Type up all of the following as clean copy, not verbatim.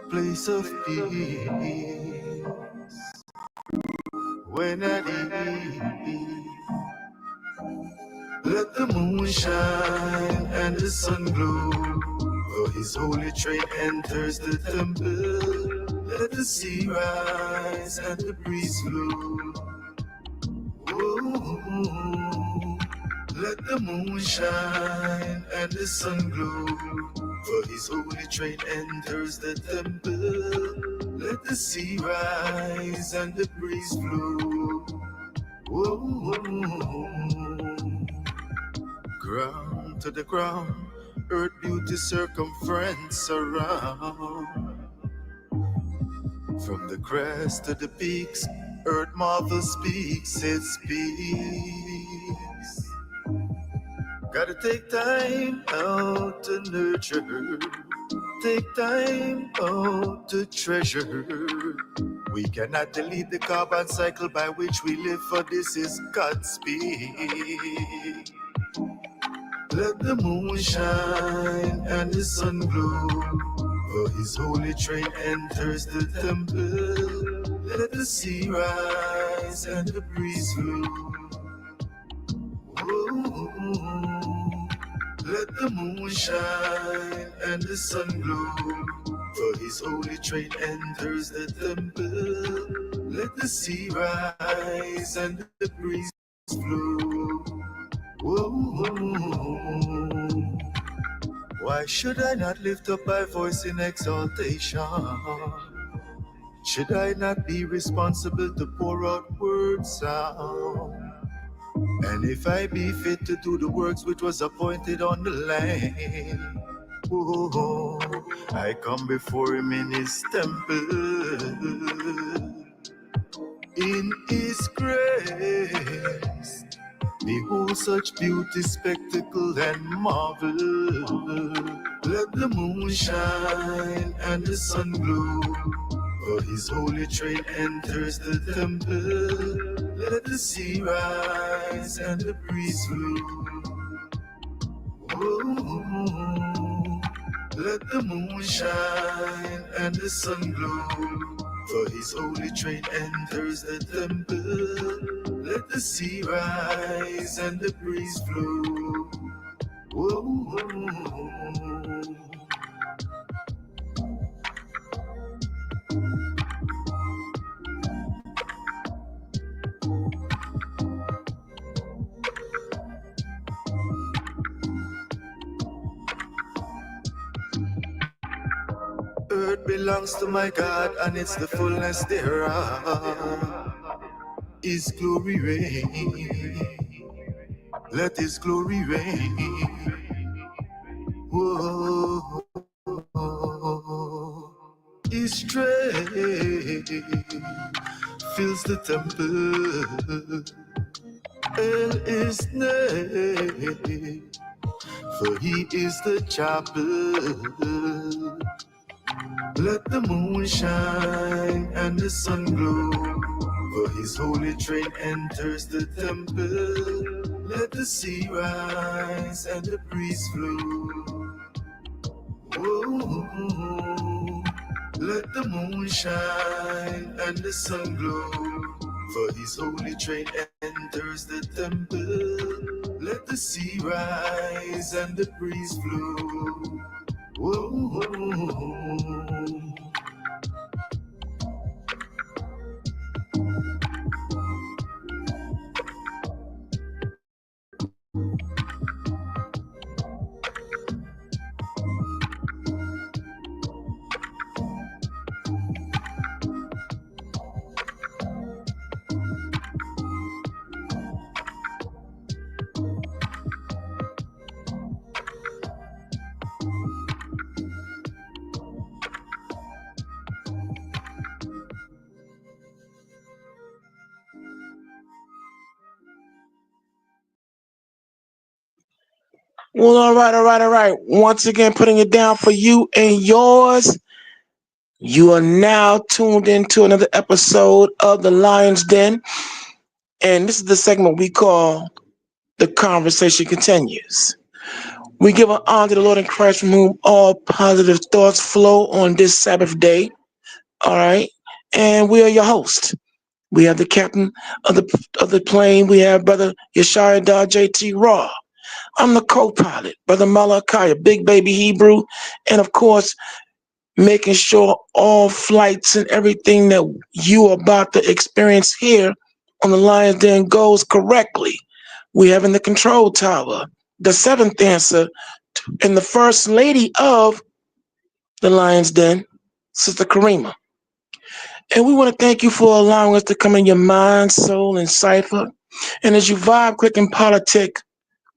place of peace. When at eve, let the moon shine and the sun glow. For his holy train enters the temple. Let the sea rise and the breeze blow. Oh, let the moon shine and the sun glow. For his holy train enters the temple. Let the sea rise and the breeze blow. Oh, ground to the ground, earth beauty circumference around. From the crest to the peaks, earth marvel speaks, it speaks. Gotta take time out to nurture, take time out to treasure. We cannot delete the carbon cycle by which we live, for this is God's speak. Let the moon shine and the sun glow, for his holy train enters the temple. Let the sea rise and the breeze blow. Oh, let the moon shine and the sun glow, for his holy train enters the temple. Let the sea rise and the breeze blow. Oh, why should I not lift up my voice in exaltation? Should I not be responsible to pour out words out? And if I be fit to do the works which was appointed on the land, oh, I come before him in his temple, in his grace. Behold such beauty, spectacle, and marvel. Let the moon shine and the sun glow, for his holy train enters the temple. Let the sea rise and the breeze blow. Oh, let the moon shine and the sun glow, for his holy train enters the temple. Let the sea rise and the breeze blow. Oh, earth belongs to my God, and it's the fullness thereof. His glory reign. Let his glory reign. Whoa. His strength fills the temple. El is name, for he is the chapel. Let the moon shine and the sun glow, for his holy train enters the temple. Let the sea rise and the breeze blow. Oh, let the moon shine and the sun glow, for his holy train enters the temple. Let the sea rise and the breeze blow. Oh, Well, all right. Once again, putting it down for you and yours. You are now tuned into another episode of The Lion's Den. And this is the segment we call The Conversation Continues. We give an honor to the Lord in Christ from whom all positive thoughts flow on this Sabbath day. All right. And we are your host. We have the captain of the plane. We have Brother Yeshaya JT Raw. I'm the co-pilot, Brother Malachi, Big Baby Hebrew, and of course, making sure all flights and everything that you are about to experience here on the Lions Den goes correctly. We have in the control tower the seventh dancer and the first lady of the Lions Den, Sister Karima. And we want to thank you for allowing us to come in your mind, soul, and cipher. And as you vibe, click, and politic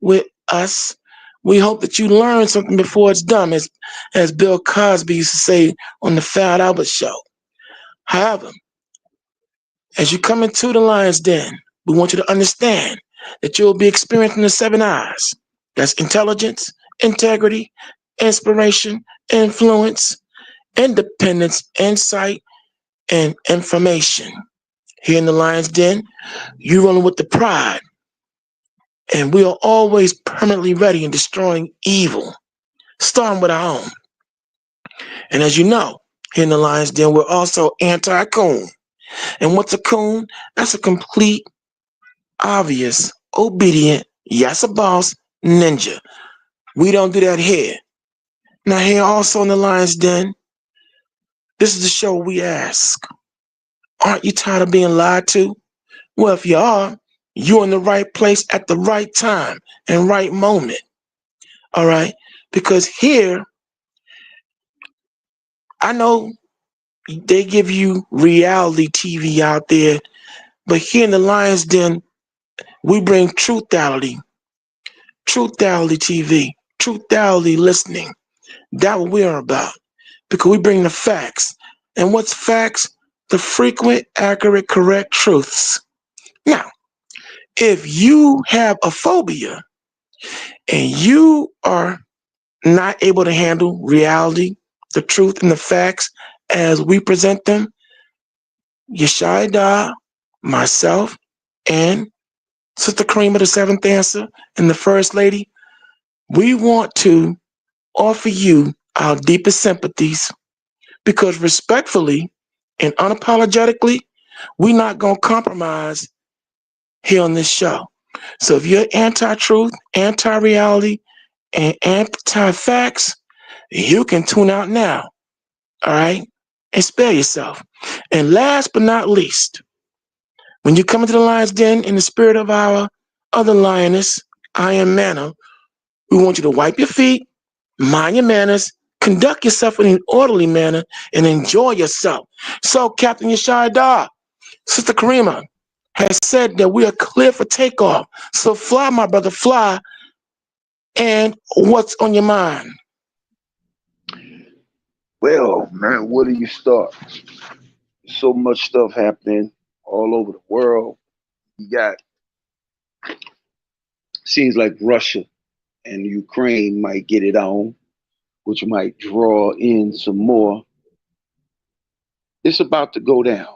with us, we hope that you learn something before it's done, as Bill Cosby used to say on the Fat Albert Show. However, as you come into the Lion's Den, we want you to understand that you'll be experiencing the 7 eyes. That's intelligence, integrity, inspiration, influence, independence, insight, and information. Here in the Lion's Den, you're rolling with the pride, and we are always permanently ready in destroying evil, starting with our own. And as you know, here in the Lion's Den, we're also anti-coon. And what's a coon? That's a complete, obvious, obedient, yes, a boss, ninja. We don't do that here. Now here also in the Lion's Den, this is the show we ask, aren't you tired of being lied to? Well, if you are, you're in the right place at the right time and right moment. All right? Because here, I know they give you reality TV out there, but here in the Lion's Den, we bring truthality TV, truthality listening. That's what we're about, because we bring the facts. And what's facts? The frequent, accurate, correct truths. Now, if you have a phobia and you are not able to handle reality, the truth, and the facts as we present them, Yeshaya, myself, and Sister Karima, the seventh dancer, and the first lady, we want to offer you our deepest sympathies, because respectfully and unapologetically, we're not going to compromise here on this show. So if you're anti-truth, anti-reality, and anti-facts, you can tune out now, all right? And spare yourself. And last but not least, when you come into the Lion's Den in the spirit of our other lioness, Iron Manna, we want you to wipe your feet, mind your manners, conduct yourself in an orderly manner, and enjoy yourself. So, Captain Yeshaya, Sister Karima has said that we are clear for takeoff. So fly, my brother, fly. And what's on your mind? Well, man, where do you start? So much stuff happening all over the world. You got, seems like Russia and Ukraine might get it on, which might draw in some more. It's about to go down.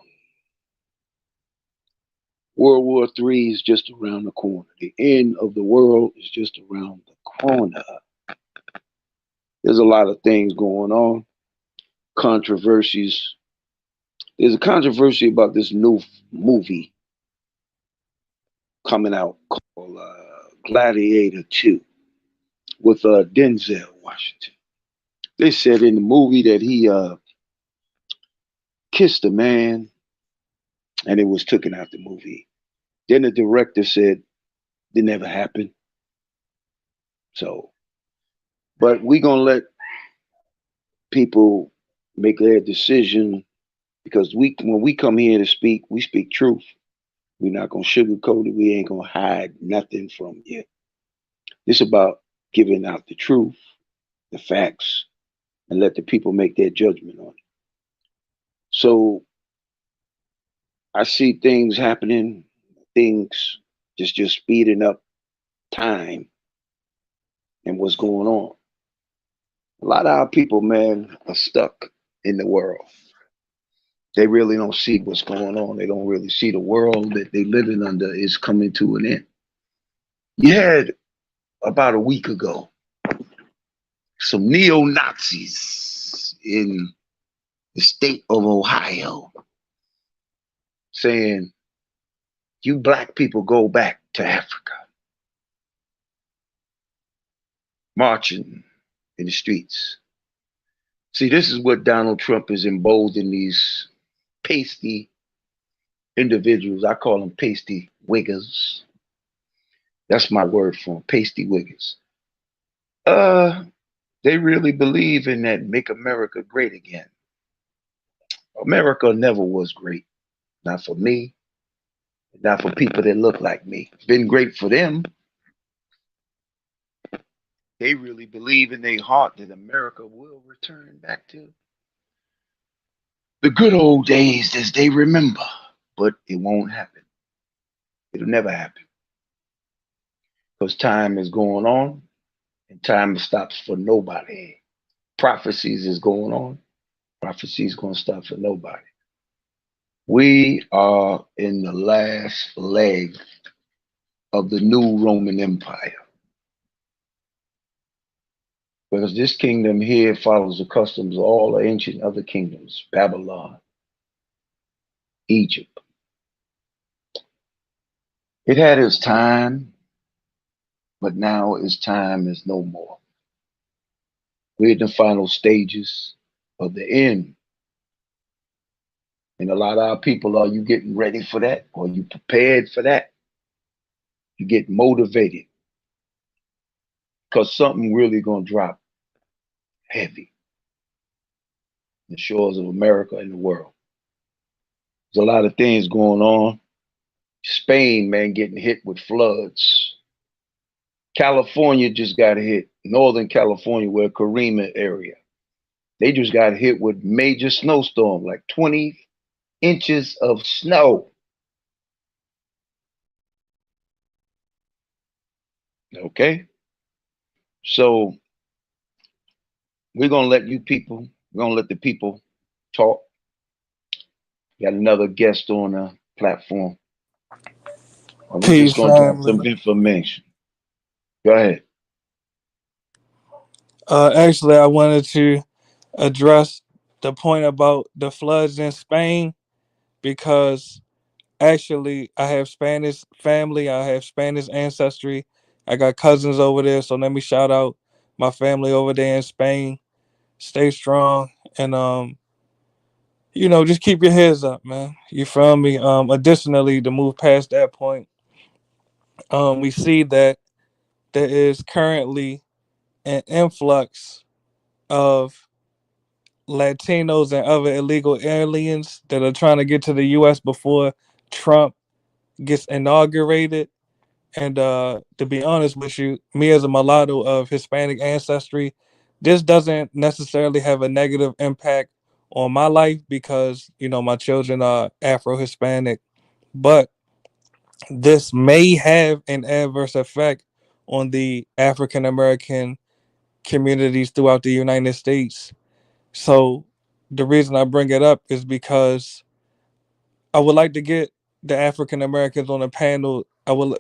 World War III is just around the corner. The end of the world is just around the corner. There's a lot of things going on, controversies. There's a controversy about this new movie coming out called Gladiator 2 with Denzel Washington. They said in the movie that he kissed a man and it was taken out the movie. Then the director said it never happened. So, but we're going to let people make their decision, because when we come here to speak, we speak truth. We're not going to sugarcoat it. We ain't going to hide nothing from you. It's about giving out the truth, the facts, and let the people make their judgment on it. So I see things happening, things just speeding up time and what's going on. A lot of our people, man, are stuck in the world. They really don't see what's going on. They don't really see the world that they living under is coming to an end. You had about a week ago, some neo-Nazis in the state of Ohio saying, you black people go back to Africa. Marching in the streets. See, this is what Donald Trump is emboldening these pasty individuals. I call them pasty wiggers. That's my word for them, pasty wiggers. They really believe in that make America great again. America never was great. Not for me, not for people that look like me. It's been great for them. They really believe in their heart that America will return back to the good old days as they remember, but it won't happen. It'll never happen because time is going on and time stops for nobody. Prophecies is going on. Prophecies going to stop for nobody. We are in the last leg of the new Roman Empire. Because this kingdom here follows the customs of all the ancient other kingdoms, Babylon, Egypt. It had its time, but now its time is no more. We're in the final stages of the end. And a lot of our people, are you getting ready for that? Are you prepared for that? You get motivated because something really gonna drop heavy the shores of America and the world. There's a lot of things going on. Spain, man, getting hit with floods. California just got hit. Northern California, where Karima area. They just got hit with major snowstorm, like 20 inches of snow. Okay? So we're gonna let the people talk. Got another guest on the platform. We're just gonna drop some information. Go ahead. Actually, I wanted to address the point about the floods in Spain because actually I have Spanish family, I have Spanish ancestry. I got cousins over there, so let me shout out my family over there in Spain. Stay strong and just keep your heads up, man. You feel me? Additionally, to move past that point, we see that there is currently an influx of Latinos and other illegal aliens that are trying to get to the U.S. before Trump gets inaugurated. And to be honest with you, me as a mulatto of Hispanic ancestry, this doesn't necessarily have a negative impact on my life because, my children are Afro-Hispanic. But this may have an adverse effect on the African American communities throughout the United States. So the reason I bring it up is because I would like to get the African Americans on the panel. I would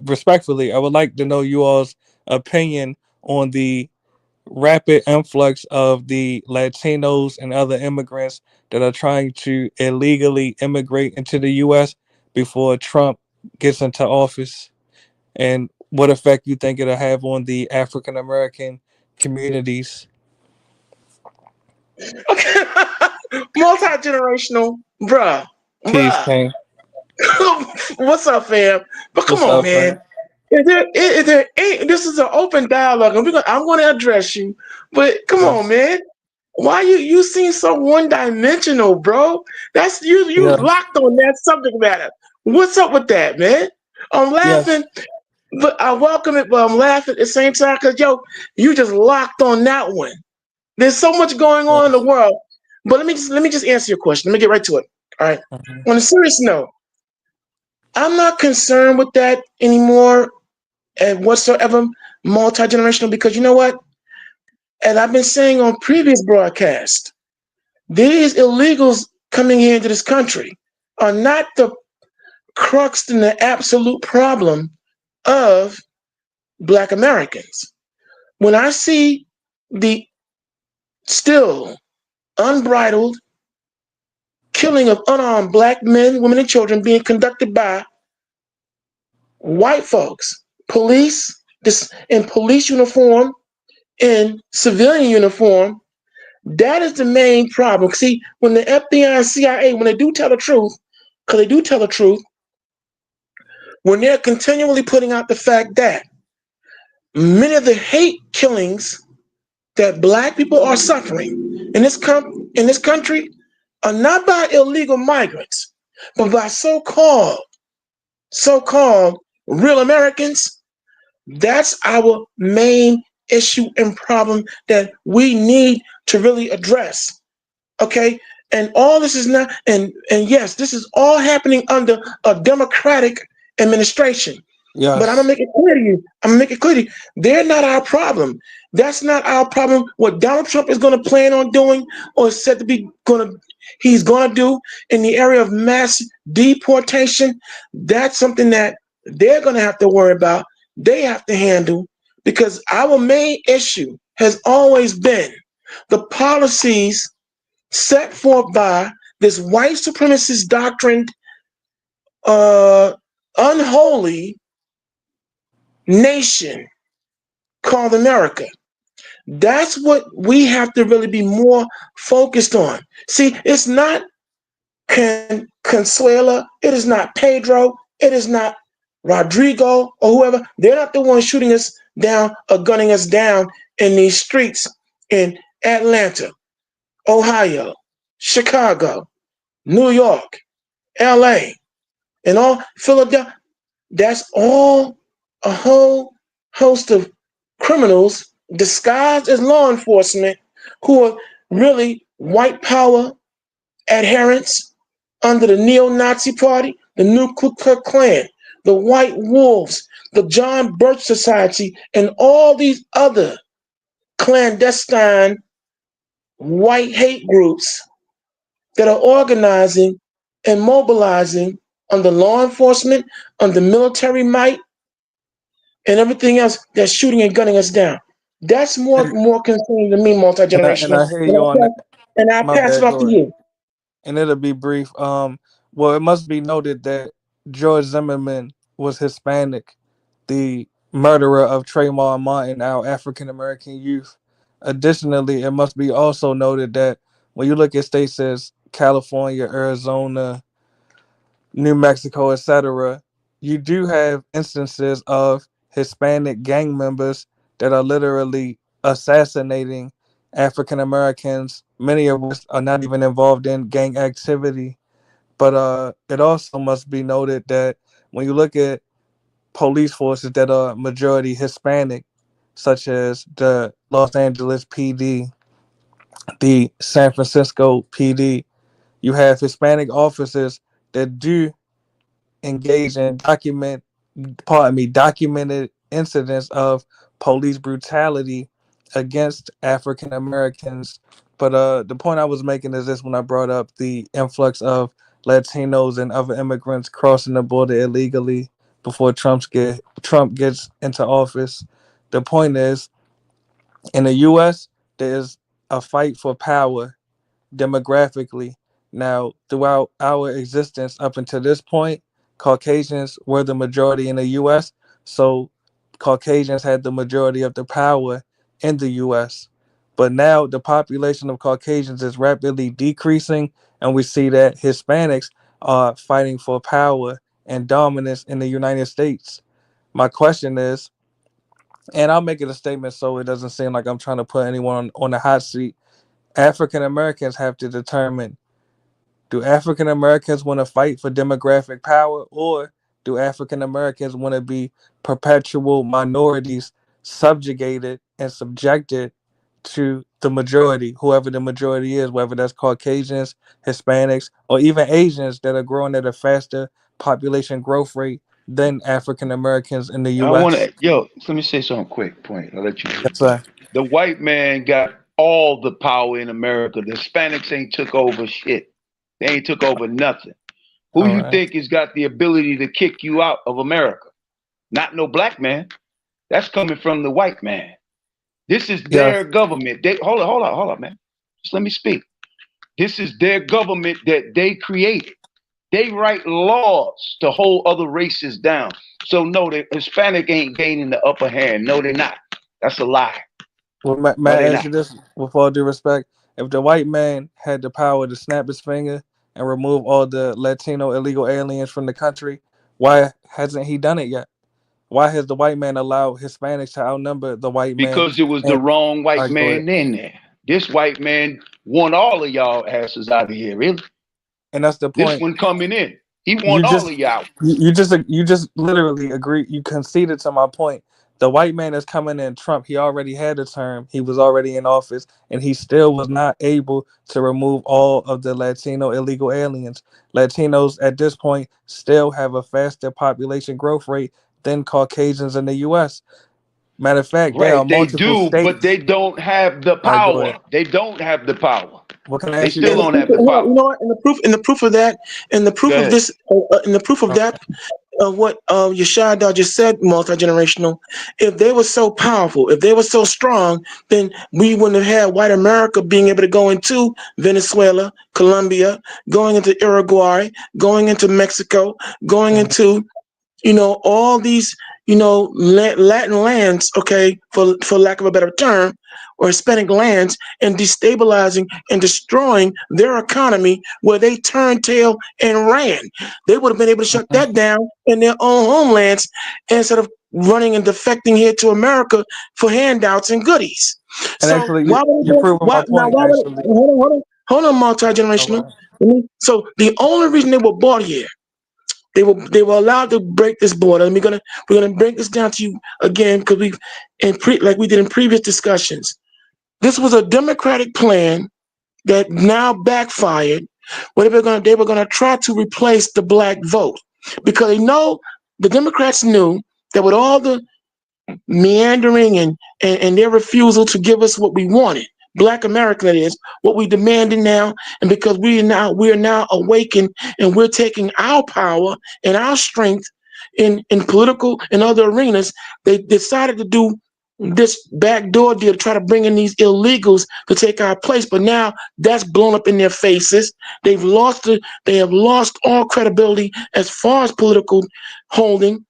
like to know you all's opinion on the rapid influx of the Latinos and other immigrants that are trying to illegally immigrate into the US before Trump gets into office, and what effect you think it'll have on the African American communities. Okay. Multi-generational, bruh. Peace, King. What's up, fam? But come What's on, up, man. fam? This is an open dialogue, and I'm going to address you. But come on, Yes. man. Why you seem so one-dimensional, bro? That's you Yes. locked on that subject matter. What's up with that, man? I'm Yes. laughing, but I welcome it, but I'm laughing at the same time because you just locked on that one. There's so much going on in the Yes. world. But let me just answer your question. Let me get right to it. All right. Mhm. On a serious note, I'm not concerned with that anymore and whatsoever multi-generational because you know what? And I've been saying on previous broadcasts, these illegals coming here into this country are not the crux and the absolute problem of Black Americans. When I see the still unbridled killing of unarmed black men, women, and children being conducted by white folks, police, in police uniform, in civilian uniform. That is the main problem. See, when the FBI and CIA, when they do tell the truth, because they do tell the truth, when they're continually putting out the fact that many of the hate killings that black people are suffering in this country are not by illegal migrants, but by so-called real Americans. That's our main issue and problem that we need to really address. Okay? And all this is not, and yes, this is all happening under a Democratic administration. But I'm gonna Yes. make it clear to you. They're not our problem. That's not our problem. What Donald Trump is gonna plan on doing, or is said to be he's gonna do in the area of mass deportation, that's something that they're gonna have to worry about. They have to handle, because our main issue has always been the policies set forth by this white supremacist doctrine, unholy nation called America. That's what we have to really be more focused on. See, it's not Consuela, it is not Pedro, it is not Rodrigo or whoever. They're not the ones shooting us down or gunning us down in these streets in Atlanta, Ohio, Chicago, New York, LA, and all Philadelphia. That's all a whole host of criminals disguised as law enforcement who are really white power adherents under the neo-Nazi party, the New Ku Klux Klan, the White Wolves, the John Birch Society, and all these other clandestine white hate groups that are organizing and mobilizing under law enforcement, under military might, and everything else that's shooting and gunning us down. That's more concerning to me, And multi-generational. I hear you on that. And I My pass it bad, off to go ahead. you. And it'll be brief. Well, it must be noted that George Zimmerman was Hispanic, the murderer of Trayvon Martin, our African American youth. Additionally, it must be also noted that when you look at states as California, Arizona, New Mexico, etc., you do have instances of Hispanic gang members that are literally assassinating African Americans, many of which are not even involved in gang activity. But it also must be noted that when you look at police forces that are majority Hispanic, such as the Los Angeles PD, the San Francisco PD, you have Hispanic officers that do engage in documented incidents of police brutality against African Americans. But the point I was making is this: when I brought up the influx of Latinos and other immigrants crossing the border illegally before Trump gets into office, the point is, in the U.S. there is a fight for power demographically. Now, throughout our existence up until this point, Caucasians were the majority in the US. So Caucasians had the majority of the power in the US. But now the population of Caucasians is rapidly decreasing, and we see that Hispanics are fighting for power and dominance in the United States. My question is, and I'll make it a statement so it doesn't seem like I'm trying to put anyone on the hot seat. African Americans have to determine, do African Americans want to fight for demographic power, or do African Americans want to be perpetual minorities subjugated and subjected to the majority, whoever the majority is, whether that's Caucasians, Hispanics, or even Asians that are growing at a faster population growth rate than African Americans in the I want US? to, yo, let me say something quick. Point. I'll let you do Yes, it. sir. The white man got all the power in America. The Hispanics ain't took over shit. They ain't took over nothing. Who All you right. think has got the ability to kick you out of America? Not no black man. That's coming from the white man. This is Yes. their government. They hold on, man. Just let me speak. This is their government that they created. They write laws to hold other races down. So no, the Hispanic ain't gaining the upper hand. No, they're not. That's a lie. Well, may No, I they're ask not. you this with all due respect? If the white man had the power to snap his finger and remove all the Latino illegal aliens from the country, why hasn't he done it yet? Why has the white man allowed Hispanics to outnumber the white man? Because it was the And wrong all white right, go ahead. man in there. This white man want all of y'all asses out of here, really. And that's the This point. one coming in. He You want all just of y'all. you just literally agree. You conceded to my point. The white man is coming in. Trump, he already had a term. He was already in office, and he still was not able to remove all of the Latino illegal aliens. Latinos at this point still have a faster population growth rate than Caucasians in the U.S. Matter of fact, there are Right, they multiple do, but they states. don't have the All right, go ahead. power. They don't have the power. What can I They ask you still And the this? don't proof, have the hold on, power. you know what? And the proof of that, and the Go proof of ahead. this, and the proof of that, what Yeshua just said, multi-generational. If they were so powerful, if they were so strong, then we wouldn't have had white America being able to go into Venezuela, Colombia, going into Uruguay, going into Mexico, going Mhm. into all these Latin lands, okay, for lack of a better term, or Hispanic lands, and destabilizing and destroying their economy where they turned tail and ran. They would have been able to shut Mhm. that down in their own homelands instead of running and defecting here to America for handouts and goodies. And So actually, why would you're it, proving my why now point. why would it, Actually, hold on, oh, multi-generational. wow. So the only reason they were bought here, they were allowed to break this border, and we're gonna break this down to you again because like we did in previous discussions. This was a Democratic plan that now backfired. What they were gonna try to replace the black vote because the Democrats knew that with all the meandering and their refusal to give us what we wanted. Black America, that is, what we demanded now, and because we are now awakened and we're taking our power and our strength in political and other arenas, they decided to do this backdoor deal to try to bring in these illegals to take our place. But now that's blown up in their faces. They have lost all credibility as far as political holding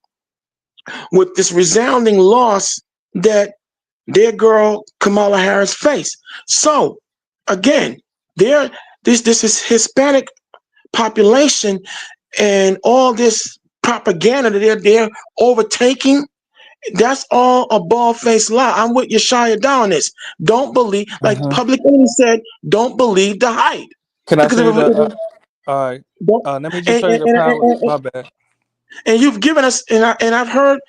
with this resounding loss that their girl Kamala Harris faced. So again, there this is Hispanic population and all this propaganda that they're overtaking. That's all a bald-faced lie. I'm with Yeshaya down on this. Don't believe, like Mhm. Public Enemy said, don't believe the hype. Can I Because show you the? if All right. don't, Let me just and, show you and, the and, power. and, My bad. and you've given us, and I've heard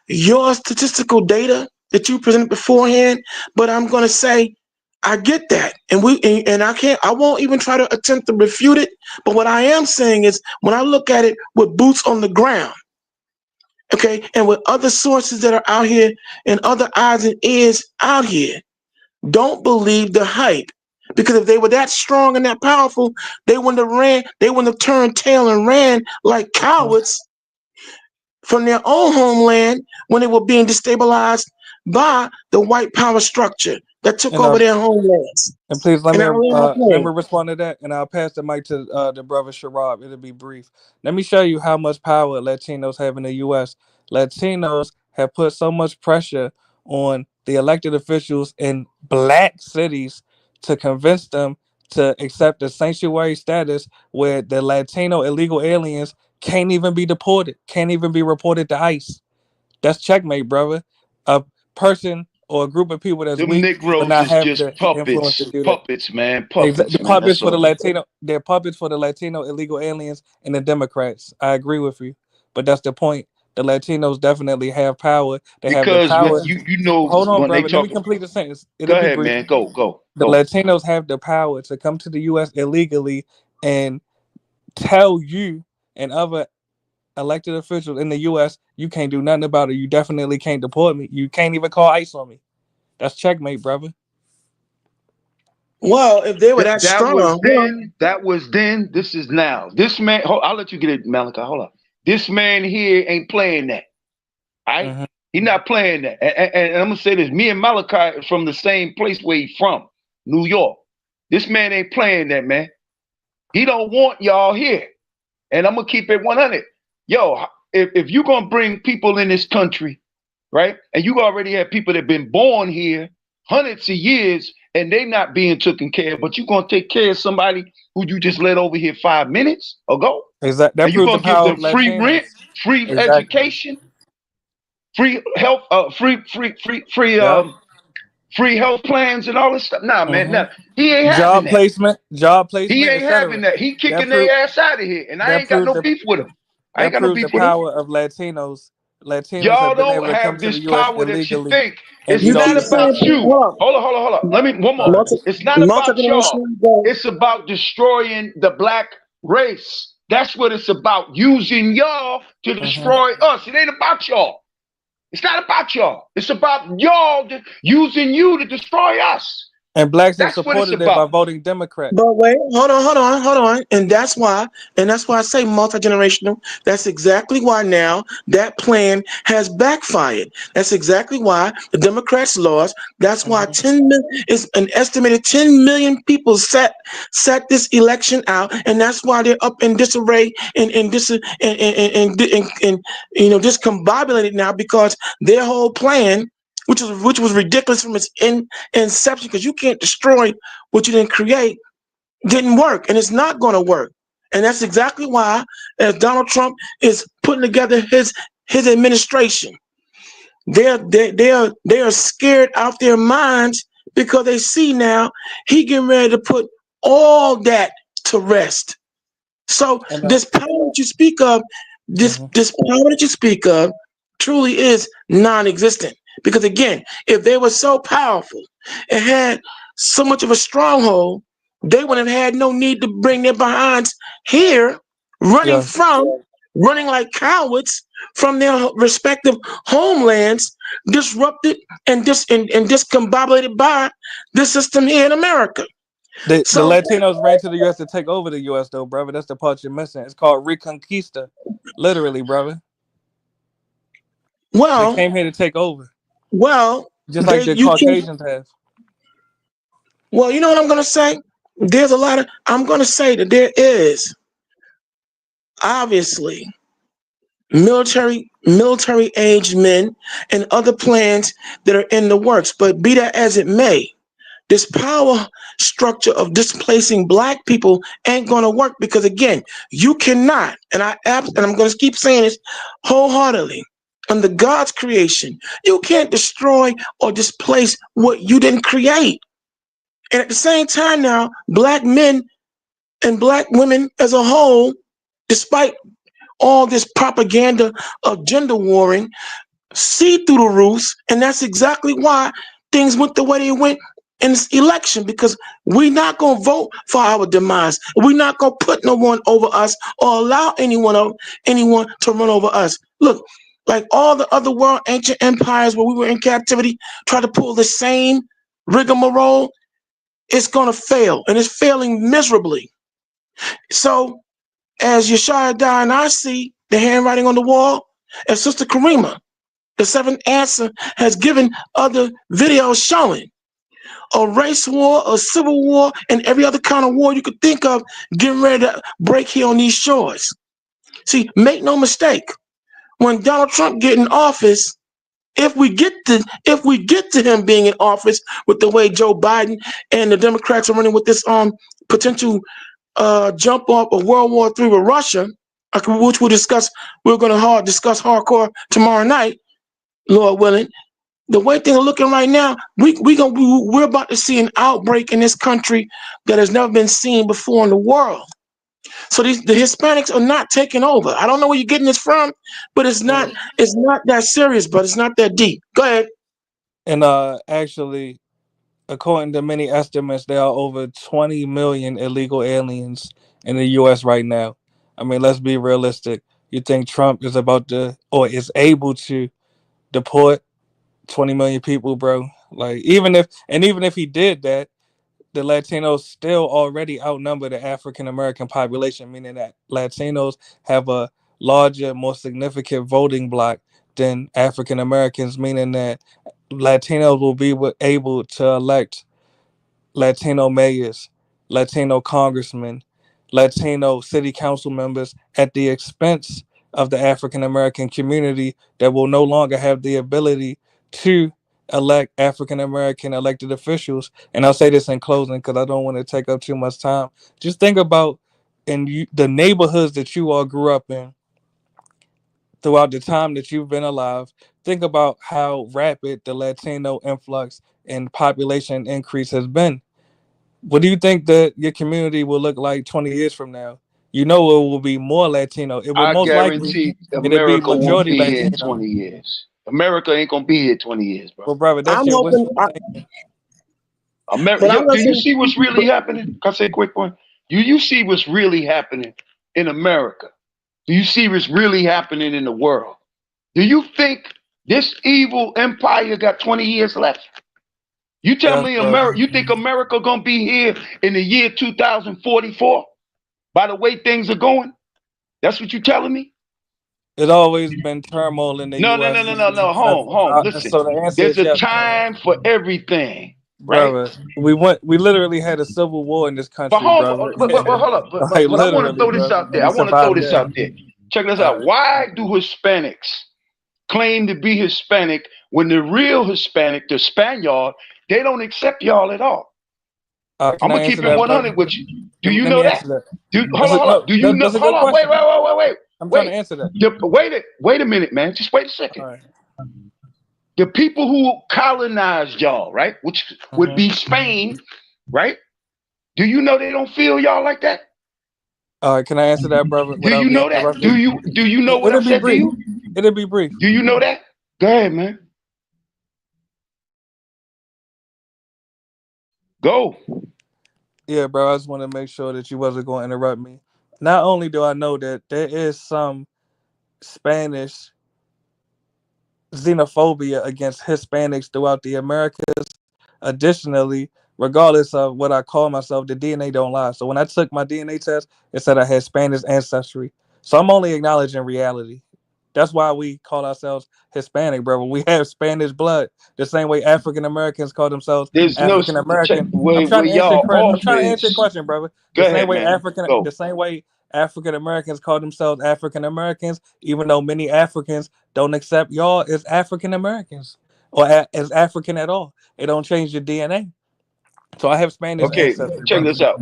your statistical data that you presented beforehand, but I'm going to say I get that, and I won't even try to attempt to refute it. But what I am saying is, when I look at it with boots on the ground, okay, and with other sources that are out here and other eyes and ears out here, don't believe the hype. Because if they were that strong and that powerful, they wouldn't have ran. They wouldn't have turned tail and ran like Mhm. cowards from their own homeland when they were being destabilized by the white power structure that took And over their homelands. And please And I land my let me plane. respond to that, and I'll pass the mic to the brother Sharab. It'll be brief. Let me show you how much power Latinos have in the U.S. Latinos have put so much pressure on the elected officials in black cities to convince them to accept the sanctuary status where the Latino illegal aliens can't even be deported, can't even be reported to ICE. That's checkmate, brother. A person or a group of people that's Them weak will Negroes not is have just the influence to do that. puppets, man, The puppets, man. puppets That's for the all. Latino, they're puppets for the Latino illegal aliens and the Democrats. I agree with you, but that's the point. The Latinos definitely have power. They have the Because power. when you know Hold on, when they brother. Let me talk, complete the sentence. It'll go be ahead, brief. man. Go, go, The go. Latinos have the power to come to the U.S. illegally and tell you and other elected officials in the U.S. you can't do nothing about it. You definitely can't deport me. You can't even call ICE on me. That's checkmate, brother. Well, if they were that That strong, was hold on. then. That was then. This is now. This man. I'll let you get it, Malachi. Hold on. This man here ain't playing that. All right. Mhm. He's not playing that. And I'm gonna say this: me and Malachi are from the same place where he's from, New York. This man ain't playing that, man. He don't want y'all here. And I'm gonna keep it 100. Yo, if you're gonna bring people in this country, right, and you already have people that been born here hundreds of years and they not being taken care of, but you gonna take care of somebody who you just let over here 5 minutes ago? Exactly. That And you proves the gonna give power of them free Latinos. rent, free Exactly. education, free health, free Yep. free health plans and all this stuff. Nah, man, nah. He ain't having Job that. placement, He ain't having etc. that. He kicking That their ass out of here, and I that ain't got proves no the beef with him. I ain't that got no proves the beef with him. power of Latinos. Latinos Y'all have been don't able to come have to the this U.S. power that you illegally think. and It's beat You off not keep the about saying, system. you. hold on, Hold on. Let me one more. All right. It's not about y'all. multi-generational. It's about destroying the black race. That's what it's about. Using y'all to destroy us. It ain't about y'all. It's not about y'all. It's about y'all using you to destroy us. And blacks have That's what it's supported it by about. voting Democrat. But wait, hold on. And that's why I say multi-generational. That's exactly why now that plan has backfired. That's exactly why the Democrats lost. That's why 10 million is an estimated 10 million people sat this election out, and that's why they're up in disarray and discombobulated now because their whole plan, which was ridiculous from its inception, because you can't destroy what you didn't create, didn't work, and it's not going to work. And that's exactly why, as Donald Trump is putting together his administration, they are scared out their minds because they see now he getting ready to put all that to rest. So And this power that you speak of, this power that you speak of, truly is non-existent. Because again, if they were so powerful and had so much of a stronghold, they would have had no need to bring their behinds here, running yes, from, running like cowards from their respective homelands, disrupted and discombobulated by this system here in America. the So, Latinos ran to the U.S. to take over the U.S. though, brother. That's the part you're missing. It's called Reconquista, literally, brother. They well, came here to take over, well, just like the you can. Caucasians have. Well, you know what I'm gonna say? There's a lot of. I'm gonna say that there is obviously military aged men and other plans that are in the works. But be that as it may, this power structure of displacing black people ain't gonna work because again, you cannot. And I'm gonna keep saying this wholeheartedly. Under God's creation, you can't destroy or displace what you didn't create. And at the same time now, black men and black women as a whole, despite all this propaganda of gender warring, see through the roofs. And that's exactly why things went the way they went in this election, because we're not going to vote for our demise. We're not going to put no one over us or allow anyone to run over us. Look, like all the other world ancient empires where we were in captivity, try to pull the same rigmarole, it's going to fail, and it's failing miserably. So, as Yeshaya and I see the handwriting on the wall, as Sister Karima, the seventh answer, has given other videos showing a race war, a civil war, and every other kind of war you could think of getting ready to break here on these shores. See, make no mistake, when Donald Trump get in office, if we get to him being in office with the way Joe Biden and the Democrats are running with this potential jump off of World War III with Russia, which we're going to discuss hardcore tomorrow night, Lord willing. The way things are looking right now, we're about to see an outbreak in this country that has never been seen before in the world. So the Hispanics are not taking over. I don't know where you're getting this from, but it's not that serious, but it's not that deep. Go ahead. And actually, according to many estimates, there are over 20 million illegal aliens in the U.S. right now. I mean, let's be realistic. You think Trump is about to or is able to deport 20 million people, bro? Like, even if he did that, the Latinos still already outnumber the African American population, meaning that Latinos have a larger, more significant voting bloc than African Americans, meaning that Latinos will be able to elect Latino mayors, Latino congressmen, Latino city council members at the expense of the African American community that will no longer have the ability to elect African American elected officials. And I'll say this in closing because I don't want to take up too much time. Just think about the neighborhoods that you all grew up in throughout the time that you've been alive. Think about how rapid the Latino influx and population increase has been. What do you think that your community will look like 20 years from now? You know, it will be more Latino. It will I most likely guarantee it'll be America won't majority be here in Latino. 20 years. America ain't gonna be here 20 years, bro. Well, brother, that's I'm your hoping, wishful thinking. but I'm gonna Do you say, see what's really happening? Can I say a quick one? Do you see what's really happening in America? Do you see what's really happening in the world? Do you think this evil empire got 20 years left? You tell Yes, me brother. you think America gonna be here in the year 2044 by the way things are going? That's what you telling me? It's always been turmoil in the No, no, U.S. no, no, since no, its no. inception. Home. Listen, So the answer there's is a yes, brother. time for everything, right? Brother, we literally had a civil war in this But country, home, brother. but hold up. Like But I want to literally, throw this brother. out there. And I we want to throw survived this that. out there. Check this All out. right. Why do Hispanics claim to be Hispanic when the real Hispanic, the Spaniard, they don't accept y'all at all? I'm Can I gonna keep answer it that, brother? 100 with you. Do you Let know me that? answer that. Hold on, hold on. Do you know? That's a Hold good on. Wait, question. I'm trying to wait. answer that. Wait a minute, man. Just wait a second. All right. The people who colonized y'all, right, which would be Spain, right? Do you know they don't feel y'all like that? All right, can I answer that, brother, Do without you being know that? interrupted? Do you know what I It'll be said to brief. you? It'll be brief. Do you know that? Go ahead, man. Go. Yeah, bro. I just want to make sure that you wasn't going to interrupt me. Not only do I know that there is some Spanish xenophobia against Hispanics throughout the Americas. Additionally, regardless of what I call myself, the DNA don't lie. So when I took my DNA test, it said I had Spanish ancestry. So I'm only acknowledging reality. That's why we call ourselves Hispanic, brother. We have Spanish blood, the same way African Americans call themselves There's no African American. I'm where trying to answer. y'all I'm off trying to answer your is. question, brother. Go ahead, man. Go. The same way African Americans call themselves African Americans, even though many Africans don't accept y'all as African Americans or as African at all. It don't change your DNA. So I have Spanish Okay, ancestry, check brother. this out.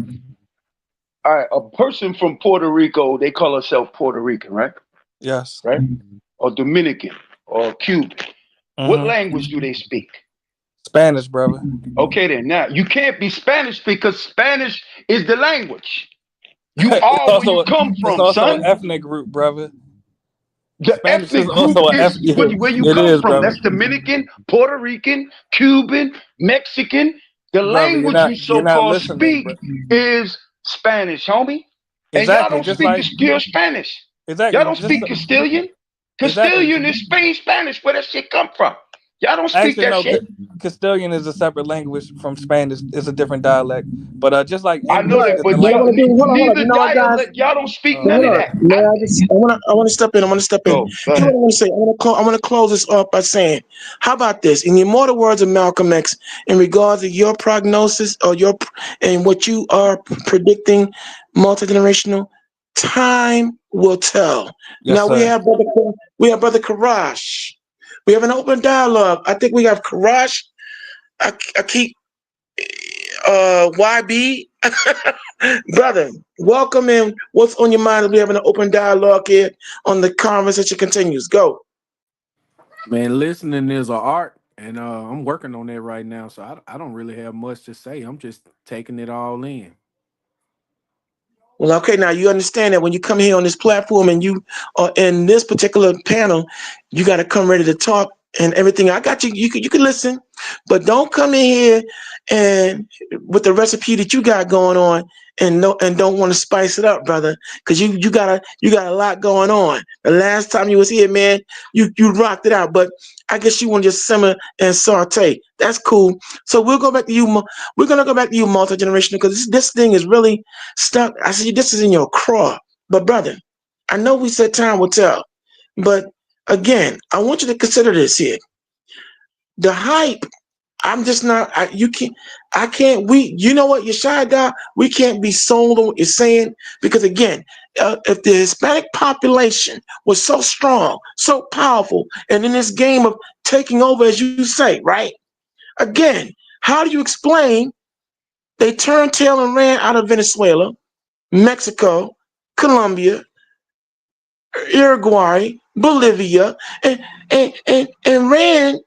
All right, a person from Puerto Rico, they call themselves Puerto Rican, right? Yes. Right? Or Dominican or Cuban. What Mm-hmm. language do they speak? Spanish, brother. Okay, then now you can't be Spanish because Spanish is the language. You It's are where you also come it's from, also an son. ethnic group, brother. The Spanish is ethnic group also is yeah, where you it come is, from. brother. That's Dominican, Puerto Rican, Cuban, Mexican. The Brother, language you you're not so-called listening, speak bro. is Spanish, homie. And y'all Exactly. don't Just speak like Castilian Spanish. Y'all exactly. don't Just speak Castilian. exactly. Castilian is Spain Spanish. Where that shit come from? Y'all don't speak Actually, that no. shit. Castilian is a separate language from Spanish. It's a different dialect. But just like I know English but that, is but a what I y'all want language. to do, hold on. You neither know what, guys? dialect. Y'all don't speak Hold none of on. that. May I want to step in. I want to step in. Go Here's what ahead. I want to say. I want to close this off by saying, how about this? In the immortal words of Malcolm X, in regards to your prognosis or and what you are predicting, multi-generational, time will tell. Yes, Now we sir. have brother Karash. We have an open dialogue. I think we have Karash. I keep YB. Brother, welcome in. What's on your mind? We having an open dialogue here on the conversation continues. Go. Man, listening is an art, and I'm working on that right now. So I don't really have much to say. I'm just taking it all in. Well, okay, now you understand that when you come here on this platform and you are in this particular panel, you got to come ready to talk and everything. I got you. You can listen, but don't come in here and with the recipe that you got going on and don't want to spice it up, brother, because you got a lot going on. The last time you was here, man, you rocked it out, but I guess you want to just simmer and saute. That's cool. So we'll go back to you. We're gonna go back to you, multi-generational, because this thing is really stuck. I see this is in your craw. But brother, I know we said time will tell, but again, I want you to consider this here. The hype, I'm just not. You can't. I can't. You know what? You're shy guy. We can't be sold on what you're saying because again, if the Hispanic population was so strong, so powerful, and in this game of taking over, as you say, right? Again, how do you explain they turned tail and ran out of Venezuela, Mexico, Colombia, Uruguay, Bolivia, and ran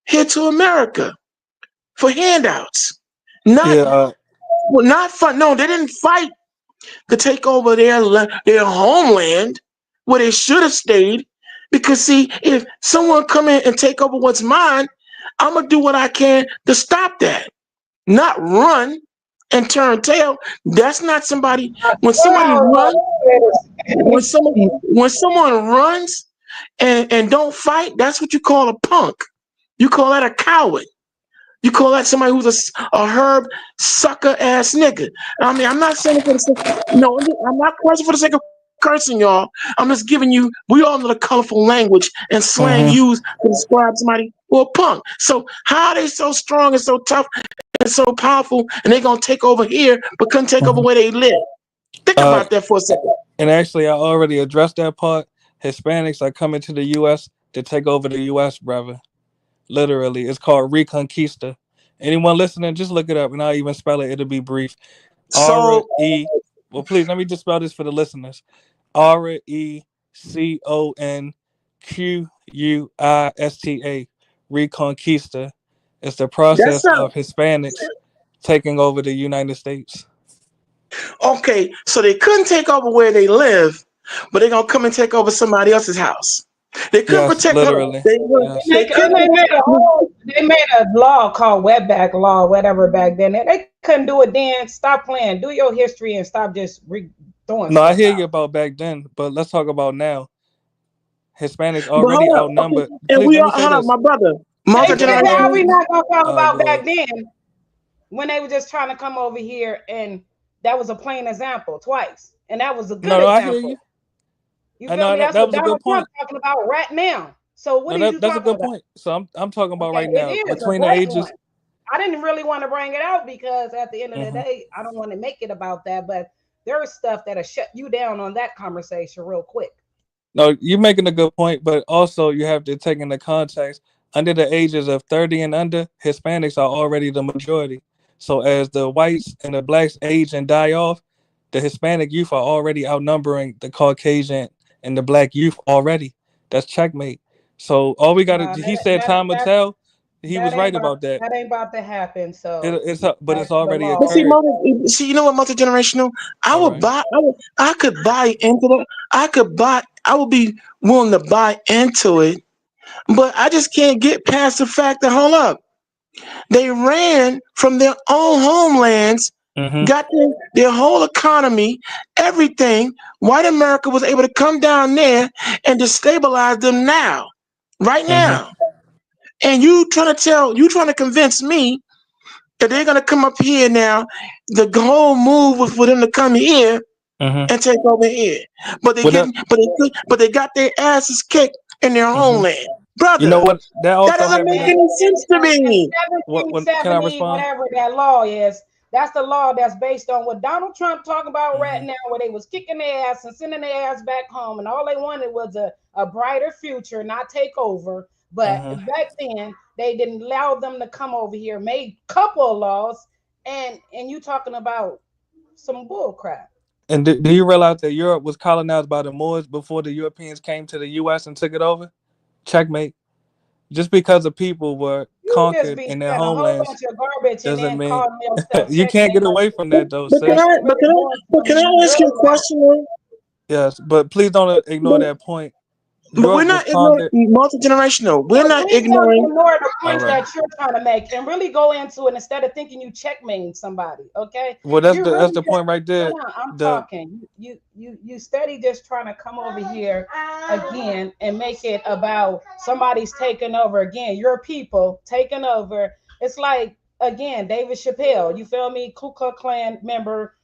here to America for handouts? Not Yeah, not fun. No, they didn't fight to take over their homeland where they should have stayed. Because see, if someone come in and take over what's mine, I'm gonna do what I can to stop that. Not run and turn tail. That's not somebody. When somebody runs, when someone runs and don't fight, that's what you call a punk. You call that a coward. You call that somebody who's a herb sucker ass nigga. I mean, I'm not saying it for the sake. No, I'm not cursing for the sake of cursing, y'all. I'm just giving you. We all know the colorful language and slang hmm used to describe somebody who a punk. So how are they so strong and so tough and so powerful, and they gonna take over here, but couldn't take over hmm where they live? Think uh, about that for a second. and actually, I already addressed that part. Hispanics are coming to the U.S. to take over the U.S., brother. Literally, it's called Reconquista. Anyone listening, just look it up, and I'll even spell it. It'll be brief. R So E. Well, please let me just spell this for the listeners. Reconquista. Reconquista. It's the that's process not of Hispanics taking over the United States. okay. So they couldn't take over where they live, but they're gonna come and take over somebody else's house. They couldn't Yes, protect. Hold on. literally. Yes. They And couldn't. they made a law called wetback law, whatever back then. And they couldn't do it then. Stop playing. Do your history and stop just throwing No, I stuff hear you out. about back then, but let's talk about now. Hispanics But already hold up. Okay. outnumbered. And Please we let are. me say Hold up, this. my brother. They Hey, go ahead. did. Go How ahead. we not gonna talk about Go back ahead. then when they were just trying to come over here and that was a plain example twice. And that was a good No, no, I hear example. you. You I feel know me? that, That's that what was a good Donald Trump point. talking about right now. So what No, are you that's a talking good about? point. So I'm talking about Okay, right it now is a between the great ages. one. I didn't really want to bring it out because at the end of the hmm day, I don't want to make it about that. But there is stuff that'll shut you down on that conversation real quick. No, you're making a good point, but also you have to take into context under the ages of 30 and under, Hispanics are already the majority. So as the whites and the blacks age and die off, the Hispanic youth are already outnumbering the Caucasian and the black youth already. That's checkmate. So all we got to, No, he said that time will that tell. He was right about that. that ain't about to happen. So But back it's to the already But law. see, occurred. you know what, multi generational. I All would right. buy. I could buy into that. I could buy. I would be willing to buy into it. But I just can't get past the fact that hold up, they ran from their own homelands, Mm-hmm. got their whole economy, everything. White America was able to come down there and destabilize them now, right Mm-hmm. now. And you trying to convince me that they're gonna come up here now. The whole move was for them to come here Mm-hmm. and take over here, but they Well, that, getting, but they got their asses kicked in their mhm. homeland, You know brother. what? That That also doesn't happened make in any sense to In me. what can I 1770, respond? whatever that law is, that's the law that's based on what Donald Trump talking about right hmm now, where they was kicking their ass and sending their ass back home, and all they wanted was a brighter future, not take over. But hmm back then, they didn't allow them to come over here, made couple of laws, and you talking about some bull crap. And do you realize that Europe was colonized by the Moors before the Europeans came to the U.S. and took it over? Checkmate. Just because the people were You just conquered be in their saying a whole homelands bunch of garbage and doesn't then mean calling yourself you can't get checkmate, away from But, that, though, but can sis. I? ain't really doing But can something I you ask you really a about. question? Though? Yes, but please don't ignore But, that point. but we're Europe was not ignoring conquered. multi generational. We're But not please don't ignoring. ignore the All points right. that you're trying to make and really go into it instead of thinking you checkmating somebody. Okay, Well, you that's really the just point right no, there. no. I'm The talking. You steady just trying to come over here again and make it about somebody's taking over again. Your people taking over. It's like again, David Chappelle. You feel me? Ku Klux Klan member.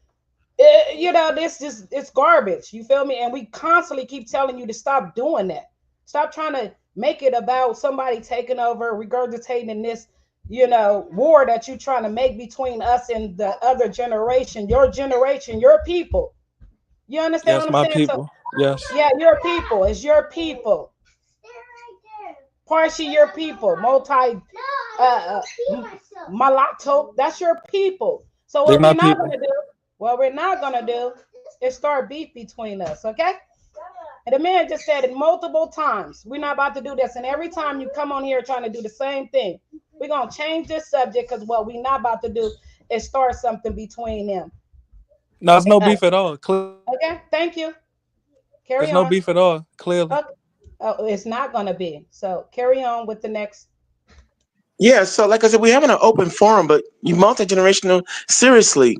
You know, this just it's garbage. You feel me? And we constantly keep telling you to stop doing that. Stop trying to make it about somebody taking over, regurgitating this, war that you're trying to make between us and the other generation, your people. You understand what Yes, I'm my saying? So, people. Yes. yeah, your people. It's your people. Partially your people. Mulatto. That's your people. So They what we're my not gonna people. do, what we're not gonna do, is start beef between us. Okay? And the man just said it multiple times. We're not about to do this. And every time you come on here trying to do the same thing, we're gonna change this subject because what we're not about to do is start something between them No, there's and no us. beef at all. Okay? Thank you. There's Carry no on. beef at all. Clearly. Okay. Oh, it's not gonna be. So carry on with the next. Yeah, so like I said, we're having an open forum, but you multi-generational, seriously.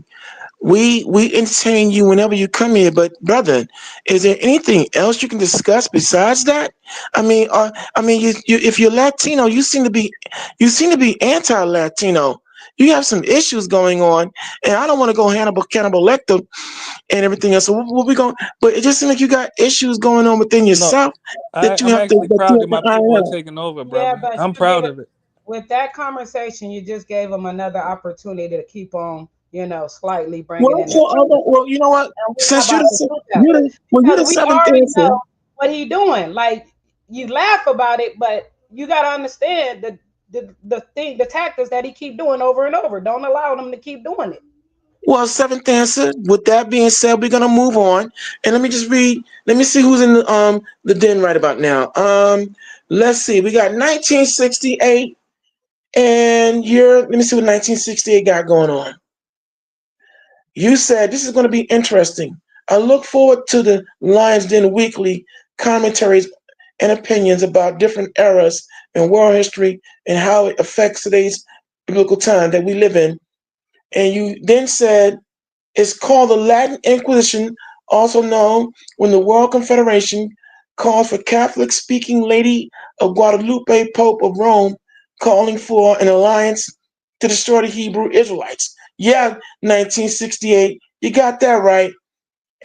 We entertain you whenever you come here, but brother, is there anything else you can discuss besides that? I mean, if you're Latino, you seem to be anti-Latino. You have some issues going on, and I don't want to go Cannibal Lecter and everything else. So what we going? But it just seems like you got issues going on within No, yourself that you I'm have to actually that you proud that have my to people iron are out. taking over, Yeah, brother. but I'm you proud did of it. with that conversation. You just gave them another opportunity to keep on, slightly bringing Well, in their so point. well, you know what? And we're not Since about to do that you're because the we seventh already answer. know what he doing. Like you laugh about it, but you got to understand the tactics that he keep doing over and over. Don't allow them to keep doing it. Well, seventh answer. With that being said, we're gonna move on, and let me just read. Let me see who's in the den right about now. Let's see. We got 1968, and you're. Let me see what 1968 got going on. You said this is going to be interesting. I look forward to the Lions Den weekly commentaries and opinions about different eras in world history and how it affects today's biblical time that we live in. And you then said it's called the Latin Inquisition, also known when the World Confederation called for Catholic speaking Lady of Guadalupe, Pope of Rome, calling for an alliance to destroy the Hebrew Israelites. Yeah, 1968. You got that right.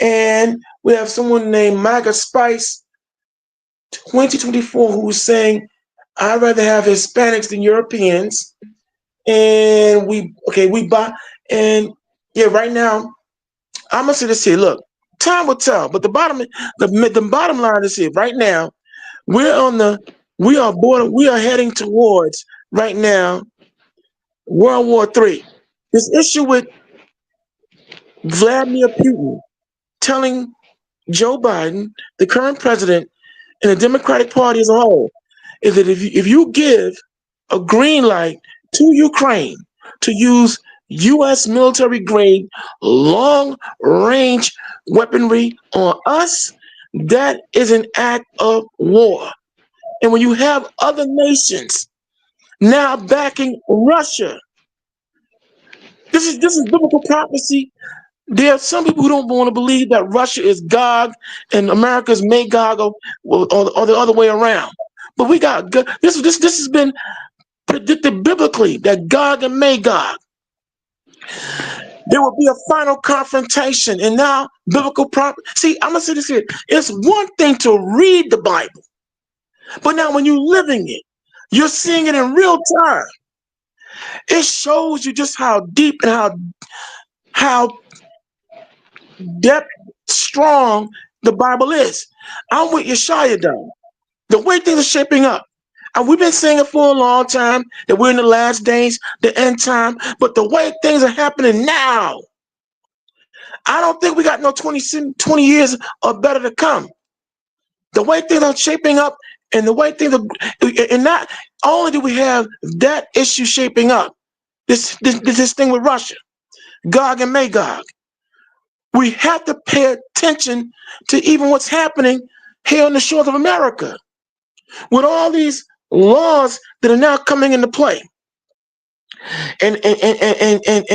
And we have someone named Maga Spice 2024 who's saying, I'd rather have Hispanics than Europeans. And we buy, and yeah, right now I'm gonna say this here. Look, time will tell, but the bottom line is here. Right now, we're on the we are border. We are heading towards right now World War III. This issue with Vladimir Putin telling Joe Biden, the current president, and the Democratic Party as a whole, is that if you give a green light to Ukraine to use U.S. military grade long range weaponry on us, that is an act of war. And when you have other nations now backing Russia, this is biblical prophecy. There are some people who don't want to believe that Russia is Gog and America is Magog, or the other way around. But we got this has been predicted biblically that Gog and Magog, there will be a final confrontation. And now biblical prophecy. See, I'm gonna say this here. It's one thing to read the Bible, but now when you're living it, you're seeing it in real time. It shows you just how deep and how depth strong the Bible is. I'm with Yeshaya though. The way things are shaping up. And we've been saying it for a long time that we're in the last days, the end time. But the way things are happening now, I don't think we got no 20 years or better to come. The way things are shaping up and the way things are, and not only do we have that issue shaping up, this thing with Russia, Gog and Magog, we have to pay attention to even what's happening here on the shores of America with all these laws that are now coming into play and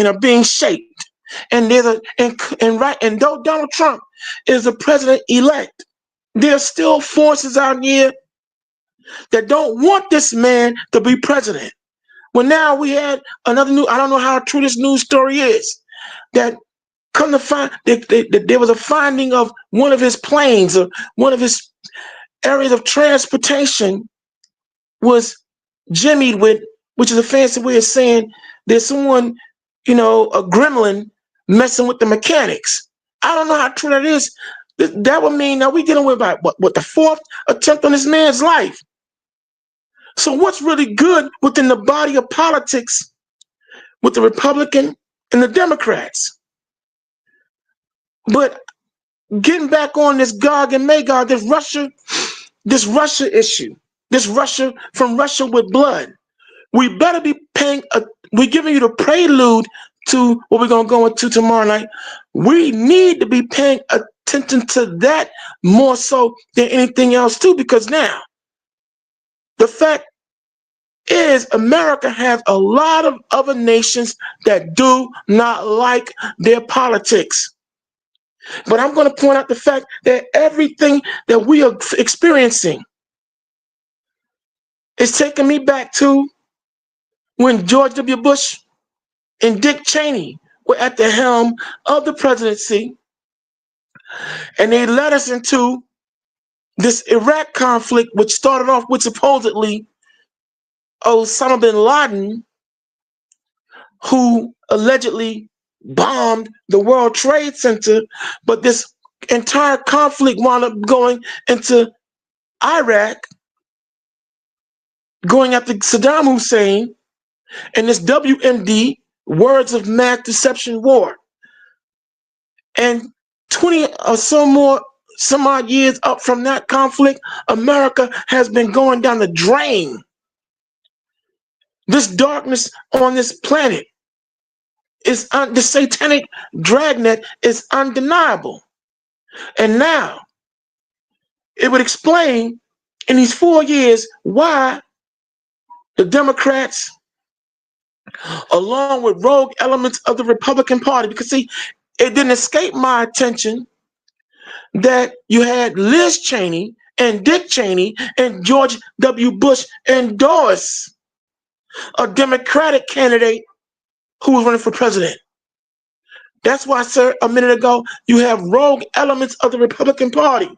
are being shaped. And there's a and right and though Donald Trump is the president elect, there's still forces out here that don't want this man to be president. Well, now we had another new. I don't know how true this news story is. That come to find that there was a finding of one of his planes, or one of his areas of transportation was jimmied with, which is a fancy way of saying there's someone, a gremlin messing with the mechanics. I don't know how true that is. That would mean now we dealing with about what the fourth attempt on this man's life. So what's really good within the body of politics with the Republican and the Democrats? But getting back on this Gog and Magog, this Russia issue, this Russia from Russia with blood. We better be we're giving you the prelude to what we're gonna go into tomorrow night. We need to be paying attention to that more so than anything else too, because now the fact is America has a lot of other nations that do not like their politics. But I'm going to point out the fact that everything that we are experiencing is taking me back to when George W. Bush and Dick Cheney were at the helm of the presidency, and they led us into this Iraq conflict, which started off with supposedly Osama bin Laden, who allegedly bombed the World Trade Center, but this entire conflict wound up going into Iraq, going after Saddam Hussein, and this WMD, Words of Mass Deception War. And 20 or some odd years up from that conflict, America has been going down the drain. This darkness on this planet is the satanic dragnet is undeniable. And now it would explain in these 4 years why the Democrats, along with rogue elements of the Republican Party, because see, it didn't escape my attention that you had Liz Cheney and Dick Cheney and George W. Bush endorse a Democratic candidate who was running for president. That's why, sir, a minute ago, you have rogue elements of the Republican Party.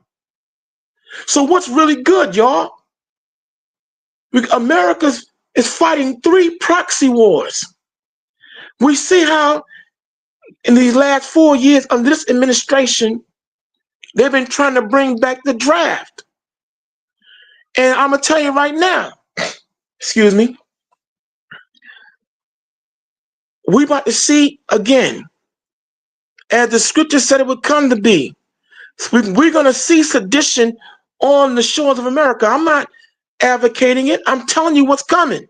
So what's really good, y'all? America is fighting 3 proxy wars. We see how in these last 4 years under this administration, they've been trying to bring back the draft. And I'm going to tell you right now, excuse me, we about to see again, as the scripture said it would come to be, we're going to see sedition on the shores of America. I'm not advocating it. I'm telling you what's coming.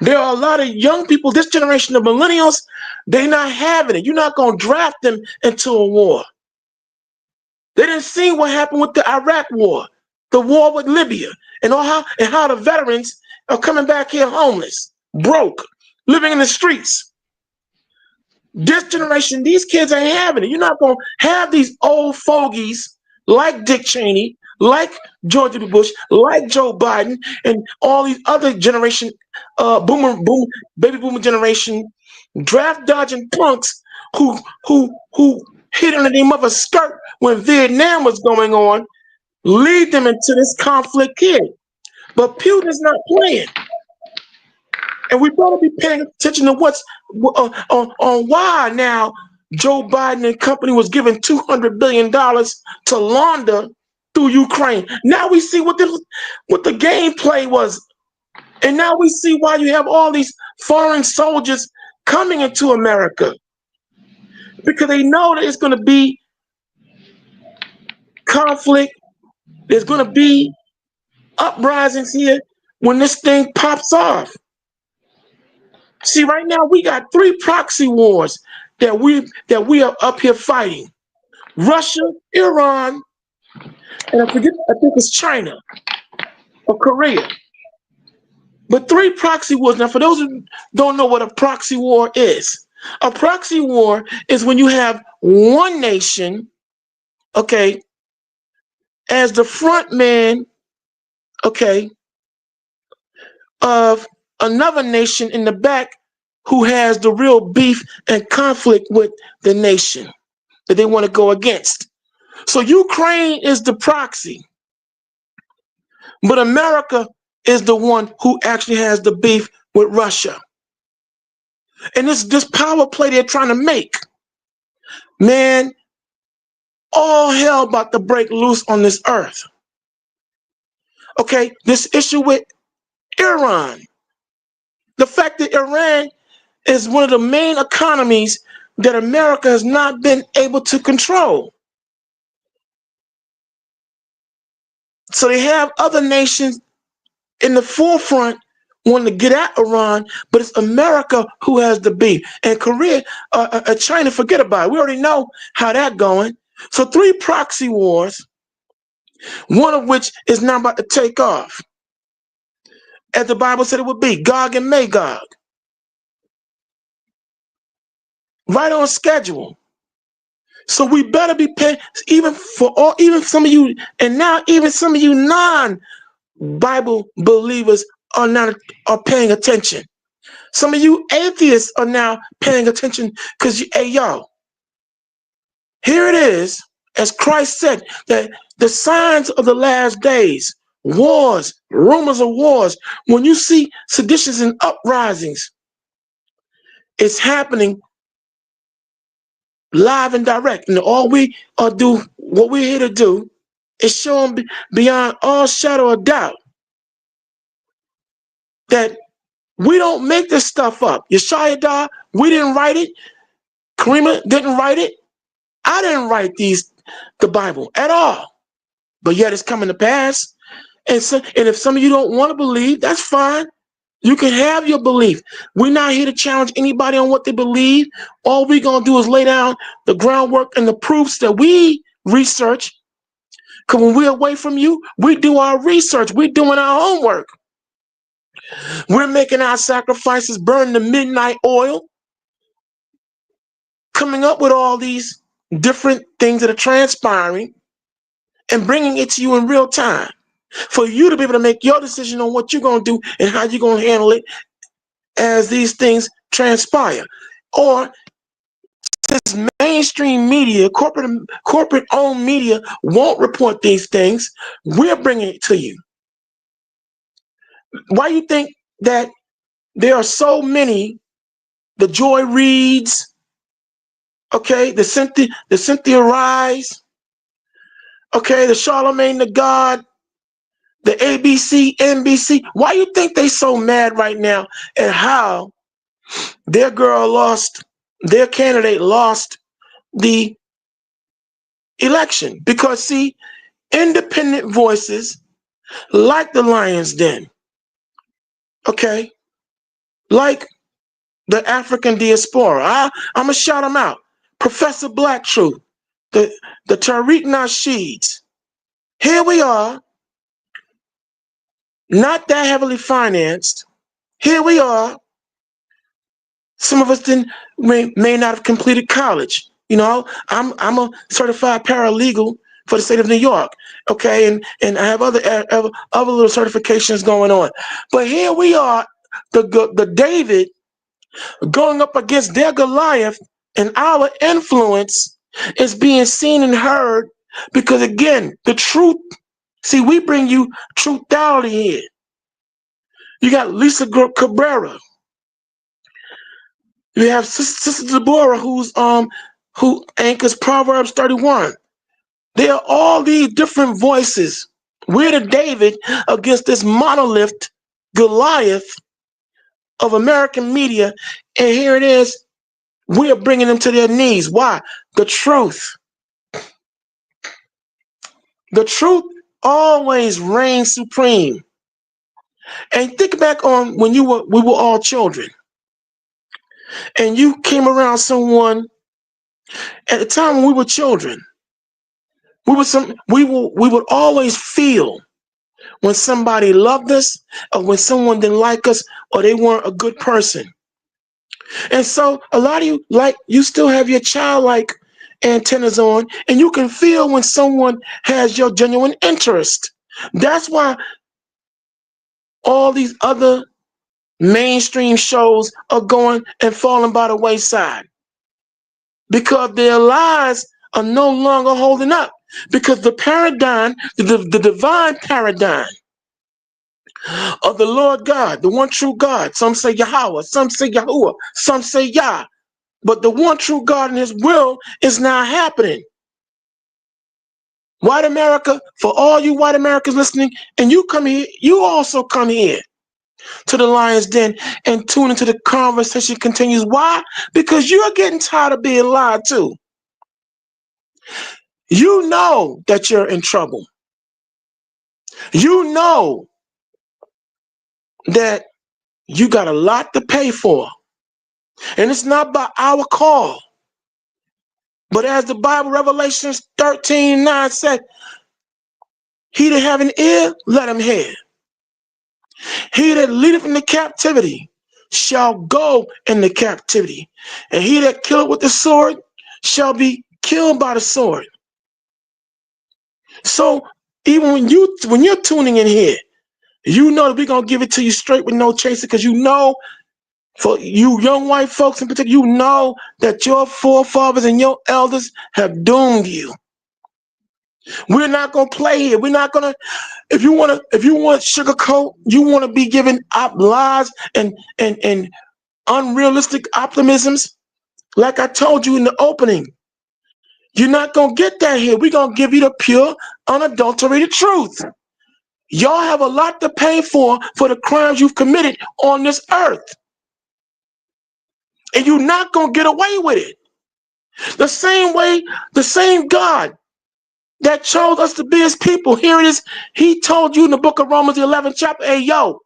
There are a lot of young people, this generation of millennials, they're not having it. You're not going to draft them into a war. They didn't see what happened with the Iraq war, the war with Libya, and how the veterans are coming back here homeless, broke, living in the streets. This generation, these kids ain't having it. You're not going to have these old fogies like Dick Cheney, like George W. Bush, like Joe Biden, and all these other generation, baby boomer generation, draft dodging punks who hid under their mother's skirt when Vietnam was going on, lead them into this conflict here. But Putin's not playing. And we better be paying attention to what's on why now Joe Biden and company was giving $200 billion to launder through Ukraine. Now we see what the gameplay was. And now we see why you have all these foreign soldiers coming into America. Because they know that it's going to be conflict. There's going to be uprisings here when this thing pops off. See, right now we got 3 proxy wars that we are up here fighting. Russia, Iran, and I think it's China or Korea. But 3 proxy wars. Now, for those who don't know what a proxy war is, a proxy war is when you have one nation, okay, as the front man, okay, of another nation in the back who has the real beef and conflict with the nation that they want to go against. So Ukraine is the proxy. But America is the one who actually has the beef with Russia. And this power play they're trying to make, man, all hell about to break loose on this earth. Okay, this issue with Iran, the fact that Iran is one of the main economies that America has not been able to control. So they have other nations in the forefront wanting to get at Iran, but it's America who has the beef. And Korea, China, forget about it. We already know how that's going. So 3 proxy wars, one of which is now about to take off, as the Bible said it would be, Gog and Magog, right on schedule. So we better be paying, even some of you, and now even some of you non-Bible believers are paying attention. Some of you atheists are now paying attention because, hey, yo, here it is, as Christ said, that the signs of the last days, wars, rumors of wars, when you see seditions and uprisings, it's happening live and direct. And all we do, what we're here to do, is show them beyond all shadow of doubt that we don't make this stuff up. Yeshaya, we didn't write it. Karima didn't write it. I didn't write the Bible at all. But yet it's coming to pass. And if some of you don't want to believe, that's fine. You can have your belief. We're not here to challenge anybody on what they believe. All we're going to do is lay down the groundwork and the proofs that we research. Because when we're away from you, we do our research. We're doing our homework. We're making our sacrifices, burning the midnight oil, coming up with all these different things that are transpiring and bringing it to you in real time for you to be able to make your decision on what you're going to do and how you're going to handle it as these things transpire. Or since mainstream media, corporate-owned media won't report these things, we're bringing it to you. Why you think that there are so many, the Joy Reids, okay, the Cynthia Rise, okay, the Charlemagne the God, the ABC, NBC, why you think they so mad right now at how their candidate lost the election? Because see, independent voices like the Lion's Den, okay, like the African diaspora, I'm gonna shout them out. Professor Black Truth, the Tariq Nasheeds. Here we are, not that heavily financed. Here we are. Some of us may not have completed college. You know, I'm a certified paralegal for the state of New York. Okay, and I have other little certifications going on. But here we are, the David going up against their Goliath, and our influence is being seen and heard because, again, the truth. See, we bring you truthality here. You got Lisa Cabrera. You have Sister Deborah, who anchors Proverbs 31. There are all these different voices. We're the David against this monolith Goliath of American media, and here it is. We are bringing them to their knees. Why? The truth. The truth always reigns supreme. And think back on when we were all children, and you came around someone at the time when we were children. We would always feel when somebody loved us, or when someone didn't like us, or they weren't a good person. And so a lot of you, like, you still have your childlike antennas on, and you can feel when someone has your genuine interest. That's why all these other mainstream shows are going and falling by the wayside, because their lies are no longer holding up, because the paradigm, the divine paradigm of the Lord God, the one true God. Some say Yahweh, some say Yahuwah, some say Yah. But the one true God and his will is now happening. White America, for all you white Americans listening, and you come here, you also come here to the Lion's Den and tune into the conversation continues. Why? Because you're getting tired of being lied to. You know that you're in trouble. You know that you got a lot to pay for. And it's not by our call. But as the Bible, Revelations 13:9 said, he that have an ear, let him hear. He that leadeth into captivity shall go into captivity. And he that killeth with the sword shall be killed by the sword. So even when you're tuning in here, you know that we're gonna give it to you straight with no chaser, because you know, for you young white folks in particular, you know that your forefathers and your elders have doomed you. We're not gonna play here. We're not gonna. If you want sugarcoat, you want to be given lies and unrealistic optimisms. Like I told you in the opening, you're not gonna get that here. We're gonna give you the pure, unadulterated truth. Y'all have a lot to pay for the crimes you've committed on this earth, and you're not gonna get away with it. The same way, the same God that chose us to be his people. Here it is. He told you in the book of Romans, the 11th chapter, hey, yo,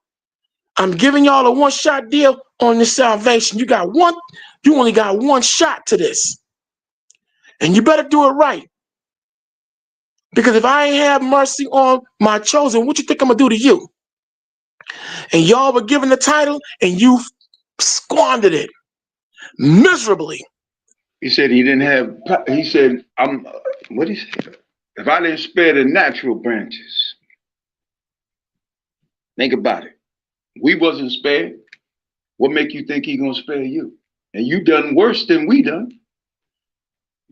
I'm giving y'all a one-shot deal on this salvation. You only got one shot to this. And you better do it right. Because if I ain't have mercy on my chosen, what you think I'm gonna do to you? And y'all were given the title and you squandered it miserably. He said he didn't have, he said, what he said? If I didn't spare the natural branches, think about it. We wasn't spared. What make you think he gonna spare you? And you done worse than we done.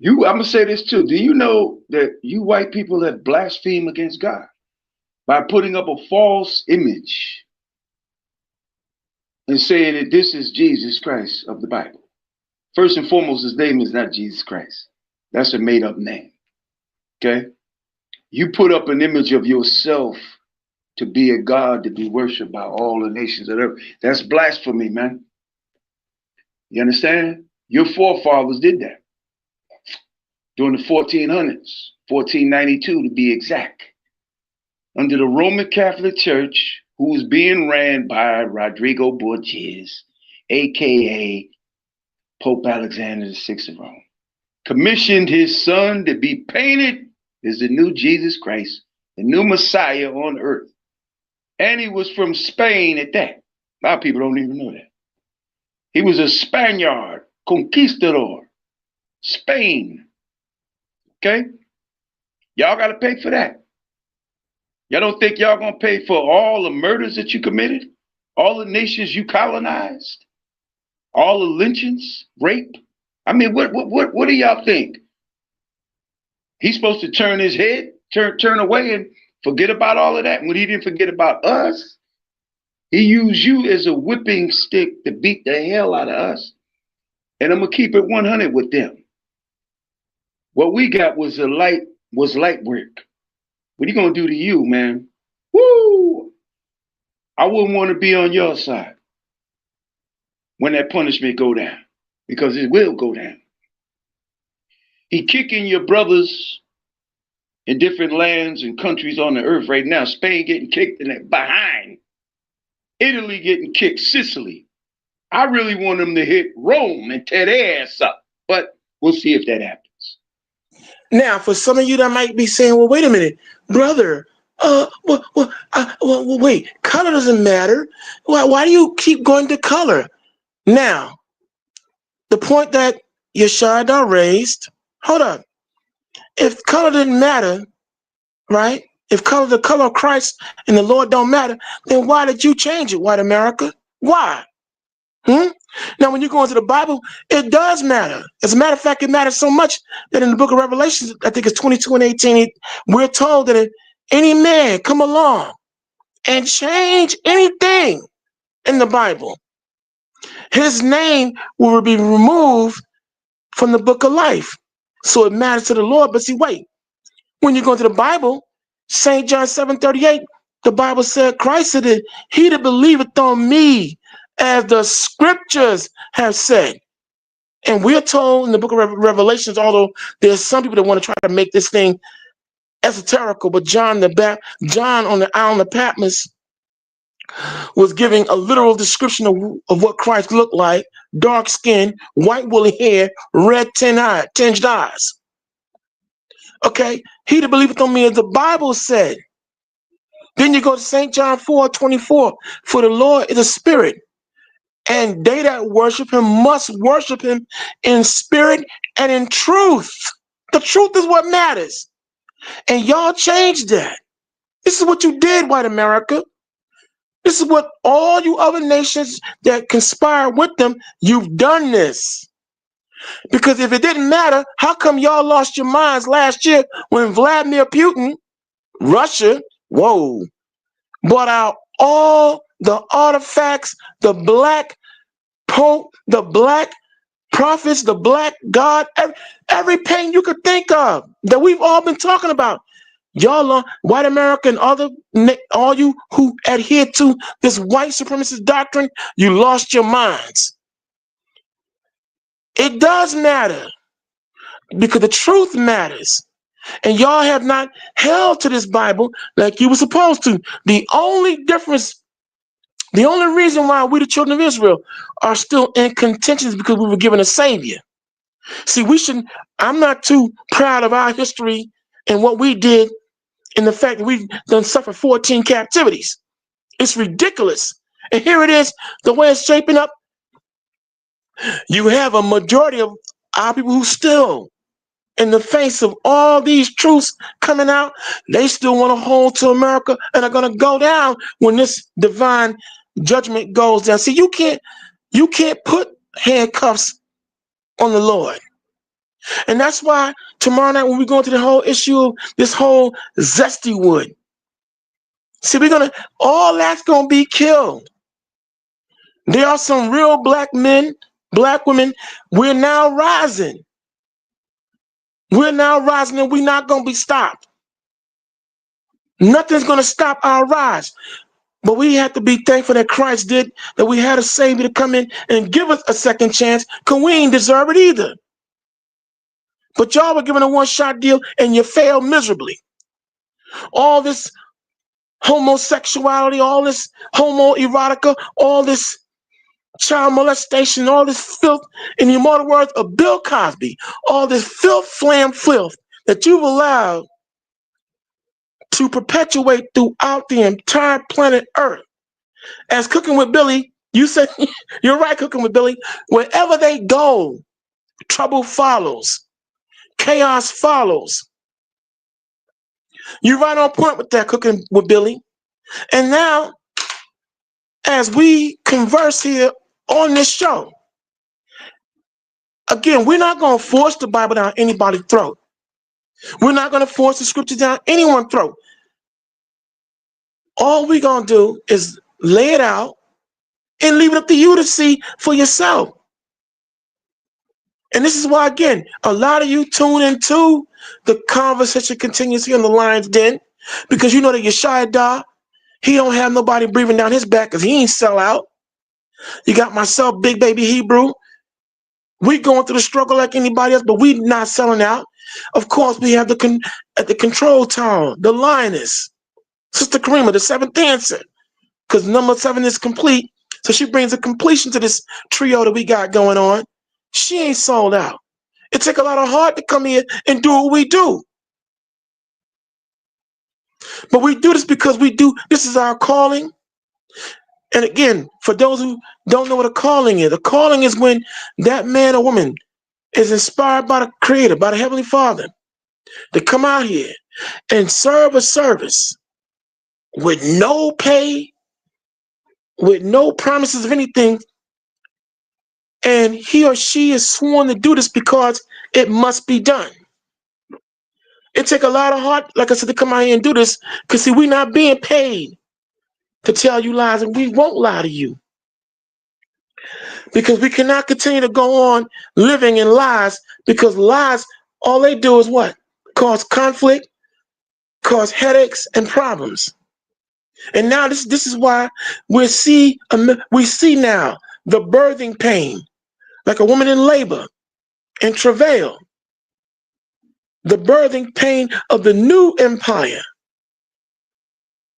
I'm gonna say this too. Do you know that you white people have blasphemed against God by putting up a false image and saying that this is Jesus Christ of the Bible? First and foremost, his name is not Jesus Christ. That's a made up name. Okay? You put up an image of yourself to be a God to be worshiped by all the nations of earth. That's blasphemy, man. You understand? Your forefathers did that during the 1400s, 1492 to be exact, under the Roman Catholic Church, who was being ran by Rodrigo Borges, aka Pope Alexander VI of Rome, commissioned his son to be painted as the new Jesus Christ, the new Messiah on earth. And he was from Spain at that. A lot of people don't even know that. He was a Spaniard, conquistador, Spain. Okay? Y'all got to pay for that. Y'all don't think y'all going to pay for all the murders that you committed? All the nations you colonized? All the lynchings, rape? I mean, what do y'all think? He's supposed to turn his head, turn away and forget about all of that? When he didn't forget about us, he used you as a whipping stick to beat the hell out of us. And I'm going to keep it 100 with them. What we got was light work. What are you going to do to you, man? Woo! I wouldn't want to be on your side when that punishment go down, because it will go down. He kicking your brothers in different lands and countries on the earth right now. Spain getting kicked in that behind. Italy getting kicked, Sicily. I really want them to hit Rome and tear their ass up, but we'll see if that happens. Now, for some of you that might be saying, well, wait a minute, brother, wait, color doesn't matter. Why do you keep going to color? Now, the point that Yeshua raised, hold up. If color didn't matter, right? If the color of Christ and the Lord don't matter, then why did you change it, white America? Why? Now, when you go into the Bible, it does matter. As a matter of fact, it matters so much that in the book of Revelation, I think it's 22 and 18, we're told that if any man come along and change anything in the Bible, his name will be removed from the book of life. So it matters to the Lord. But see, wait, when you go into the Bible, St. John 7:38, the Bible said, Christ said, he that believeth on me, as the scriptures have said. And we're told in the book of Revelations, although there's some people that want to try to make this thing esoterical, but John on the island of Patmos was giving a literal description of what Christ looked like: dark skin, white woolly hair, red tinged eyes. Okay, he that believeth on me, as the Bible said. Then you go to St. John 4:24, for the Lord is a spirit, and they that worship him must worship him in spirit and in truth. The truth is what matters. And y'all changed that. This is what you did, white America. This is what all you other nations that conspire with them, you've done this. Because if it didn't matter, how come y'all lost your minds last year when Vladimir Putin, Russia, brought out all the artifacts, the black Pope, the black prophets, the black God, every pain you could think of that we've all been talking about. Y'all, white America and all you who adhere to this white supremacist doctrine, you lost your minds. It does matter because the truth matters. And y'all have not held to this Bible like you were supposed to. The only reason why we, the children of Israel, are still in contention is because we were given a Savior. See, I'm not too proud of our history and what we did and the fact that we've done suffered 14 captivities. It's ridiculous. And here it is, the way it's shaping up. You have a majority of our people who still, in the face of all these truths coming out, they still want to hold to America and are going to go down when this divine judgment goes down. See, you can't put handcuffs on the Lord. And that's why tomorrow night when we go into the whole issue of this whole zesty wood, see, all that's going to be killed. There are some real black men, black women. We're now rising. We're now rising and we're not going to be stopped. Nothing's going to stop our rise. But we have to be thankful that Christ did, that we had a Savior to come in and give us a second chance, because we ain't deserve it either. But y'all were given a one-shot deal and you failed miserably. All this homosexuality, all this homoerotica, all this child molestation, all this filth, in the immortal words of Bill Cosby, all this filth, filth that you've allowed to perpetuate throughout the entire planet Earth. As Cooking with Billy, you said, you're right, Cooking with Billy, wherever they go, trouble follows, chaos follows. You're right on point with that, Cooking with Billy. And now, as we converse here on this show, again, we're not going to force the Bible down anybody's throat. We're not going to force the scriptures down anyone's throat. All we're going to do is lay it out and leave it up to you to see for yourself. And this is why, again, a lot of you tune into the conversation continues here in the Lion's Den, because you know that Yeshua, he don't have nobody breathing down his back because he ain't sell out. You got myself, Big Baby Hebrew. We going through the struggle like anybody else, but we not selling out. Of course, we have at the control tower, the Lioness, Sister Karima, the seventh answer, because number 7 is complete. So she brings a completion to this trio that we got going on. She ain't sold out. It take a lot of heart to come here and do what we do. But we do this because this is our calling. And again, for those who don't know what a calling is when that man or woman is inspired by the Creator, by the Heavenly Father, to come out here and serve a service with no pay, with no promises of anything, and he or she is sworn to do this because it must be done. It take a lot of heart, like I said, to come out here and do this, because see, we're not being paid to tell you lies, and we won't lie to you. Because we cannot continue to go on living in lies, because lies, all they do is what? Cause conflict, cause headaches and problems. And now this is why we see now the birthing pain, like a woman in labor and travail, the birthing pain of the new empire,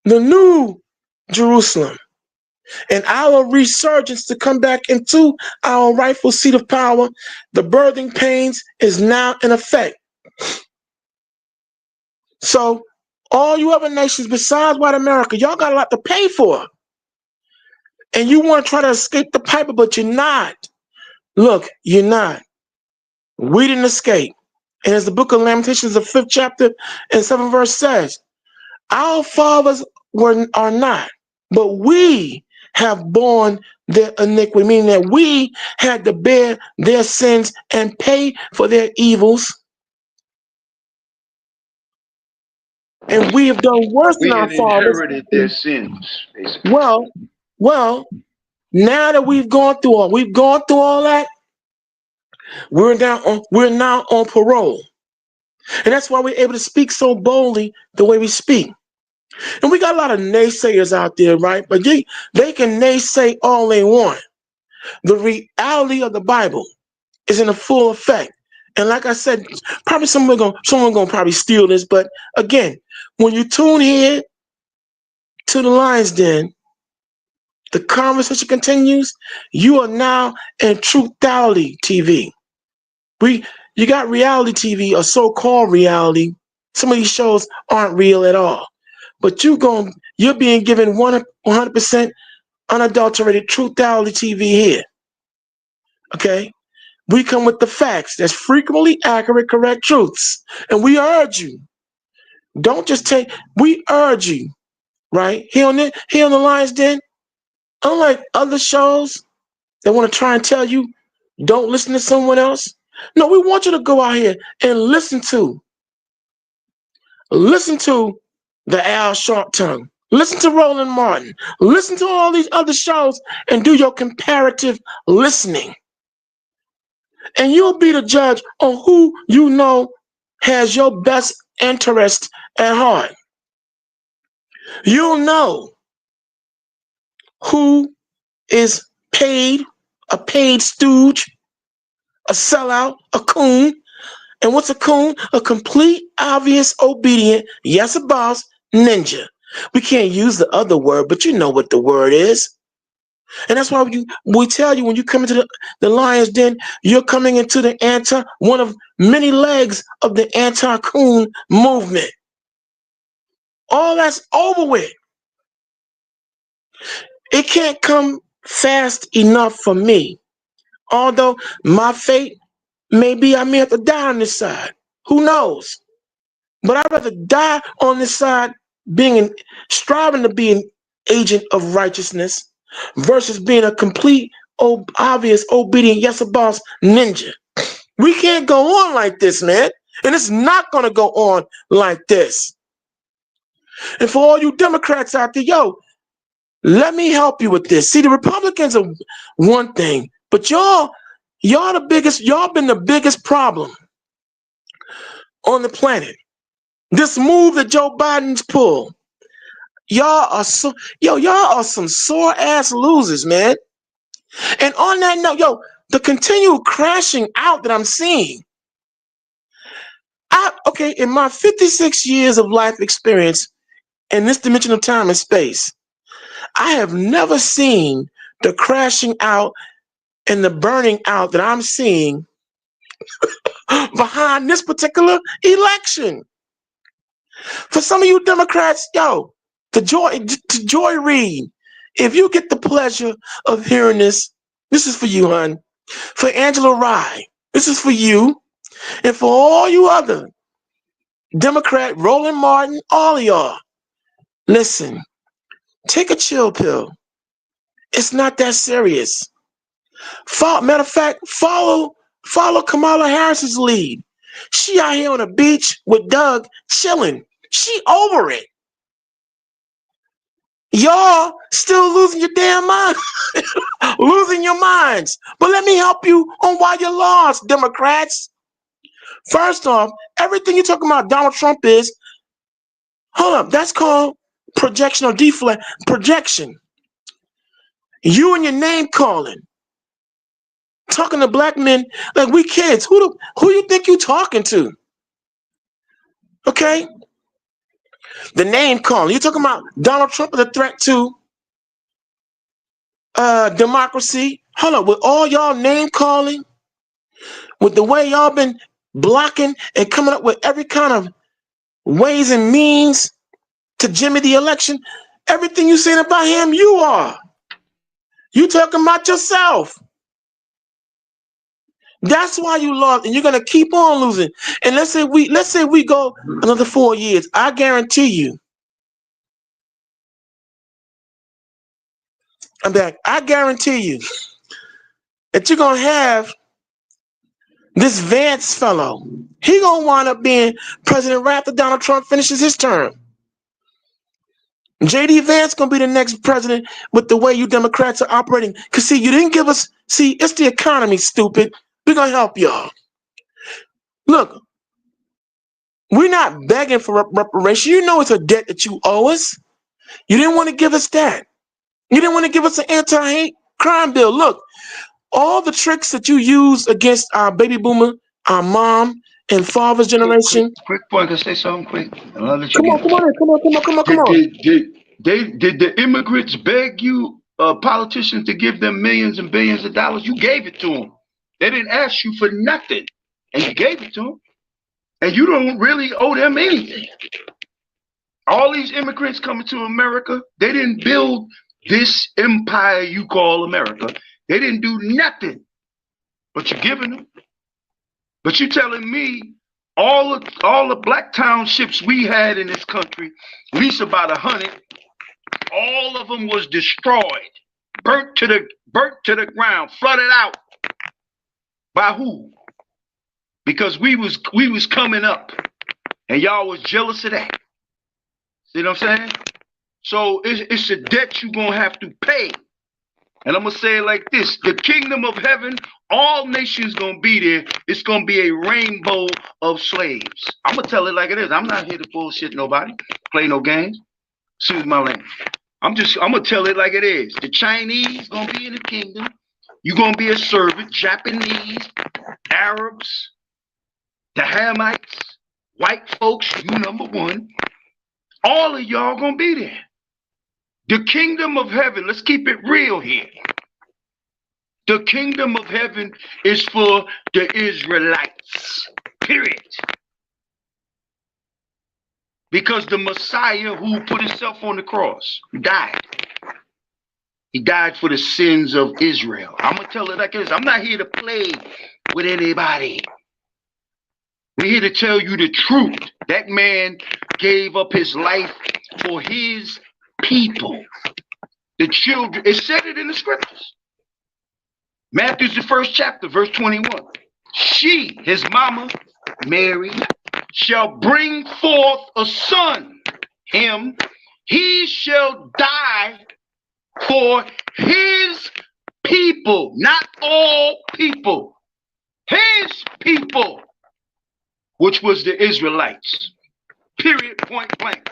the new Jerusalem, and our resurgence to come back into our rightful seat of power. The birthing pains is now in effect. So all you other nations besides white America, y'all got a lot to pay for. And you want to try to escape the piper, but you're not. Look, you're not. We didn't escape. And as the book of Lamentations, the 5th chapter and 7th verse says, our fathers are not, but we have borne their iniquity, meaning that we had to bear their sins and pay for their evils. And we have done worse than We our had fathers. inherited their sins, basically. Well, now that we've gone through all that, we're now on parole. And that's why we're able to speak so boldly the way we speak. And we got a lot of naysayers out there, right? But they can naysay all they want. The reality of the Bible is in a full effect. And like I said, probably someone gonna probably steal this, but again, when you tune here to the Lion's Den, the conversation continues. You are now in Truthality TV. You got reality TV, or so-called reality. Some of these shows aren't real at all. But you're being given 100% unadulterated Truthality TV here. Okay? We come with the facts. That's frequently accurate, correct truths. And we urge you. We urge you, right? Here on the Lion's Den, unlike other shows that want to try and tell you, don't listen to someone else. No, we want you to go out here and listen to the Al Sharptongue. Listen to Roland Martin. Listen to all these other shows and do your comparative listening. And you'll be the judge on who you know has your best interest at heart. You'll know who is a paid stooge, a sellout, a coon. And what's a coon? A complete, obvious, obedient, yes, a boss, ninja. We can't use the other word, but you know what the word is. And that's why we tell you when you come into the Lion's Den, you're coming into one of many legs of the anti-coon movement. All that's over with. It can't come fast enough for me. Although my fate may have to die on this side. Who knows? But I'd rather die on this side striving to be an agent of righteousness versus being a complete, obvious, obedient, yes, a boss ninja. We can't go on like this, man. And it's not going to go on like this. And for all you Democrats out there, let me help you with this. See, the Republicans are one thing, but y'all been the biggest problem on the planet. This move that Joe Biden's pulled, y'all are some sore ass losers, man. And on that note, the continual crashing out that I'm seeing, in my 56 years of life experience in this dimension of time and space, I have never seen the crashing out and the burning out that I'm seeing behind this particular election. For some of you Democrats, to Joy Reid, if you get the pleasure of hearing this is for you, hon. For Angela Rye, this is for you. And for all you other Democrat, Roland Martin, all of y'all, listen, take a chill pill. It's not that serious. Matter of fact, follow Kamala Harris's lead. She out here on the beach with Doug chilling. She over it. Y'all still losing your damn mind, losing your minds. But let me help you on why you lost, Democrats. First off, everything you're talking about Donald Trump is, hold up, that's called projection or deflect. Projection. You and your name calling. Talking to black men like we kids. Who you think you talking to? Okay? The name calling. You're talking about Donald Trump as a threat to democracy. Hold up, with all y'all name calling, with the way y'all been blocking and coming up with every kind of ways and means to jimmy the election, everything you saying about him, you are. You talking about yourself. That's why you lost, and you're gonna keep on losing. And let's say we go another 4 years. I guarantee you. I'm back. I guarantee you that you're gonna have this Vance fellow. He gonna wind up being president right after Donald Trump finishes his term. JD Vance gonna be the next president with the way you Democrats are operating. Cause see, you didn't give us. See, it's the economy, stupid. We're gonna help y'all. Look, we're not begging for reparation. You know it's a debt that you owe us. You didn't want to give us that. You didn't want to give us an anti-hate crime bill. Look, all the tricks that you use against our baby boomer, our mom, and father's generation. Quick point. Can I say something quick? And I'll let you Come get it. on. Did the immigrants beg you, politicians, to give them millions and billions of dollars? You gave it to them. They didn't ask you for nothing, and you gave it to them. And you don't really owe them anything. All these immigrants coming to America, they didn't build this empire you call America. They didn't do nothing, but you're giving them. But you're telling me all the black townships we had in this country, at least about 100, all of them was destroyed, burnt to the ground, flooded out. By who? Because we was coming up, and y'all was jealous of that. See what I'm saying? So it's a debt you're gonna have to pay. And I'm gonna say it like this: the kingdom of heaven, all nations gonna be there. It's gonna be a rainbow of slaves. I'm gonna tell it like it is. I'm not here to bullshit nobody, play no games. Excuse my language. I'm gonna tell it like it is. The Chinese gonna be in the kingdom. You're gonna be a servant. Japanese, Arabs, the Hamites, white folks, you number one. All of y'all gonna be there. The kingdom of heaven, let's keep it real here. The kingdom of heaven is for the Israelites, period. Because the Messiah who put himself on the cross died. He died for the sins of Israel. I'm gonna tell it like this. I'm not here to play with anybody. We're here to tell you the truth. That man gave up his life for his people. The children, it said it in the scriptures. Matthew's the 1st chapter, verse 21. She, his mama, Mary, shall bring forth a son. Him, he shall die for his people, not all people. His people, which was the Israelites. Period, point blank.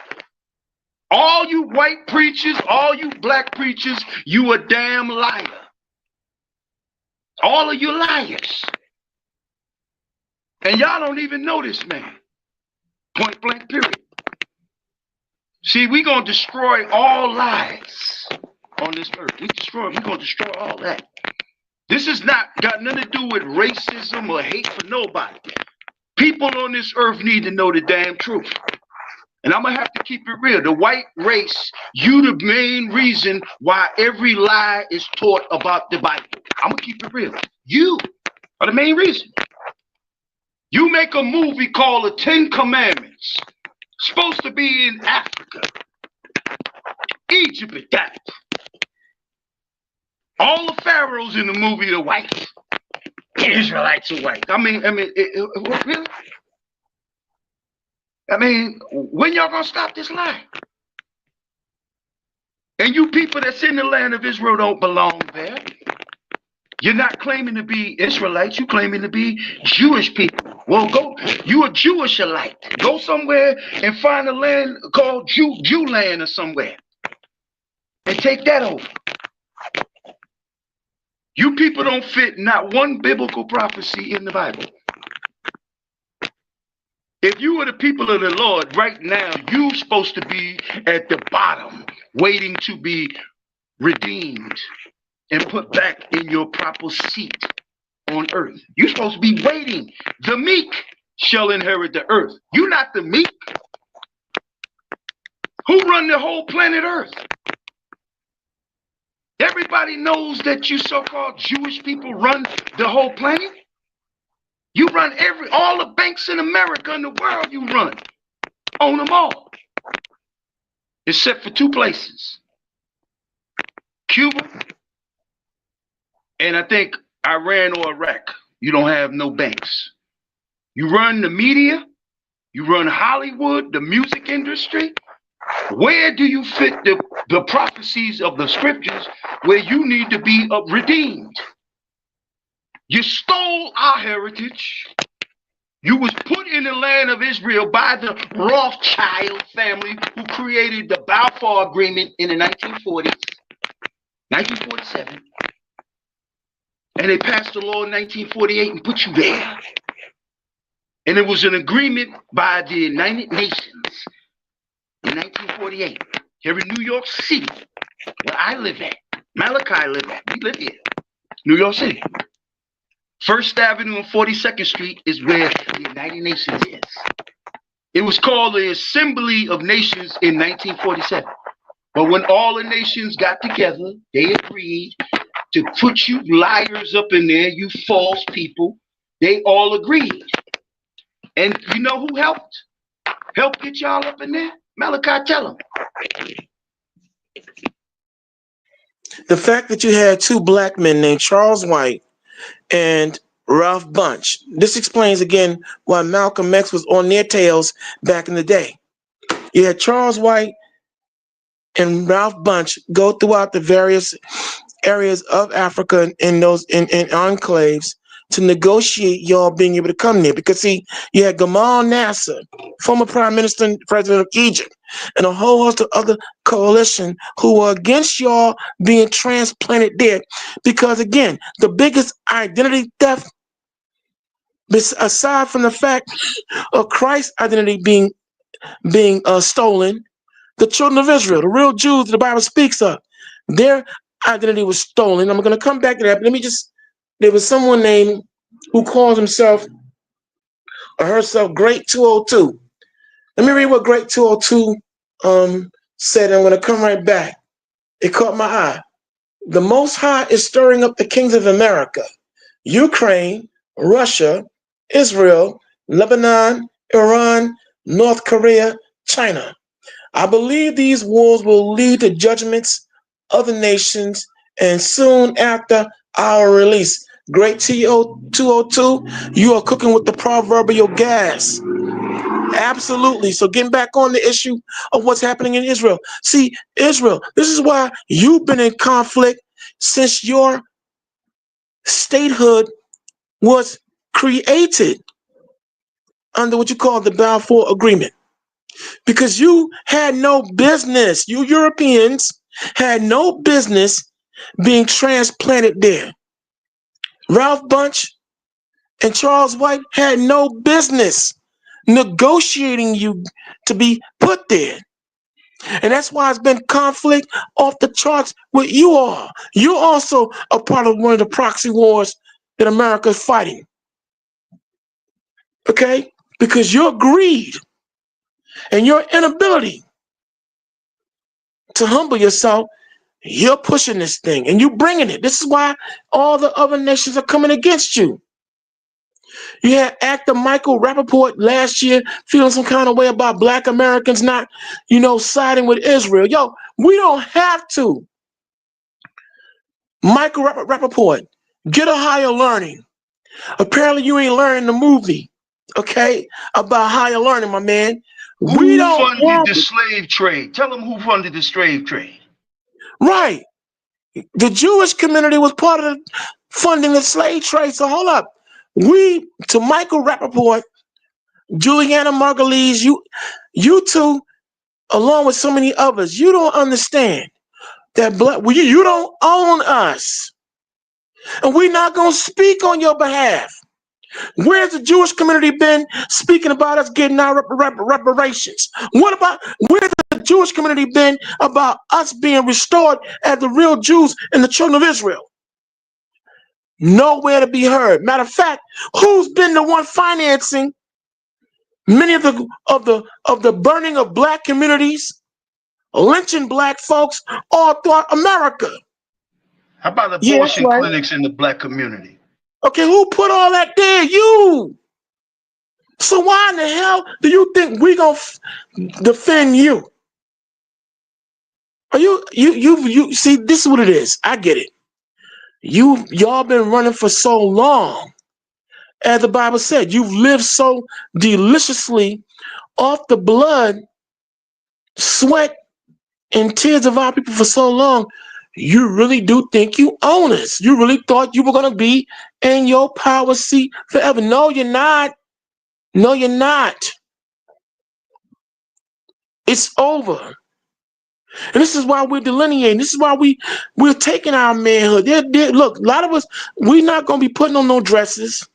All you white preachers, all you black preachers, you a damn liar. All of you liars. And y'all don't even know this man. Point blank, period. See, we gonna destroy all lies on this earth. We're gonna destroy all that. This has not got nothing to do with racism or hate for nobody. People on this earth need to know the damn truth. And I'm gonna have to keep it real. The white race, you the main reason why every lie is taught about the Bible. I'm gonna keep it real. You are the main reason. You make a movie called The 10 Commandments. Supposed to be in Africa. Egypt at that. All the pharaohs in the movie are white. The Israelites are white. Really? I mean, when y'all gonna stop this lie? And you people that's in the land of Israel don't belong there. You're not claiming to be Israelites. You're claiming to be Jewish people. Well, go. You a Jewishite. Go somewhere and find a land called Jew land or somewhere, and take that over. You people don't fit not one biblical prophecy in the Bible. If you were the people of the Lord right now, you're supposed to be at the bottom, waiting to be redeemed and put back in your proper seat on earth. You're supposed to be waiting. The meek shall inherit the earth. You're not the meek. Who run the whole planet Earth? Everybody knows that you so-called Jewish people run the whole planet. You run all the banks in America and the world. You run, own them all, except for two places: Cuba and I think Iran or Iraq. You don't have no banks. You run the media, you run Hollywood, the music industry. Where do you fit the prophecies of the scriptures where you need to be redeemed? You stole our heritage. You was put in the land of Israel by the Rothschild family, who created the Balfour Agreement in the 1940s, 1947. And they passed the law in 1948 and put you there. And it was an agreement by the United Nations in 1948, here in New York City, where I live at. Malachi live at. We live here, New York City. First Avenue and 42nd Street is where the United Nations is. It was called the Assembly of Nations in 1947. But when all the nations got together, they agreed to put you liars up in there, you false people. They all agreed. And you know who helped? Help get y'all up in there? Malachi, tell them. The fact that you had two black men named Charles White and Ralph Bunche. This explains again why Malcolm X was on their tails back in the day. You had Charles White and Ralph Bunche go throughout the various areas of Africa in enclaves to negotiate y'all being able to come there. Because see, you had Gamal Nasser, former prime minister and president of Egypt, and a whole host of other coalition who were against y'all being transplanted there. Because again, the biggest identity theft, aside from the fact of Christ's identity being stolen, the children of Israel, the real Jews that the Bible speaks of, their identity was stolen. I'm going to come back to that, but there was someone named who calls himself or herself Great 202. Let me read what Great 202 said. I'm going to come right back. It caught my eye. The Most High is stirring up the kings of America, Ukraine, Russia, Israel, Lebanon, Iran, North Korea, China. I believe these wars will lead to judgments of the nations, and soon after our release. Great 202, you are cooking with the proverbial gas. Absolutely. So getting back on the issue of what's happening in Israel. See, Israel, this is why you've been in conflict since your statehood was created under what you call the Balfour Agreement. Because you had no business, you Europeans had no business being transplanted there. Ralph Bunche and Charles White had no business negotiating you to be put there. And that's why it's been conflict off the charts with you all. You're also a part of one of the proxy wars that America is fighting. Okay? Because your greed and your inability to humble yourself, you're pushing this thing and you're bringing it. This is why all the other nations are coming against you. You had actor Michael Rappaport last year feeling some kind of way about Black Americans not, siding with Israel. Yo, we don't have to. Michael Rappaport, get a higher learning. Apparently you ain't learning the movie, okay, about higher learning, my man. Who funded the slave trade? Tell them who funded the slave trade. Right. The Jewish community was part of the funding the slave trade. So hold up. To Michael Rappaport, Juliana Margulies, you two, along with so many others, you don't understand that you don't own us. And we're not going to speak on your behalf. Where's the Jewish community been speaking about us getting our reparations? Where's the Jewish community been about us being restored as the real Jews and the children of Israel? Nowhere to be heard. Matter of fact, who's been the one financing many of the burning of black communities, lynching black folks all throughout America? How about Yeah, that's abortion right. clinics in the black community? Okay, who put all that there? You. So why in the hell do you think we gonna defend you? Are you see? This is what it is. I get it. Y'all been running for so long. As the Bible said, you've lived so deliciously off the blood, sweat, and tears of our people for so long. You really do think you own us. You really thought you were going to be in your power seat forever. No, you're not. No, you're not. It's over. And this is why we're delineating. This is why we're taking our manhood. Look, a lot of us, we're not going to be putting on no dresses.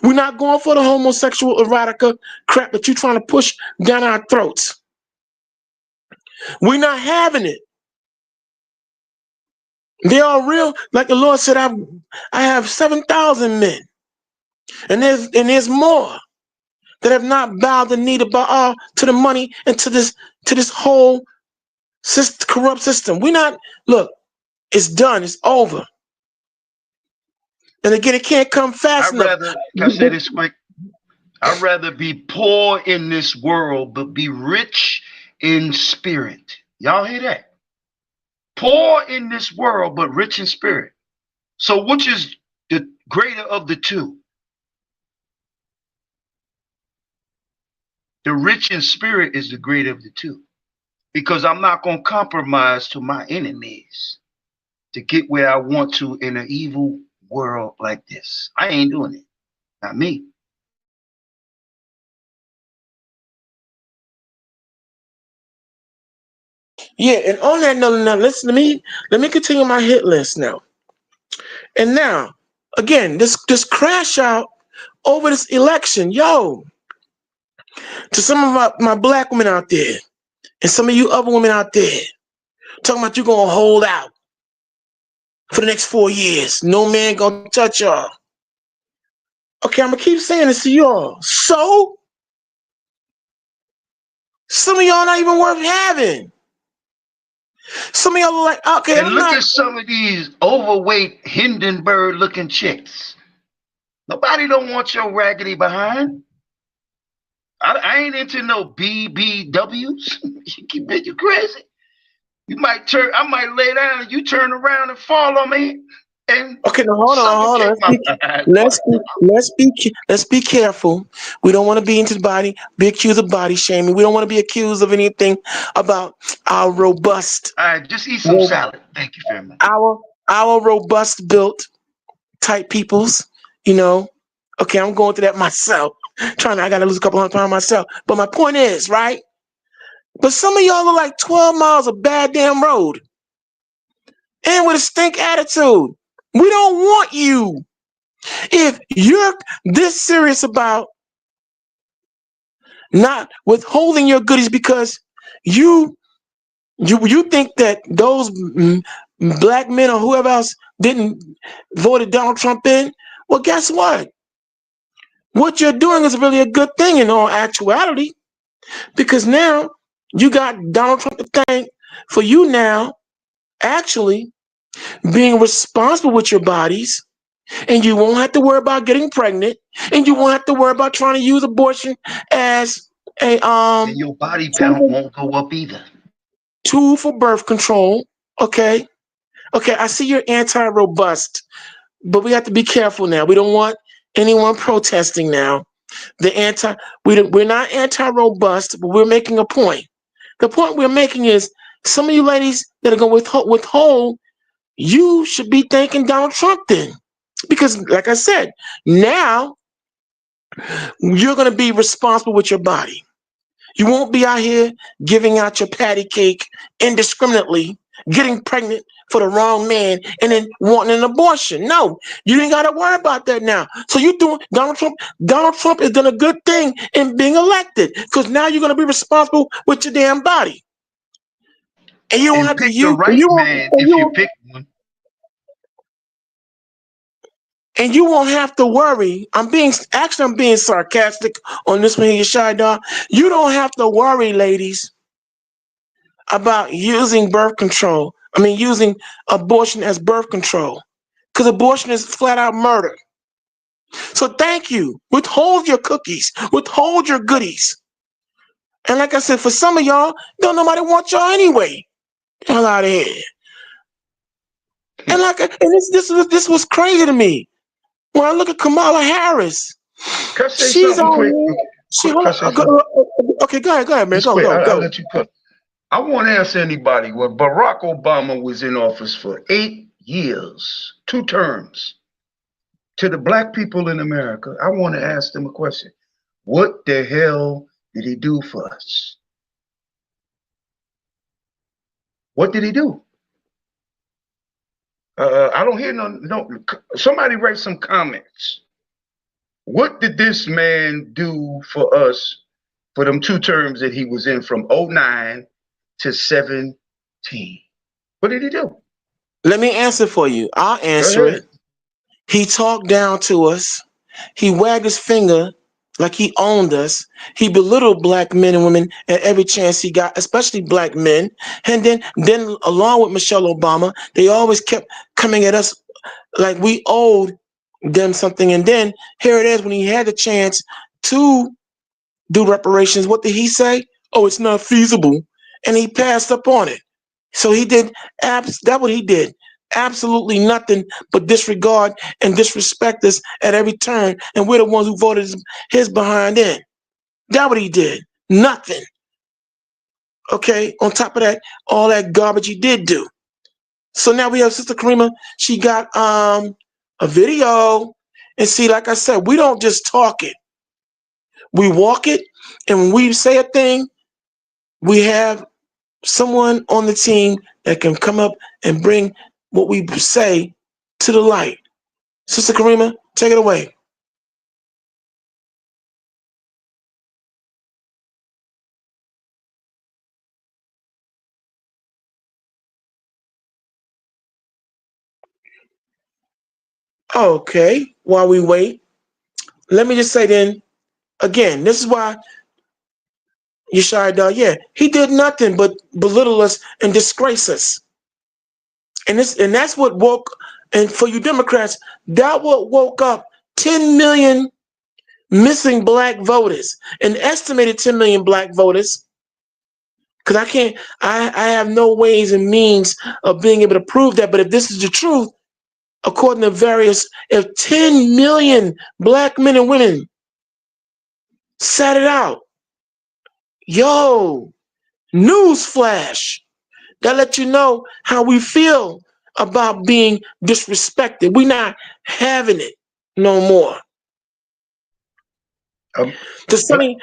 We're not going for the homosexual erotica crap that you're trying to push down our throats. We're not having it. They are real, like the Lord said, I have 7,000 men. And there's more that have not bowed the knee to the money and to this whole corrupt system. Look, it's done, it's over. And again, it can't come fast enough. Can I say this quick? I'd rather be poor in this world, but be rich in spirit. Y'all hear that? Poor in this world, but rich in spirit. So which is the greater of the two? The rich in spirit is the greater of the two. Because I'm not going to compromise to my enemies to get where I want to in an evil world like this. I ain't doing it. Not me. Yeah, and on that note, now listen, let me continue my hit list now. And now, again, this crash out over this election, yo, to some of my black women out there, and some of you other women out there, talking about you gonna hold out for the next 4 years. No man gonna touch y'all. Okay, I'm gonna keep saying this to y'all. So, some of y'all not even worth having. Some of y'all are like, okay, and look at some of these overweight Hindenburg looking chicks. Nobody don't want your raggedy behind. I ain't into no BBWs. You crazy? I might lay down and you turn around and fall on me. And okay, now hold on. Let's be careful. We don't want to be accused of body shaming. We don't want to be accused of anything about our robust. All right, just eat some salad. Thank you very much. Our robust built type peoples, Okay, I'm going through that myself. I gotta lose a couple hundred pounds myself. But my point is, right? But some of y'all are like 12 miles of bad damn road. And with a stink attitude. We don't want you. If you're this serious about not withholding your goodies because you think that those black men or whoever else didn't voted Donald Trump in, well, guess what? What you're doing is really a good thing in all actuality, because now you got Donald Trump to thank for you now actually being responsible with your bodies, and you won't have to worry about getting pregnant, and you won't have to worry about trying to use abortion as a and your body count won't go up either. Tool for birth control. Okay, I see you're anti-robust, but we have to be careful now. We don't want anyone protesting now. We're not anti-robust, but we're making a point. The point we're making is Some of you ladies that are going to withhold, you should be thanking Donald Trump then. Because, like I said, now you're going to be responsible with your body. You won't be out here giving out your patty cake indiscriminately, getting pregnant for the wrong man, and then wanting an abortion. No, you ain't got to worry about that now. So you doing Donald Trump? Donald Trump has done a good thing in being elected because now you're going to be responsible with your damn body, and you don't And have to pick the use right man if you pick one. and you won't have to worry. I'm being sarcastic on this one here, Shidar. You don't have to worry, ladies, about using birth control. I mean, using abortion as birth control, because abortion is flat out murder. So thank you. Withhold your cookies. Withhold your goodies. And like I said, for some of y'all, don't nobody want y'all anyway. Hell out of here. And this was crazy to me. When I look at Kamala Harris, Can I say she's something on quick? here. Quick, can I say something? Okay, go ahead, man. It's Go, quick. go, I'll go. let you cook. I won't ask anybody. When Barack Obama was in office for 8 years, 2 terms, to the black people in America, I want to ask them a question. What the hell did he do for us? What did he do? I don't hear no. Somebody write some comments. What did this man do for us for them 2 terms that he was in from 09 to 17? What did he do? Let me answer for you. I'll Go answer ahead. it. He talked down to us. He wagged his finger like he owned us. He belittled black men and women at every chance he got, especially black men. And then along with Michelle Obama, they always kept coming at us like we owed them something. And then here it is when he had the chance to do reparations. What did he say? Oh, it's not feasible. And he passed up on it. So he did that's what he did. Absolutely nothing but disregard and disrespect us at every turn. And we're the ones who voted his behind in. That's what he did. Nothing. Okay. On top of that, all that garbage he did do. So now we have Sister Karima. She got a video. And see, like I said, we don't just talk it. We walk it. And when we say a thing, we have someone on the team that can come up and bring what we say to the light. Sister Karima, take it away. Okay, while we wait, let me just say then, again, this is why Yeshaya, yeah, he did nothing but belittle us and disgrace us. And that's what woke, and for you Democrats, that what woke up 10 million missing black voters, an estimated 10 million black voters. Because I have no ways and means of being able to prove that. But if this is the truth, according to various, if 10 million black men and women sat it out, yo, news flash, that let you know how we feel about being disrespected. We're not having it no more. To Sonny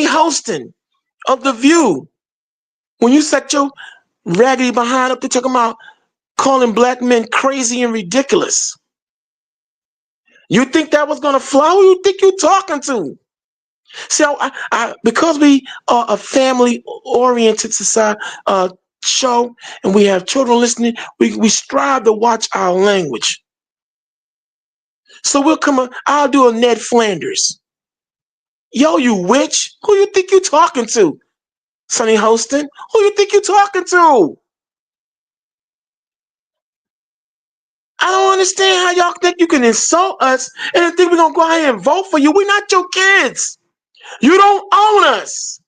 Houston of The View, when you set your raggedy behind up to talking about calling black men crazy and ridiculous. You think that was gonna fly? Who you think you talking to? See, because we are a family-oriented society show, and we have children listening, we strive to watch our language. So we'll come. I'll do a Ned Flanders. Yo, you witch! Who you think you talking to? Sonny Houston? Who you think you talking to? I don't understand how y'all think you can insult us and then think we're gonna go ahead and vote for you. We're not your kids. You don't own us.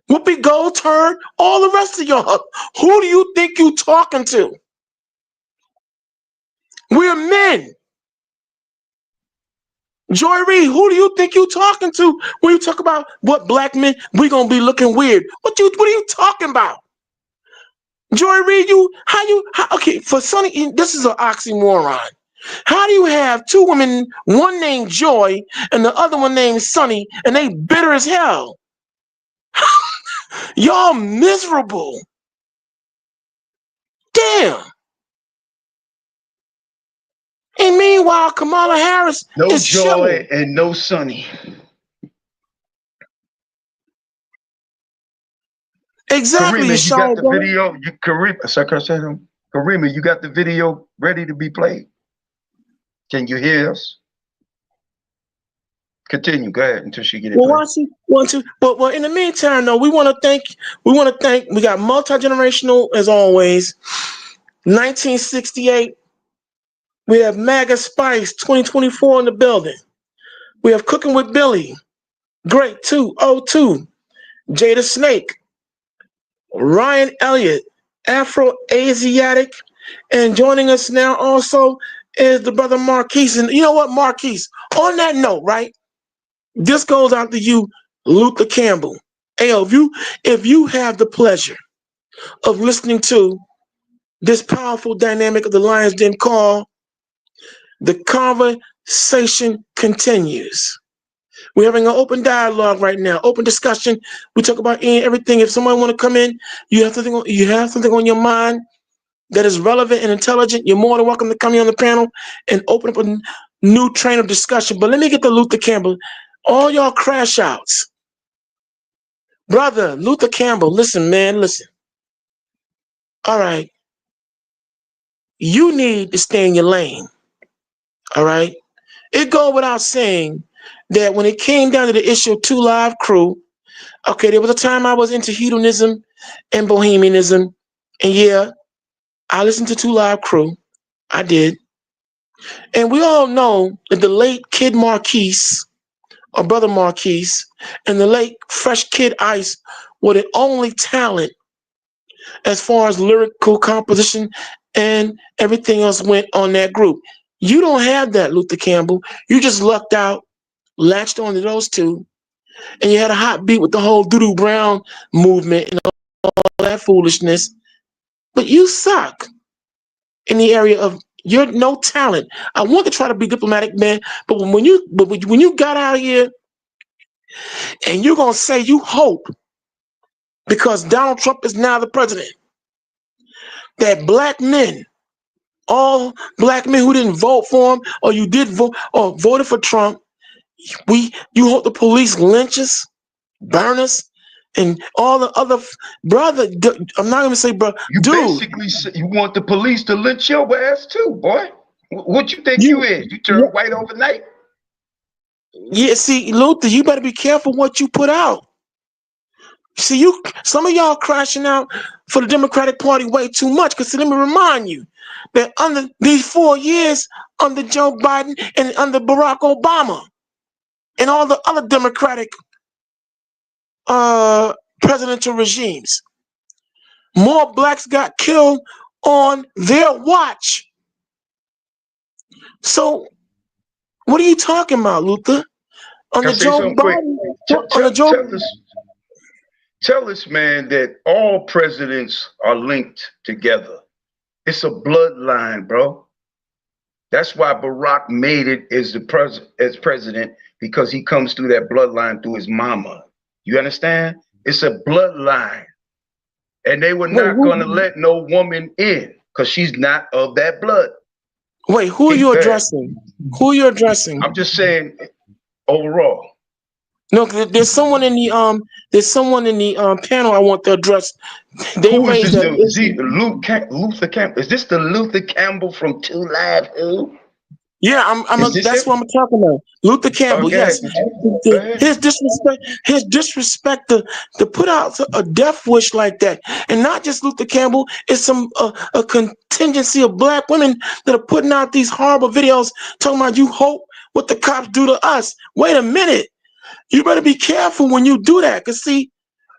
Whoopi Goldberg, all the rest of y'all. Who do you think you talking to? We're men. Joy Reid, who do you think you talking to when you talk about what black men we gonna be looking weird? What are you talking about? Joy Reid, okay, for Sonny, this is an oxymoron. How do you have two women, one named Joy and the other one named Sonny, and they bitter as hell? Y'all miserable. Damn. And meanwhile, Kamala Harris No is Joy chilling. and no Sonny. Exactly, Karima, you got Sean. the video? Karima, you got the video ready to be played? Can you hear us? Continue. Go ahead until she get it played. Well, in the meantime, though, we want to thank. We got multi-generational as always. 1968. We have MAGA Spice 2024 in the building. We have Cooking with Billy, Great 202, Jada Snake, Ryan Elliott, Afro Asiatic, and joining us now also is the brother Marquise. And you know what, Marquise? On that note, right? This goes out to you, Luther Campbell. Hey, if you have the pleasure of listening to this powerful dynamic of the Lions Den call, the conversation continues. We're having an open dialogue right now, open discussion. We talk about everything. If someone want to come in, you have something on your mind that is relevant and intelligent, you're more than welcome to come here on the panel and open up a new train of discussion. But let me get to Luther Campbell. All y'all crash outs. Brother, Luther Campbell, listen, man, listen. All right. You need to stay in your lane. All right. It goes without saying that when it came down to the issue of Two Live Crew, okay, there was a time I was into hedonism and bohemianism. And yeah, I listened to Two Live Crew. I did. And we all know that the late Kid Marquise, or Brother Marquise, and the late Fresh Kid Ice were the only talent as far as lyrical composition and everything else went on that group. You don't have that, Luther Campbell. You just lucked out, latched onto those two, and you had a hot beat with the whole Doodoo Brown movement and all that foolishness. But you suck in the area of you're no talent. I want to try to be diplomatic, man, but when you got out here and you're gonna say you hope because Donald Trump is now the president, that black men, all black men who didn't vote for him or you did vote or voted for Trump, you hope the police lynch us, burn us, and all the other brother. I'm not gonna say, bro, You dude. basically you want the police to lynch your ass too, boy. What you think you is? You turn white overnight? Yeah, see, Luther, you better be careful what you put out. See, some of y'all crashing out for the Democratic Party way too much. Because let me remind you that under these 4 years under Joe Biden and under Barack Obama and all the other Democratic presidential regimes, more blacks got killed on their watch. So, what are you talking about, Luther? On the Joe Biden, Tell us, man, that all presidents are linked together. It's a bloodline, bro. That's why Barack made it as president, because he comes through that bloodline through his mama. You understand? It's a bloodline. And they were not going to let no woman in because she's not of that blood. Wait, who are you addressing? Who are you addressing? I'm just saying overall. No, there's someone in the panel I want to address. Who is this? Luther Campbell. Is this the Luther Campbell from Two Live Who? Yeah, that's what I'm talking about. Luther Campbell, yes. His disrespect to put out a death wish like that. And not just Luther Campbell, it's a contingency of black women that are putting out these horrible videos talking about you hope what the cops do to us. Wait a minute. You better be careful when you do that. Because see,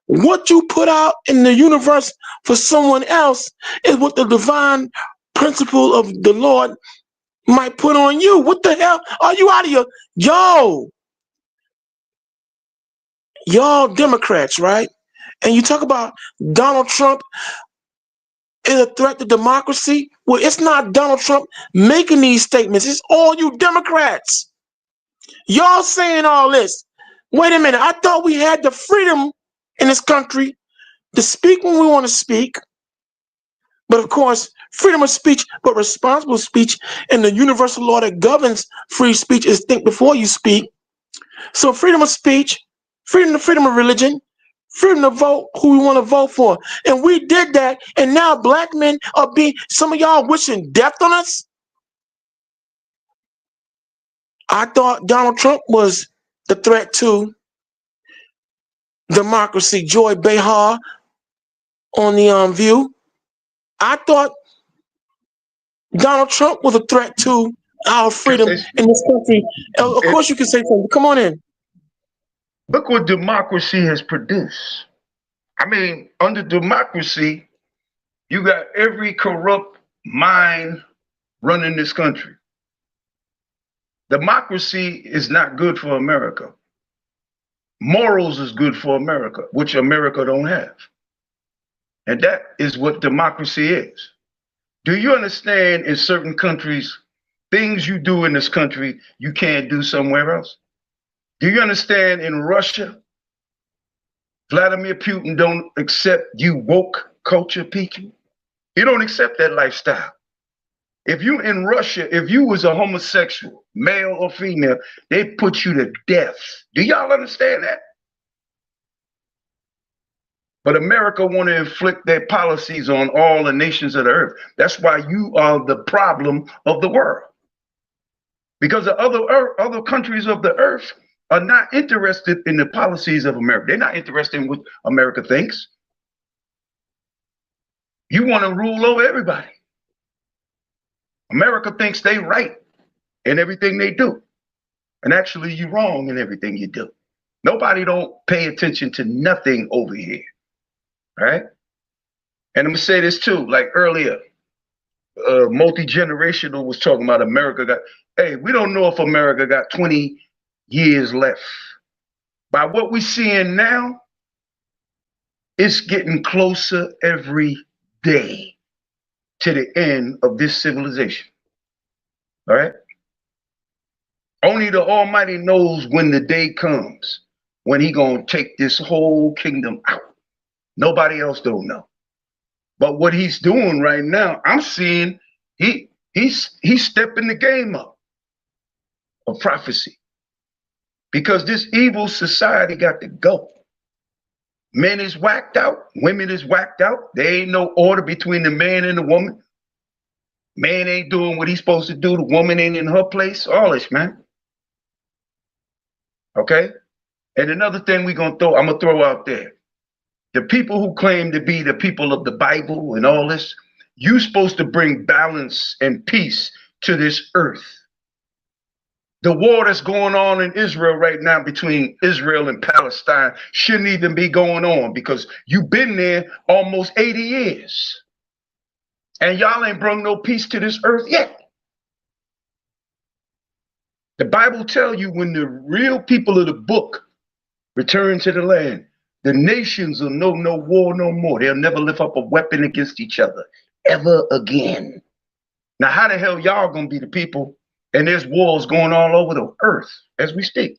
what you put out in the universe for someone else is what the divine principle of the Lord might put on you. What the hell? Are you out of your y'all Democrats, right? And you talk about Donald Trump is a threat to democracy. Well, it's not Donald Trump making these statements. It's all you Democrats. Y'all saying all this. Wait a minute. I thought we had the freedom in this country to speak when we want to speak. But of course, freedom of speech, but responsible speech and the universal law that governs free speech is think before you speak. So freedom of speech, freedom of religion, freedom to vote who we want to vote for. And we did that. And now black men are some of y'all wishing death on us. I thought Donald Trump was the threat to democracy. Joy Behar on the View. I thought Donald Trump was a threat to our freedom in this country. Of course, you can say something. Come on in. Look what democracy has produced. I mean, under democracy, you got every corrupt mind running this country. Democracy is not good for America. Morals is good for America, which America don't have. And that is what democracy is. Do you understand in certain countries, things you do in this country, you can't do somewhere else? Do you understand in Russia, Vladimir Putin don't accept you woke culture people? You don't accept that lifestyle. If you in Russia, if you was a homosexual, male or female, they put you to death. Do y'all understand that? But America want to inflict their policies on all the nations of the earth. That's why you are the problem of the world. Because the other countries of the earth are not interested in the policies of America. They're not interested in what America thinks. You want to rule over everybody. America thinks they right in everything they do. And actually, you're wrong in everything you do. Nobody don't pay attention to nothing over here. Right? And I'm gonna say this too, like earlier, multi-generational was talking about America hey, we don't know if America got 20 years left. By what we're seeing now, it's getting closer every day to the end of this civilization. All right? Only the Almighty knows when the day comes, when he gonna take this whole kingdom out. Nobody else don't know. But what he's doing right now, I'm seeing he's stepping the game up of prophecy. Because this evil society got to go. Men is whacked out, women is whacked out. There ain't no order between the man and the woman. Man ain't doing what he's supposed to do. The woman ain't in her place. All this, man. Okay? And another thing I'm gonna throw out there. The people who claim to be the people of the Bible and all this, you're supposed to bring balance and peace to this earth. The war that's going on in Israel right now between Israel and Palestine shouldn't even be going on because you've been there almost 80 years. And y'all ain't brought no peace to this earth yet. The Bible tells you when the real people of the book return to the land, the nations will know no war no more. They'll never lift up a weapon against each other ever again. Now, how the hell y'all gonna be the people and there's wars going all over the earth as we speak?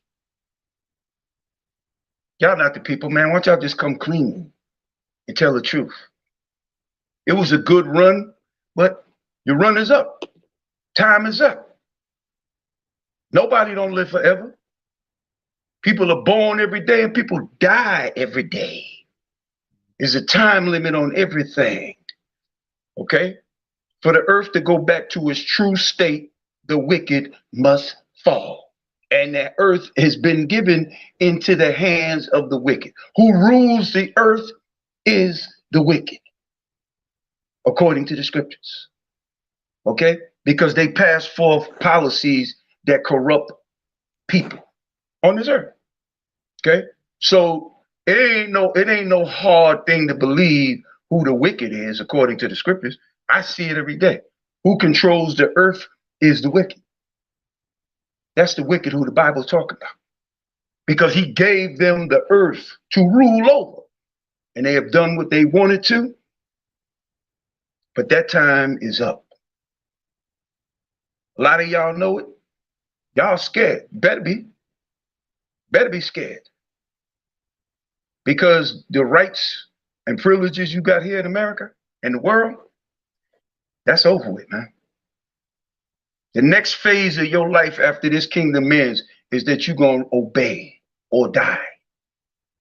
Y'all not the people, man. Why don't y'all just come clean and tell the truth? It was a good run, but your run is up. Time is up. Nobody don't live forever. People are born every day and people die every day. There's a time limit on everything. Okay? For the earth to go back to its true state, the wicked must fall. And that earth has been given into the hands of the wicked. Who rules the earth is the wicked, according to the scriptures. Okay? Because they pass forth policies that corrupt people on this earth. Okay, so it ain't no hard thing to believe who the wicked is according to the scriptures. I see it every day. Who controls the earth is the wicked. That's the wicked who the Bible's talking about. Because he gave them the earth to rule over. And they have done what they wanted to. But that time is up. A lot of y'all know it. Y'all scared. Better be. Better be scared. Because the rights and privileges you got here in America and the world, that's over with, man. The next phase of your life after this kingdom ends is that you're going to obey or die.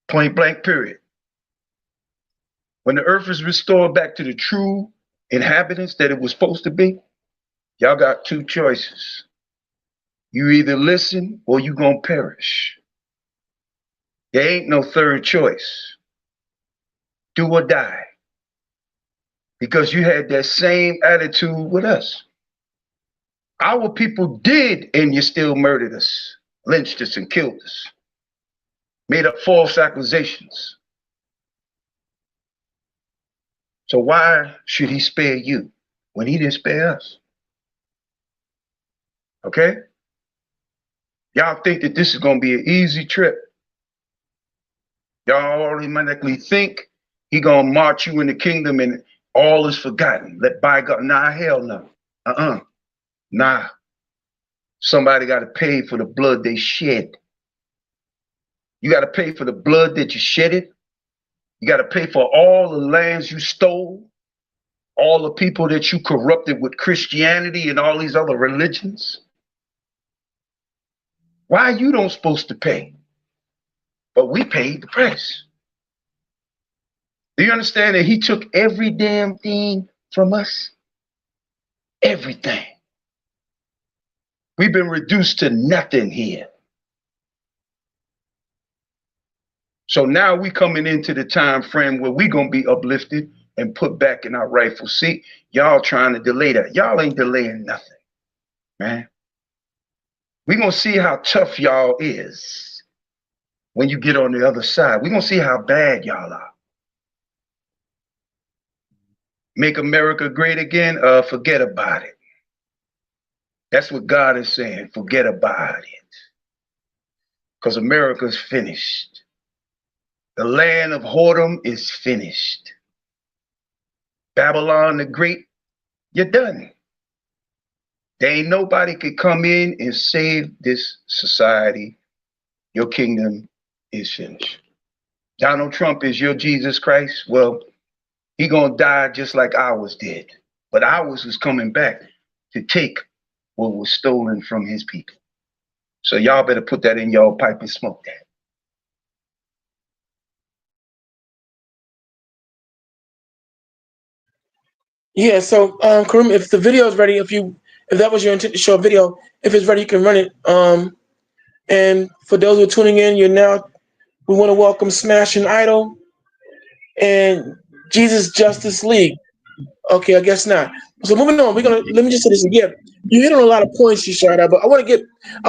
Point blank, period. When the earth is restored back to the true inhabitants that it was supposed to be, y'all got two choices. You either listen or you're going to perish. There ain't no third choice. Do or die. Because you had that same attitude with us. Our people did, and you still murdered us, lynched us, and killed us. Made up false accusations. So why should he spare you when he didn't spare us? Okay? Y'all think that this is going to be an easy trip. Y'all automatically think he going to march you in the kingdom and all is forgotten. Let bygone. Nah, hell no. Nah. Somebody got to pay for the blood they shed. You got to pay for the blood that you shedded. You got to pay for all the lands you stole, all the people that you corrupted with Christianity and all these other religions. Why you don't supposed to pay? But we paid the price. Do you understand that he took every damn thing from us? Everything. We've been reduced to nothing here. So now we coming into the time frame where we gonna be uplifted and put back in our rightful seat. Y'all trying to delay that. Y'all ain't delaying nothing, man. We gonna see how tough y'all is when you get on the other side. We gonna see how bad y'all are. Make America great again? Forget about it. That's what God is saying. Forget about it. Because America's finished. The land of whoredom is finished. Babylon the Great, you're done. There ain't nobody could come in and save this society. Your kingdom is finished. Donald Trump is your Jesus Christ. Well, he gonna die just like ours did. But ours was coming back to take what was stolen from his people. So y'all better put that in y'all pipe and smoke that. Yeah, so Kareem, if the video is ready, if that was your intent to show a video, if it's ready, you can run it. And for those who are tuning in, we want to welcome Smashing Idol and Jesus Justice League. Okay, I guess not. So moving on, let me just say this again. You hit on a lot of points, Shada, but I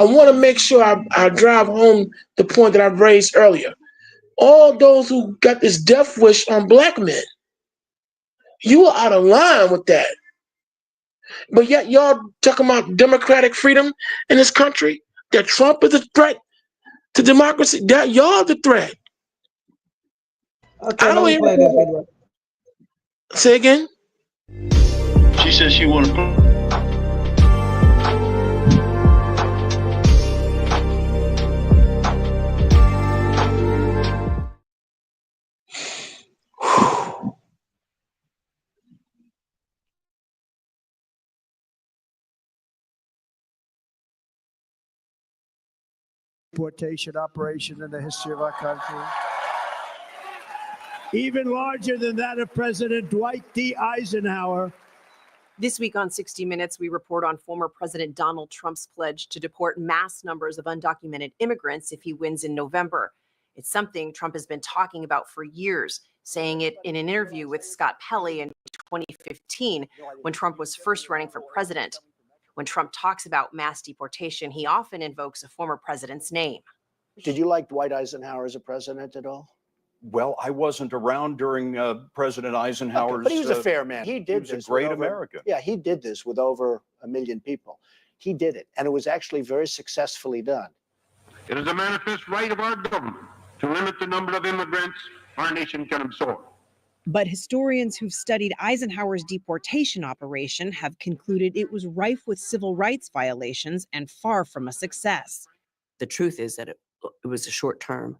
want to make sure I drive home the point that I've raised earlier. All those who got this death wish on black men, you are out of line with that. But yet y'all talking about democratic freedom in this country, that Trump is a threat to democracy. That y'all the threat. Okay, I let don't me hear play this video. Say again. She says she want to. Deportation operation in the history of our country. Even larger than that of President Dwight D. Eisenhower. This week on 60 Minutes, we report on former President Donald Trump's pledge to deport mass numbers of undocumented immigrants if he wins in November. It's something Trump has been talking about for years, saying it in an interview with Scott Pelley in 2015 when Trump was first running for president. When Trump talks about mass deportation, he often invokes a former president's name. Did you like Dwight Eisenhower as a president at all? Well, I wasn't around during President Eisenhower's. But he was a fair man. He did was a this. great with over- American. Yeah, he did this with over 1 million people. He did it, and it was actually very successfully done. It is a manifest right of our government to limit the number of immigrants our nation can absorb. But historians who've studied Eisenhower's deportation operation have concluded it was rife with civil rights violations and far from a success. The truth is that it was a short-term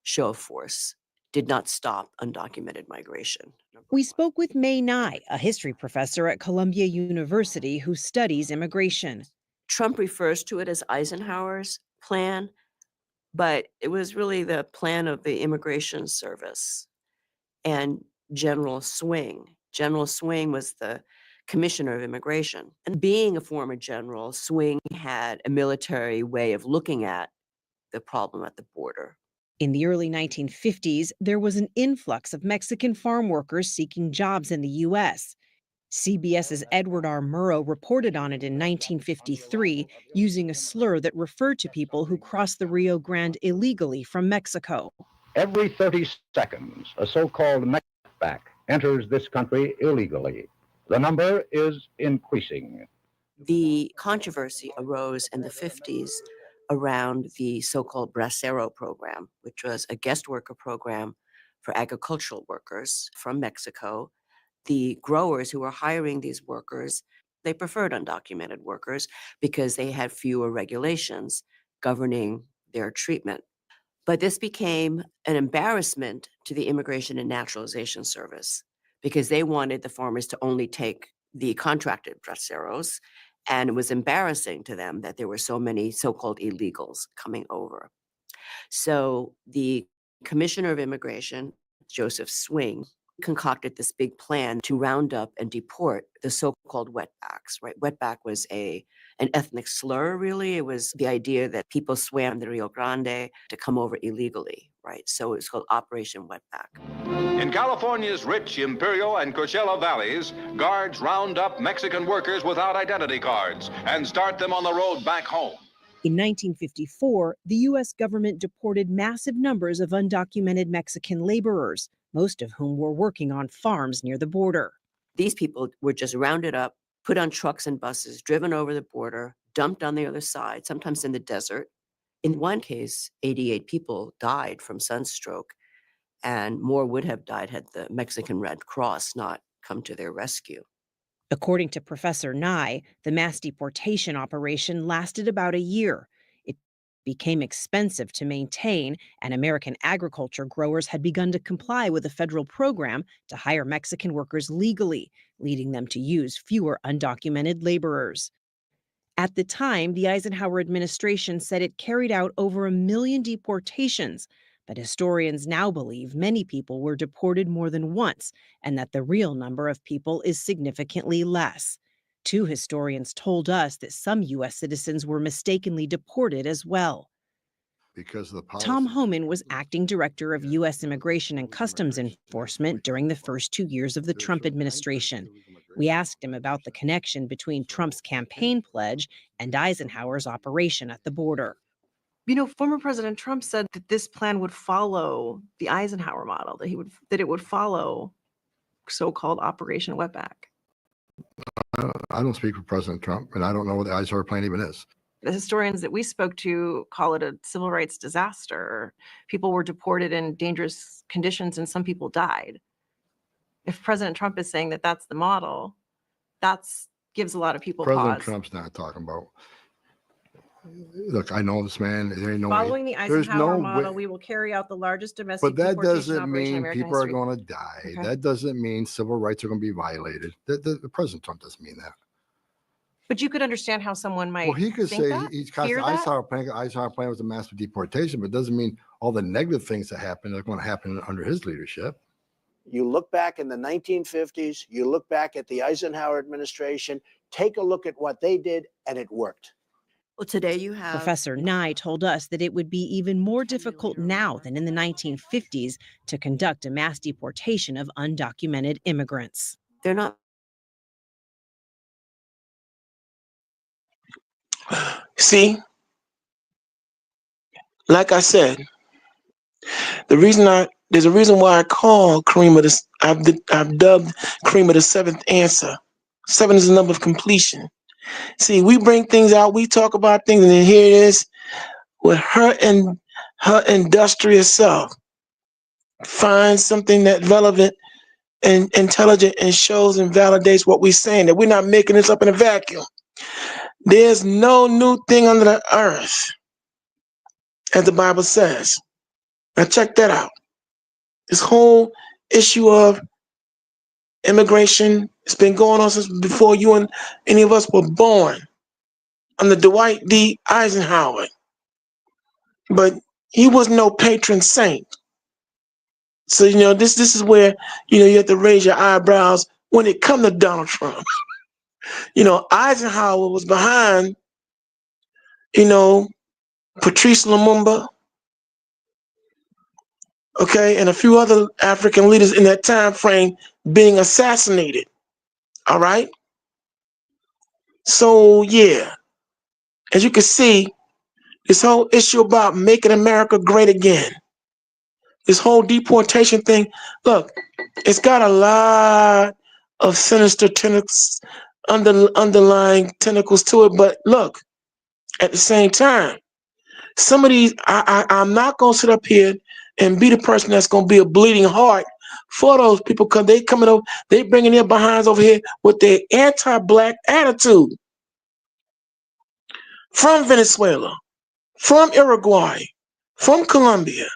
show of force, did not stop undocumented migration. We spoke with May Nye, a history professor at Columbia University who studies immigration. Trump refers to it as Eisenhower's plan, but it was really the plan of the Immigration Service and General Swing. General Swing was the commissioner of immigration. And being a former general, Swing had a military way of looking at the problem at the border. In the early 1950s, there was an influx of Mexican farm workers seeking jobs in the U.S. CBS's Edward R. Murrow reported on it in 1953, using a slur that referred to people who crossed the Rio Grande illegally from Mexico. Every 30 seconds, a so-called Mexican enters this country illegally. The number is increasing. The controversy arose in the 50s around the so-called Bracero program, which was a guest worker program for agricultural workers from Mexico. The growers who were hiring these workers, they preferred undocumented workers because they had fewer regulations governing their treatment. But this became an embarrassment to the Immigration and Naturalization Service because they wanted the farmers to only take the contracted braceros, and it was embarrassing to them that there were so many so-called illegals coming over. So the Commissioner of Immigration, Joseph Swing, concocted this big plan to round up and deport the so-called wetbacks, right? Wetback was an ethnic slur, really. It was the idea that people swam the Rio Grande to come over illegally, right? So it was called Operation Wetback. In California's rich Imperial and Coachella valleys, guards round up Mexican workers without identity cards and start them on the road back home. In 1954, the U.S. government deported massive numbers of undocumented Mexican laborers, most of whom were working on farms near the border. These people were just rounded up, put on trucks and buses, driven over the border, dumped on the other side, sometimes in the desert. In one case, 88 people died from sunstroke, and more would have died had the Mexican Red Cross not come to their rescue. According to Professor Nye, the mass deportation operation lasted about a year. It became expensive to maintain, and American agriculture growers had begun to comply with a federal program to hire Mexican workers legally, leading them to use fewer undocumented laborers. At the time, the Eisenhower administration said it carried out over 1 million deportations, but historians now believe many people were deported more than once and that the real number of people is significantly less. Two historians told us that some U.S. citizens were mistakenly deported as well. Because of the Tom Homan was acting director of U.S. Immigration and Customs Enforcement during the first 2 years of the Trump administration. We asked him about the connection between Trump's campaign pledge and Eisenhower's operation at the border. You know, former President Trump said that this plan would follow the Eisenhower model, that it would follow so-called Operation Wetback. I don't speak for President Trump, and I don't know what the Eisenhower plan even is. The historians that we spoke to call it a civil rights disaster. People were deported in dangerous conditions and some people died. If President Trump is saying that that's the model, that gives a lot of people President pause. Trump's not talking about. Look, I know this man. There ain't no way. Following the There's Eisenhower no model, way. we will carry out the largest domestic But that deportation doesn't operation in mean American people are history. going to die. Okay. That doesn't mean civil rights are going to be violated. The President Trump doesn't mean that. But you could understand how someone might Well, he could think say that, he's got fear the that. Eisenhower plan was a massive deportation, but it doesn't mean all the negative things that happen are going to happen under his leadership. You look back in the 1950s, you look back at the Eisenhower administration, take a look at what they did, and it worked. Well, today you have Professor Nye told us that it would be even more difficult now than in the 1950s to conduct a mass deportation of undocumented immigrants. They're not. See, like I said, the reason I There's a reason why I call Kareem I've dubbed Kareem the seventh answer. 7 is the number of completion. See, we bring things out, we talk about things, and then here it is with her and her industrious self finds something that's relevant and intelligent and shows and validates what we're saying, that we're not making this up in a vacuum. There's no new thing under the earth, as the Bible says. Now check that out. This whole issue of immigration, it's been going on since before you and any of us were born, under Dwight D. Eisenhower. But he was no patron saint. So, this is where, you have to raise your eyebrows when it comes to Donald Trump. Eisenhower was behind, Patrice Lumumba, okay, and a few other African leaders in that time frame being assassinated. All right? So, yeah, as you can see, this whole issue about making America great again, this whole deportation thing, look, it's got a lot of sinister tentacles, underlying tentacles to it. But look, at the same time, some of these, I'm not going to sit up here and be the person that's going to be a bleeding heart for those people, because they coming over, they bringing their behinds over here with their anti-black attitude from Venezuela, from Uruguay, from Colombia,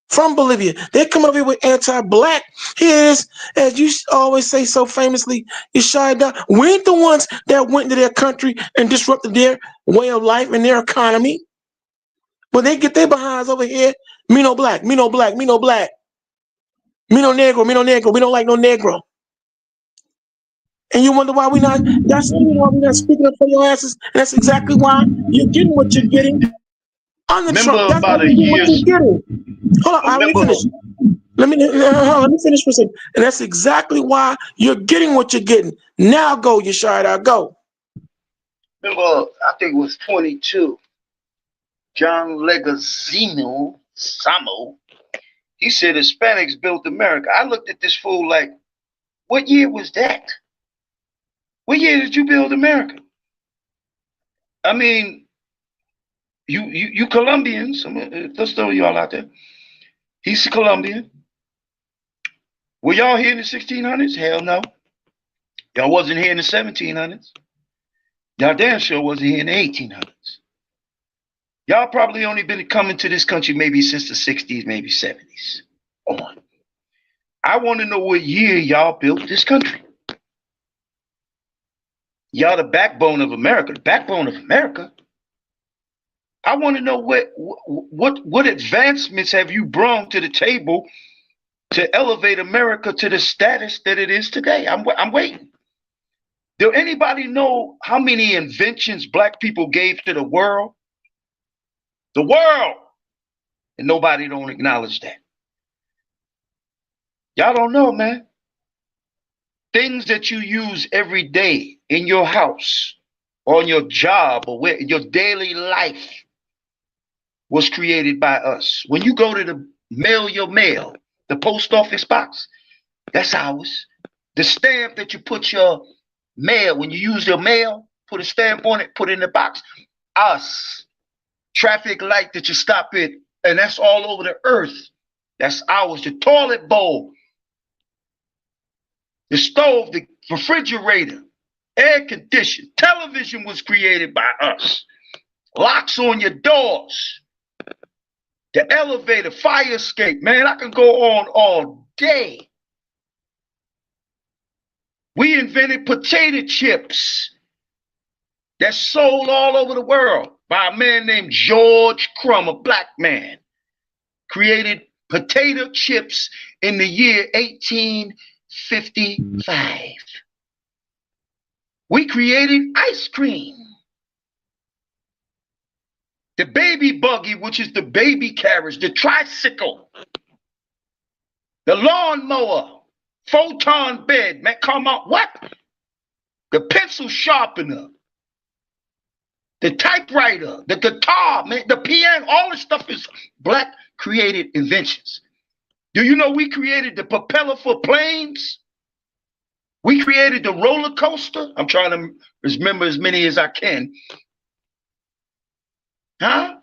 from Bolivia. They're coming over here with anti-black. Here's, as you always say so famously, Yeshaya, we ain't the ones that went into their country and disrupted their way of life and their economy. But they get their behinds over here, me no black, me no black, me no black. Me no negro, me no negro, we don't like no negro. And you wonder why that's the reason why we're not speaking up for your asses. And that's exactly why you're getting what you're getting under Trump. That's why you're getting what you're getting. Hold on, let me finish. Let me finish for a second. And that's exactly why you're getting what you're getting. Now go, Yeshaya, go. Remember, I think it was 22. John Leguizamo, Samo, he said Hispanics built America. I looked at this fool like, what year was that? What year did you build America? I mean, you Colombians, let's throw y'all out there. He's Colombian. Were y'all here in the 1600s? Hell no. Y'all wasn't here in the 1700s. Y'all damn sure wasn't here in the 1800s. Y'all probably only been coming to this country maybe since the 60s, maybe 70s on. I want to know what year y'all built this country. Y'all the backbone of America. The backbone of America. I want to know what advancements have you brought to the table to elevate America to the status that it is today. I'm waiting. Do anybody know how many inventions black people gave to the world? The world. And nobody don't acknowledge that. Y'all don't know, man. Things that you use every day in your house, or on your job, or where your daily life was created by us. When you go to the mail your mail, the post office box, that's ours. The stamp that you put your mail, when you use your mail, put a stamp on it, put it in the box, us. Traffic light that you stop at, and that's all over the earth. That's ours. The toilet bowl, the stove, the refrigerator, air conditioner, television was created by us. Locks on your doors, the elevator, fire escape. Man, I can go on all day. We invented potato chips that's sold all over the world by a man named George Crumb, a black man. Created potato chips in the year 1855. We created ice cream. The baby buggy, which is the baby carriage, the tricycle, the lawnmower, photon bed, man, come on, what? The pencil sharpener, the typewriter, the guitar, man, the piano, all this stuff is black created inventions. Do you know we created the propeller for planes? We created the roller coaster. I'm trying to remember as many as I can. Huh?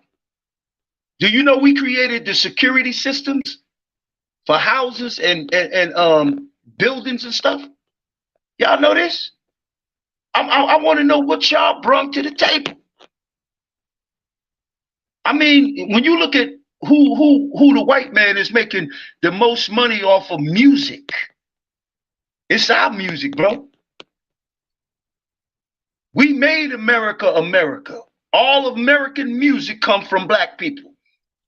Do you know we created the security systems for houses and buildings and stuff? Y'all know this? I want to know what y'all brought to the table. I mean, when you look at who the white man is making the most money off of music, it's our music, bro. We made America America. All American music come from black people.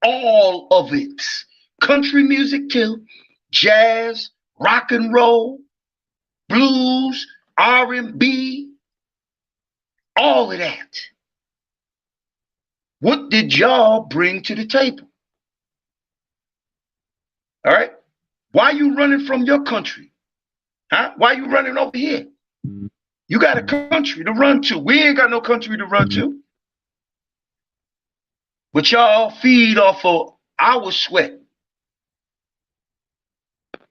All of it. Country music too, jazz, rock and roll, blues, R&B, all of that. What did y'all bring to the table? All right? Why you running from your country? Huh? Why you running over here? You got a country to run to. We ain't got no country to run to. But y'all feed off of our sweat.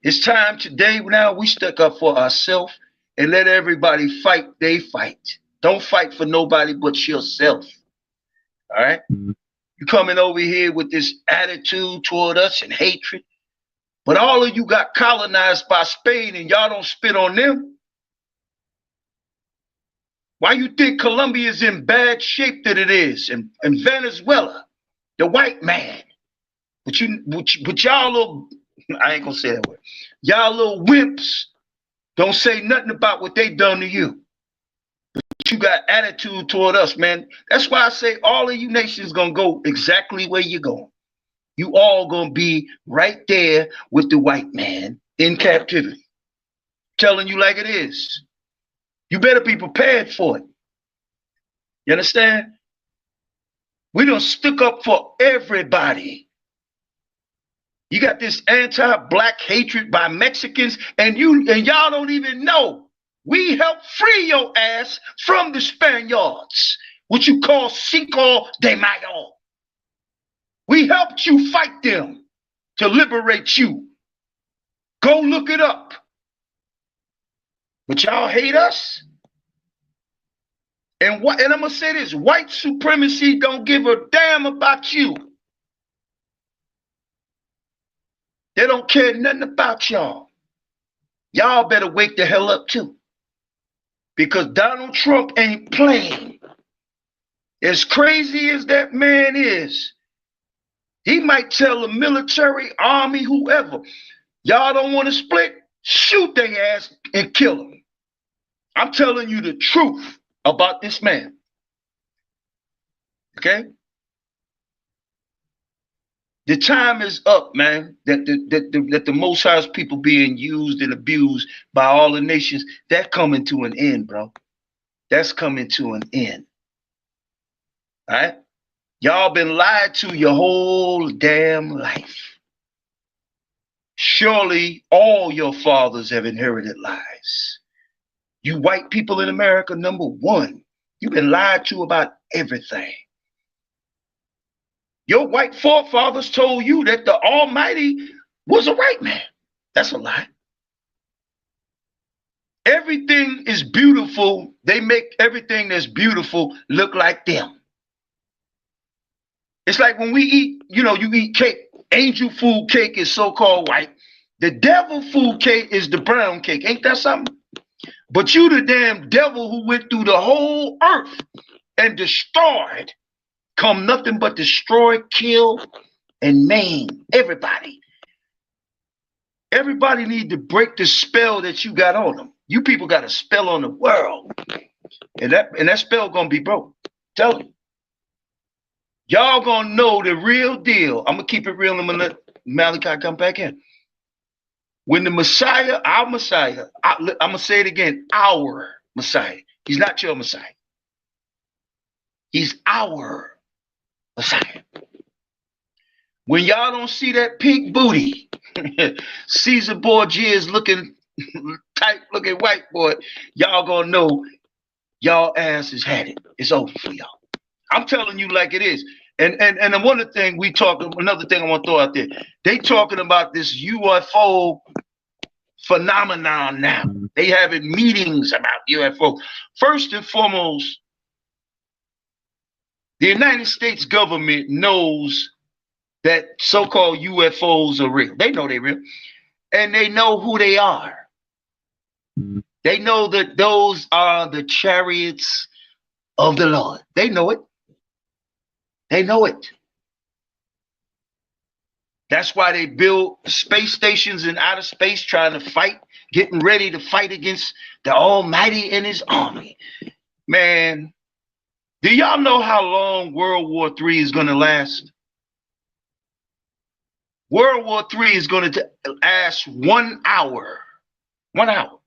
It's time today, now we stuck up for ourselves and let everybody fight they fight. Don't fight for nobody but yourself. All right? You coming over here with this attitude toward us and hatred, but all of you got colonized by Spain and y'all don't spit on them. Why you think Colombia is in bad shape that it is, and Venezuela, the white man? But y'all little, I ain't gonna say that word. Y'all little wimps don't say nothing about what they done to you. But you got attitude toward us, man. That's why I say all of you nations gonna go exactly where you're going. You all gonna be right there with the white man in captivity. Telling you like it is. You better be prepared for it. You understand? We done stuck up for everybody. You got this anti-black hatred by Mexicans, and y'all don't even know. We helped free your ass from the Spaniards, what you call Cinco de Mayo. We helped you fight them to liberate you. Go look it up. But y'all hate us? And I'm gonna say this: white supremacy don't give a damn about you. They don't care nothing about y'all. Y'all better wake the hell up too. Because Donald Trump ain't playing. As crazy as that man is, he might tell the military, army, whoever, y'all don't want to split, shoot their ass and kill them. I'm telling you the truth about this man. Okay? The time is up, man, that the Most High's people being used and abused by all the nations. That's coming to an end, bro. That's coming to an end. All right? Y'all been lied to your whole damn life. Surely all your fathers have inherited lies. You white people in America, number one, you've been lied to about everything. Your white forefathers told you that the Almighty was a white man. That's a lie. Everything is beautiful. They make everything that's beautiful look like them. It's like when we eat, you eat cake. Angel food cake is so-called white. The devil food cake is the brown cake. Ain't that something? But you the damn devil who went through the whole earth and destroyed. Come nothing but destroy, kill, and maim everybody. Everybody need to break the spell that you got on them. You people got a spell on the world. And that spell gonna be broke. Tell you. Y'all gonna know the real deal. I'm gonna keep it real and I'm gonna let Malachi come back in. When the Messiah, our Messiah, I'm gonna say it again, our Messiah. He's not your Messiah. He's our Messiah. When y'all don't see that pink booty, Caesar Borgia's looking tight looking white boy, y'all gonna know y'all asses had it. It's over for y'all. I'm telling you like it is. And then one of the thing another thing I want to throw out there, they talking about this UFO phenomenon now. They having meetings about UFO. First and foremost, the United States government knows that so-called UFOs are real. They know they're real. And they know who they are. They know that those are the chariots of the Lord. They know it. They know it. That's why they build space stations in outer space trying to fight, getting ready to fight against the Almighty and his army. Man, do y'all know how long World War III is going to last? World War III is going to last 1 hour. 1 hour.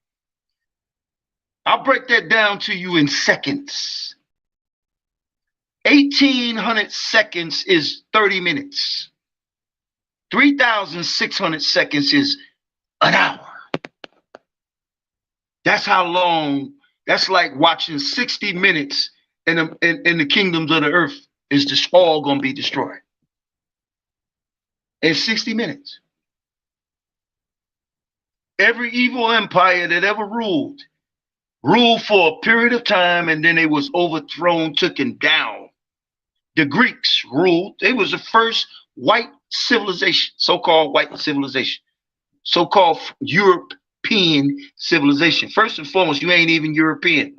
I'll break that down to you in seconds. 1,800 seconds is 30 minutes. 3,600 seconds is an hour. That's how long. That's like watching 60 minutes in the kingdoms of the earth is just all going to be destroyed. In 60 minutes. Every evil empire that ever ruled for a period of time, and then they was overthrown, taken down. The Greeks ruled. They was the first white civilization, so-called white civilization, so-called European civilization. First and foremost, you ain't even European.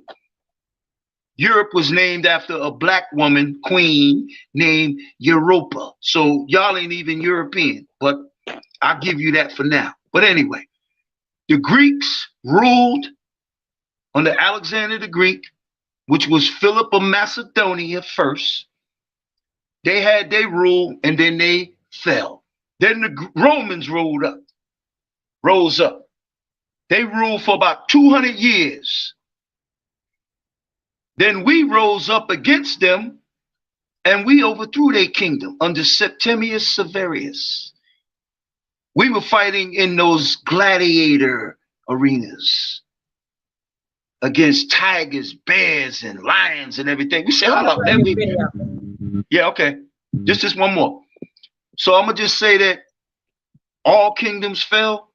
Europe was named after a black woman, queen, named Europa. So y'all ain't even European, but I'll give you that for now. But anyway, the Greeks ruled under Alexander the Greek, which was Philip of Macedonia first. They had their rule and then they fell. Then the Romans rose up. They ruled for about 200 years. Then we rose up against them and we overthrew their kingdom under Septimius Severus. We were fighting in those gladiator arenas against tigers, bears, and lions and everything. We said, hold up, man. Yeah, okay. Just this one more. So I'm going to just say that all kingdoms fell.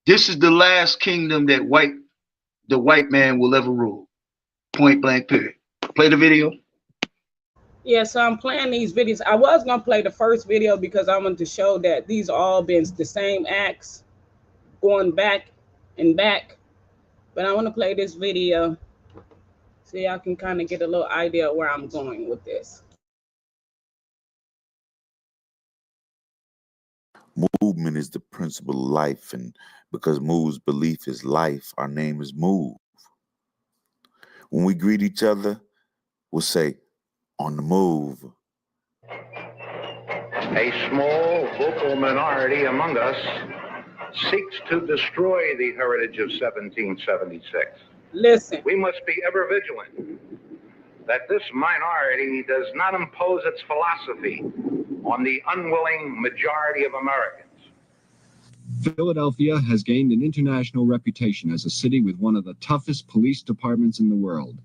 This is the last kingdom that the white man will ever rule. Point blank, period. Play the video. Yeah, so I'm playing these videos. I was going to play the first video because I wanted to show that these all been the same acts going back and back. But I want to play this video so y'all can kind of get a little idea of where I'm going with this. Movement is the principle of life, and because Move's belief is life, our name is Move. When we greet each other, we'll say, on the move. A small vocal minority among us seeks to destroy the heritage of 1776. Listen. We must be ever vigilant that this minority does not impose its philosophy on the unwilling majority of Americans. Philadelphia has gained an international reputation as a city with one of the toughest police departments in the world.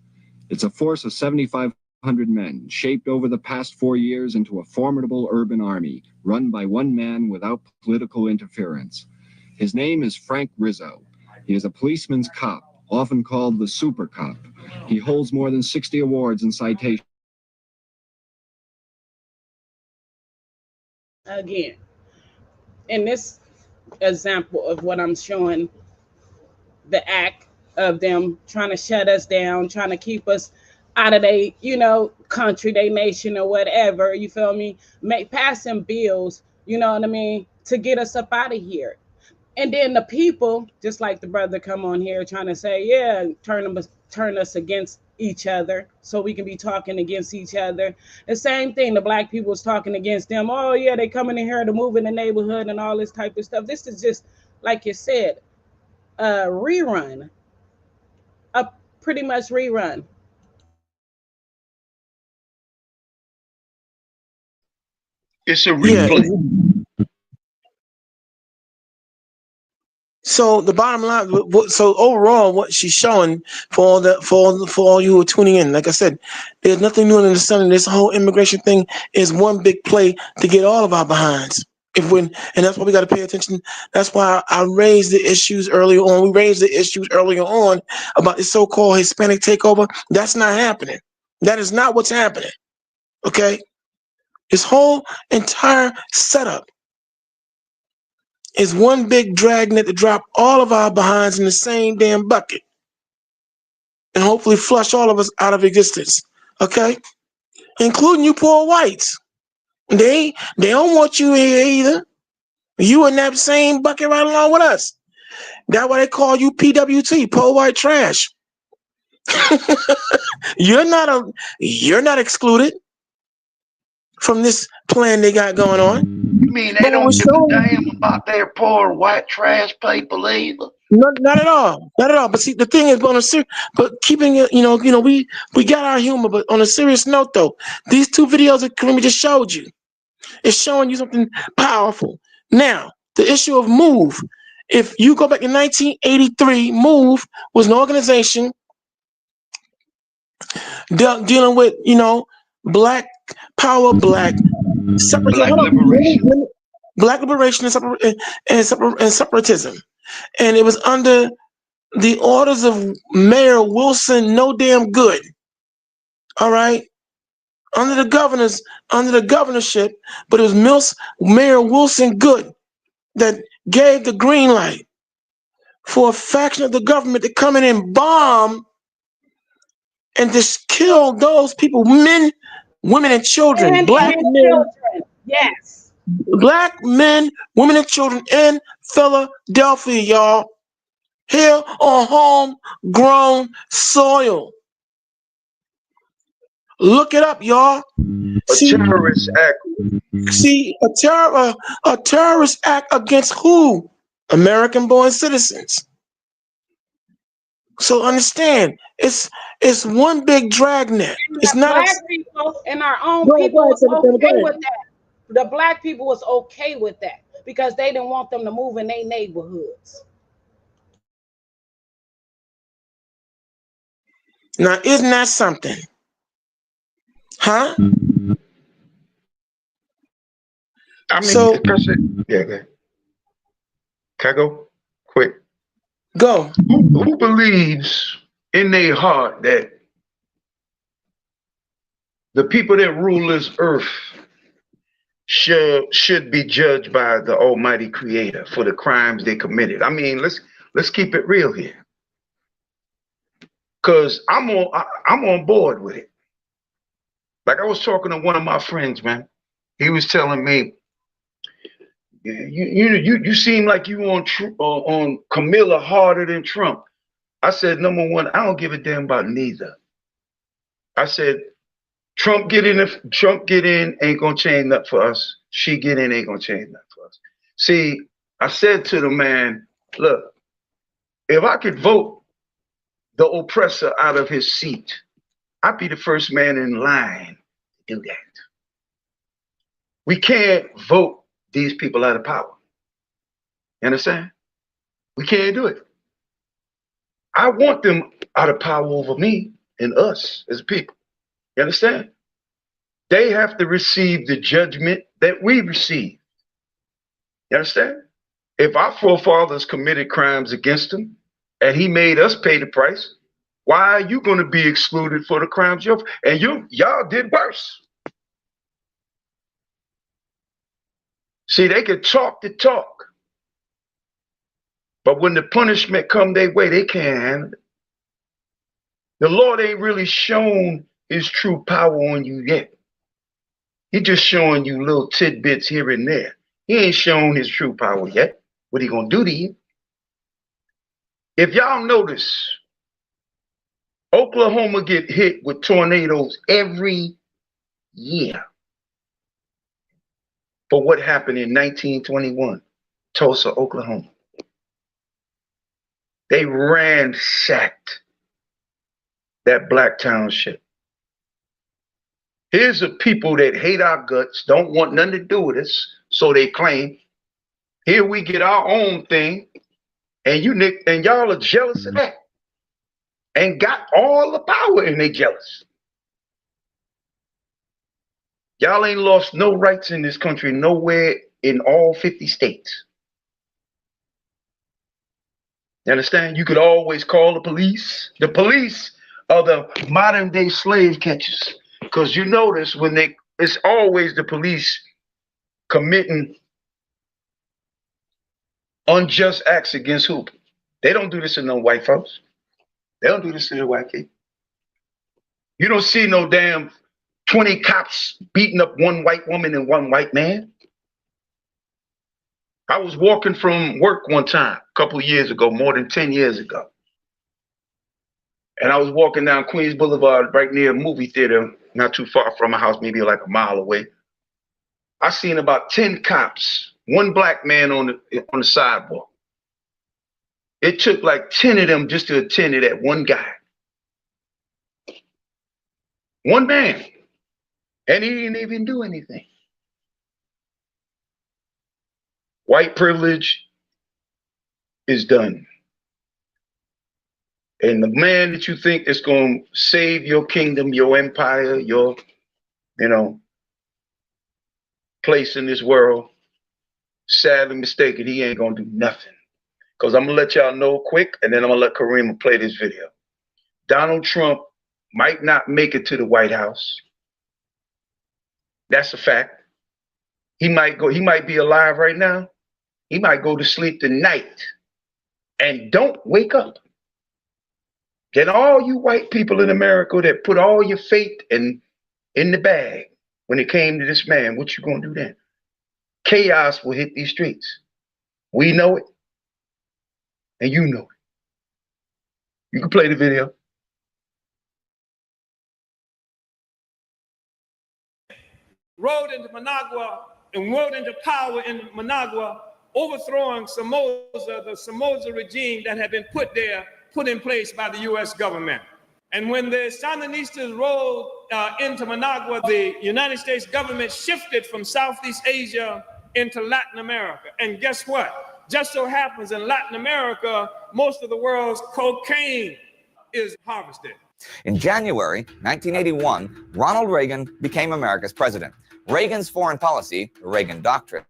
It's a force of 7,500 men, shaped over the past 4 years into a formidable urban army, run by one man without political interference. His name is Frank Rizzo. He is a policeman's cop, often called the super cop. He holds more than 60 awards and citations. Again, in this example of what I'm showing, the act of them trying to shut us down, trying to keep us out of their, country, their nation or whatever, you feel me? Passing bills, you know what I mean, to get us up out of here. And then the people, just like the brother come on here trying to say, yeah, turn us against each other so we can be talking against each other. The same thing, the black people was talking against them. Oh yeah, they coming in here to move in the neighborhood and all this type of stuff. This is just, like you said, a rerun, a pretty much rerun. It's a replay. Yeah. So the bottom line, so overall, what she's showing for all you who are tuning in, like I said, there's nothing new under the sun. And this whole immigration thing is one big play to get all of our behinds. And that's why we got to pay attention. That's why I raised the issues earlier on. We raised the issues earlier on about the so-called Hispanic takeover. That's not happening. That is not what's happening. Okay, this whole entire setup is one big dragnet to drop all of our behinds in the same damn bucket and hopefully flush all of us out of existence, okay? Including you poor whites. They don't want you here either. You in that same bucket right along with us. That's why they call you PWT, poor white trash. You're not excluded from this plan they got going on. You mean they don't give a damn about their poor white trash people either? Not at all. Not at all. But see, the thing is, but keeping it, we got our humor, but on a serious note though, these two videos that Karima just showed you, it's showing you something powerful. Now, the issue of MOVE. If you go back in 1983, MOVE was an organization dealing with, black power, black liberation, and separatism. And it was under the orders of Mayor Wilson No Damn Good. All right? Under the governorship, but it was Mayor Wilson Good that gave the green light for a faction of the government to come in and bomb and just kill those people, men, women, and children. Black men. Yes. Black men, women, and children in Philadelphia, y'all. Here on homegrown soil. Look it up, y'all. Terrorist act. See, a terrorist act against who? American-born citizens. So understand, it's one big dragnet. It's not black people and our own people was okay with that. The black people was okay with that because they didn't want them to move in their neighborhoods. Now, isn't that something? Huh? I mean, yeah. Can I go? Quick. Go. Who believes in their heart that the people that rule this earth should be judged by the Almighty Creator for the crimes they committed? I mean, let's keep it real here. Cause I'm on board with it. Like I was talking to one of my friends, man. He was telling me, you seem like you on Camilla harder than Trump. I said, number one, I don't give a damn about neither. I said, Trump get in ain't gonna change nothing for us. She get in ain't gonna change nothing for us. See, I said to the man, look, if I could vote the oppressor out of his seat, I'd be the first man in line to do that. We can't vote these people out of power. You understand? We can't do it. I want them out of power over me and us as people. You understand? They have to receive the judgment that we receive. You understand? If our forefathers committed crimes against them and he made us pay the price, why are you going to be excluded for the crimes y'all did worse? See, they could talk the talk, but when the punishment come their way, they can't handle it. The Lord ain't really shown his true power on you yet. He just showing you little tidbits here and there. He ain't shown his true power yet. What he gonna do to you? If y'all notice, Oklahoma get hit with tornadoes every year. For what happened in 1921, Tulsa, Oklahoma. They ransacked that black township. Here's a people that hate our guts, don't want nothing to do with us, so they claim. Here we get our own thing, And y'all are jealous of that. And got all the power and they jealous. Y'all ain't lost no rights in this country nowhere in all 50 states. You understand? You could always call the police. The police are the modern day slave catchers. Because you notice it's always the police committing unjust acts against who? They don't do this to no white folks. They don't do this to the white people. You don't see no damn 20 cops beating up one white woman and one white man. I was walking from work one time, a couple of years ago, more than 10 years ago. And I was walking down Queens Boulevard right near a movie theater, not too far from my house, maybe like a mile away. I seen about 10 cops, one black man on the sidewalk. It took like 10 of them just to attend to that one guy. One man. And he didn't even do anything. White privilege is done. And the man that you think is going to save your kingdom, your empire, your, place in this world, sadly mistaken, he ain't going to do nothing. Because I'm going to let y'all know quick, and then I'm going to let Karima play this video. Donald Trump might not make it to the White House. That's a fact. He might be alive right now. He might go to sleep tonight and don't wake up. Then all you white people in America that put all your faith in the bag when it came to this man, what you gonna do then? Chaos will hit these streets. We know it, and you know it. You can play the video. Rode into Managua and rode into power in Managua, overthrowing Somoza, the Somoza regime that had been put in place by the U.S. government. And when the Sandinistas rolled into Managua, the United States government shifted from Southeast Asia into Latin America. And guess what? Just so happens in Latin America, most of the world's cocaine is harvested. In January 1981, Ronald Reagan became America's president. Reagan's foreign policy, the Reagan Doctrine,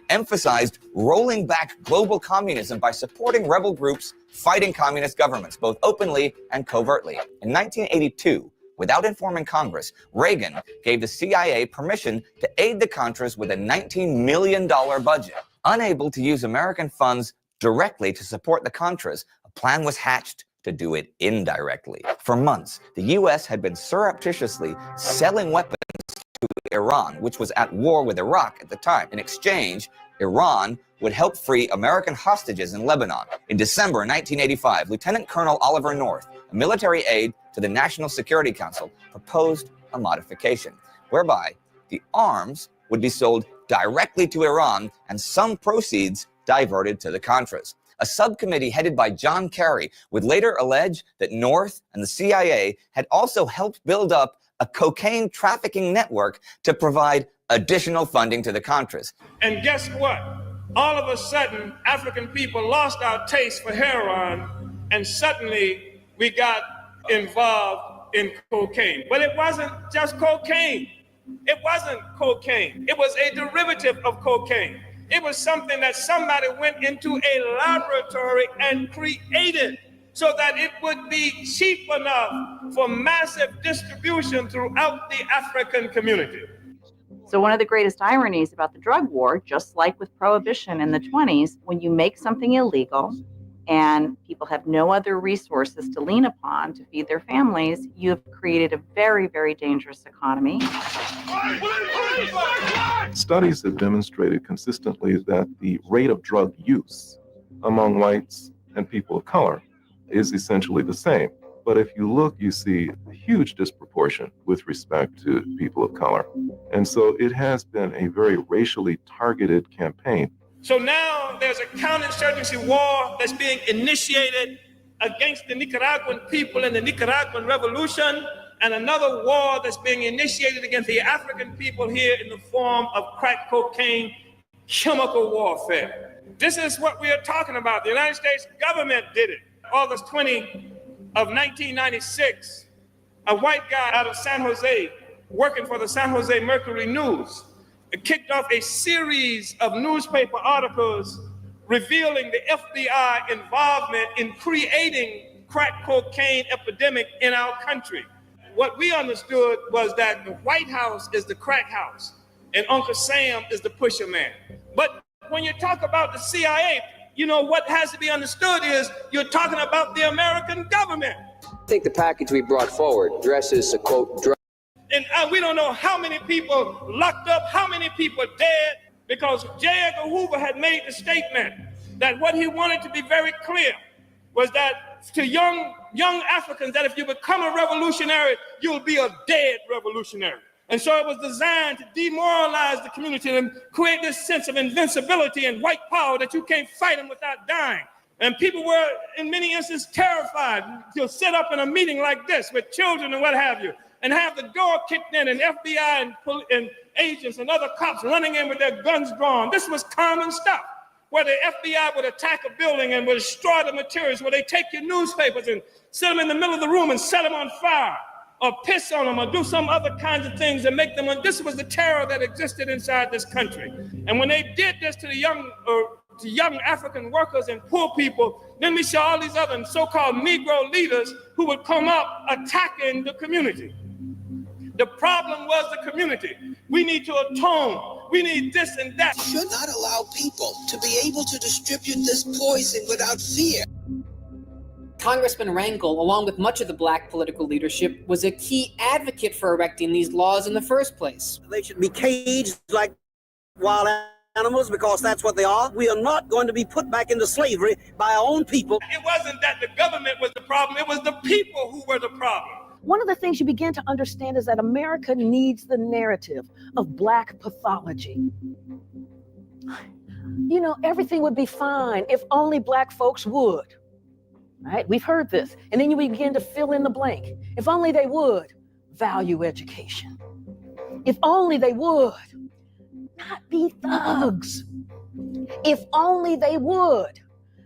emphasized rolling back global communism by supporting rebel groups fighting communist governments, both openly and covertly. In 1982, without informing Congress, Reagan gave the CIA permission to aid the Contras with a $19 million budget. Unable to use American funds directly to support the Contras, a plan was hatched to do it indirectly. For months, the U.S. had been surreptitiously selling weapons to Iran, which was at war with Iraq at the time. In exchange, Iran would help free American hostages in Lebanon. In December 1985, Lieutenant Colonel Oliver North, a military aide to the National Security Council, proposed a modification whereby the arms would be sold directly to Iran and some proceeds diverted to the Contras. A subcommittee headed by John Kerry would later allege that North and the CIA had also helped build up a cocaine trafficking network to provide additional funding to the Contras. And guess what? All of a sudden, African people lost our taste for heroin, and suddenly we got involved in cocaine. But it wasn't just cocaine. It wasn't cocaine. It was a derivative of cocaine. It was something that somebody went into a laboratory and created so that it would be cheap enough for massive distribution throughout the African community. So one of the greatest ironies about the drug war, just like with prohibition in the 20s, when you make something illegal and people have no other resources to lean upon to feed their families, you have created a very, very dangerous economy. Studies have demonstrated consistently that the rate of drug use among whites and people of color is essentially the same. But if you look, you see a huge disproportion with respect to people of color. And so it has been a very racially targeted campaign. So now there's a counterinsurgency war that's being initiated against the Nicaraguan people and the Nicaraguan revolution, and another war that's being initiated against the African people here in the form of crack cocaine chemical warfare. This is what we are talking about. The United States government did it. August 20 of 1996, a white guy out of San Jose, working for the San Jose Mercury News, kicked off a series of newspaper articles revealing the FBI involvement in creating crack cocaine epidemic in our country. What we understood was that the White House is the crack house and Uncle Sam is the pusher man. But when you talk about the CIA, you know, what has to be understood is you're talking about the American government. I think the package we brought forward addresses a quote, And we don't know how many people locked up, how many people dead, because J. Edgar Hoover had made the statement that what he wanted to be very clear was that to young Africans, that if you become a revolutionary, you'll be a dead revolutionary. And so it was designed to demoralize the community and create this sense of invincibility and white power that you can't fight them without dying. And people were, in many instances, terrified to sit up in a meeting like this with children and what have you, and have the door kicked in and FBI and agents and other cops running in with their guns drawn. This was common stuff, where the FBI would attack a building and would destroy the materials, where they take your newspapers and sit them in the middle of the room and set them on fire, or piss on them, or do some other kinds of things and make them. This was the terror that existed inside this country. And when they did this to the young African workers and poor people, then we saw all these other so-called Negro leaders who would come up attacking the community. The problem was the community. We need to atone. We need this and that. Should not allow people to be able to distribute this poison without fear. Congressman Rangel, along with much of the black political leadership, was a key advocate for erecting these laws in the first place. They should be caged like wild animals because that's what they are. We are not going to be put back into slavery by our own people. It wasn't that the government was the problem, it was the people who were the problem. One of the things you begin to understand is that America needs the narrative of black pathology. You know, everything would be fine if only black folks would. Right? We've heard this. And then you begin to fill in the blank. If only they would value education. If only they would not be thugs. If only they would.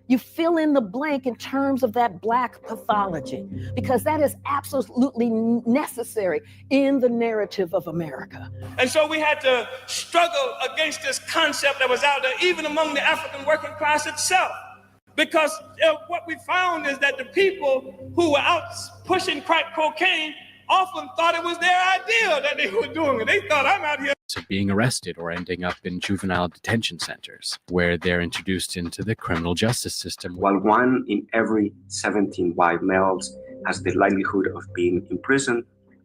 You fill in the blank in terms of that black pathology, because that is absolutely necessary in the narrative of America. And so we had to struggle against this concept that was out there, even among the African working class itself. Because what we found is that the people who were out pushing crack cocaine often thought it was their idea that they were doing it. They thought, I'm out here. Being arrested or ending up in juvenile detention centers where they're introduced into the criminal justice system. While 1 in every 17 white males has the likelihood of being in prison,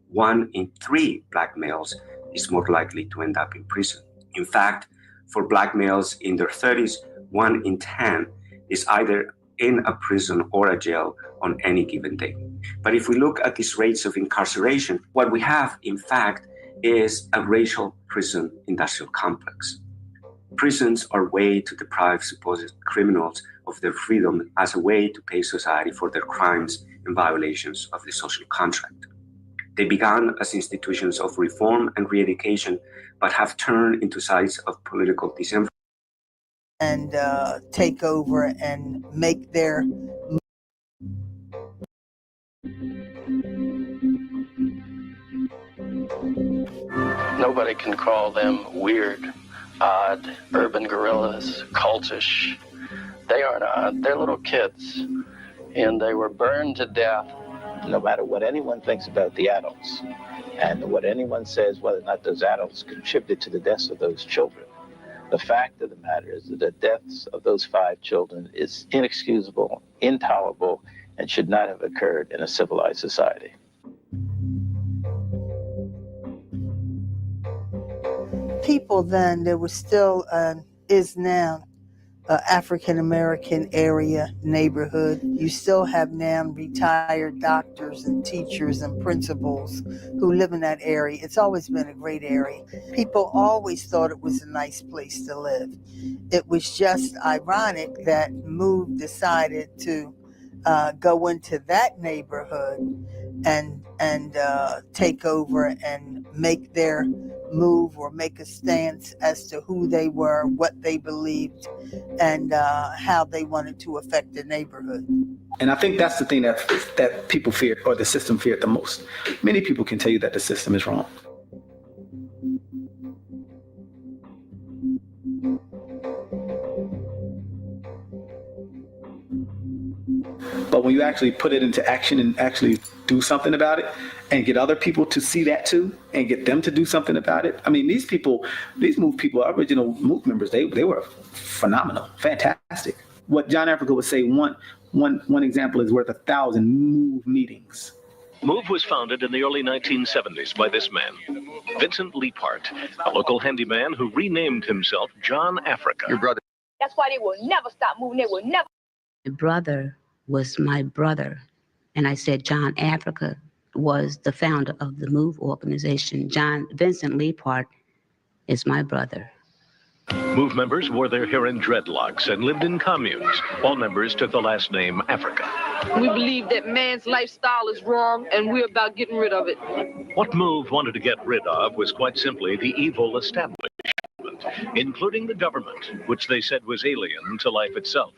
1 in 3 black males is more likely to end up in prison. In fact, for black males in their 30s, 1 in 10 is either in a prison or a jail on any given day. But if we look at these rates of incarceration, what we have, in fact, is a racial prison industrial complex. Prisons are a way to deprive supposed criminals of their freedom as a way to pay society for their crimes and violations of the social contract. They began as institutions of reform and re-education, but have turned into sites of political disenfranchisement. And take over and make their Nobody can call them weird, odd, urban guerrillas, cultish. They aren't odd, they're little kids. And they were burned to death. No matter what anyone thinks about the adults, and what anyone says whether or not those adults contributed to the deaths of those children, the fact of the matter is that the deaths of those 5 children is inexcusable, intolerable, and should not have occurred in a civilized society. people then, there was still, is now, African-American area neighborhood. You still have now retired doctors and teachers and principals who live in that area. It's always been a great area. People always thought it was a nice place to live. It was just ironic that MOVE decided to go into that neighborhood and take over and make their move or make a stance as to who they were, what they believed, and how they wanted to affect the neighborhood. And I think that's the thing that people fear, or the system feared the most. Many people can tell you that the system is wrong. But when you actually put it into action and actually do something about it and get other people to see that too and get them to do something about it. I mean, these MOVE people, original MOVE members, they were phenomenal, fantastic. What John Africa would say, one example is worth 1,000 MOVE meetings. MOVE was founded in the early 1970s by this man, Vincent Leapart, a local handyman who renamed himself John Africa. Your brother. That's why they will never stop moving. They will never. My brother was my brother. And I said John Africa was the founder of the MOVE organization. Vincent Leapart is my brother. MOVE members wore their hair in dreadlocks and lived in communes. All members took the last name Africa. We believe that man's lifestyle is wrong, and we're about getting rid of it. What MOVE wanted to get rid of was quite simply the evil establishment, including the government, which they said was alien to life itself.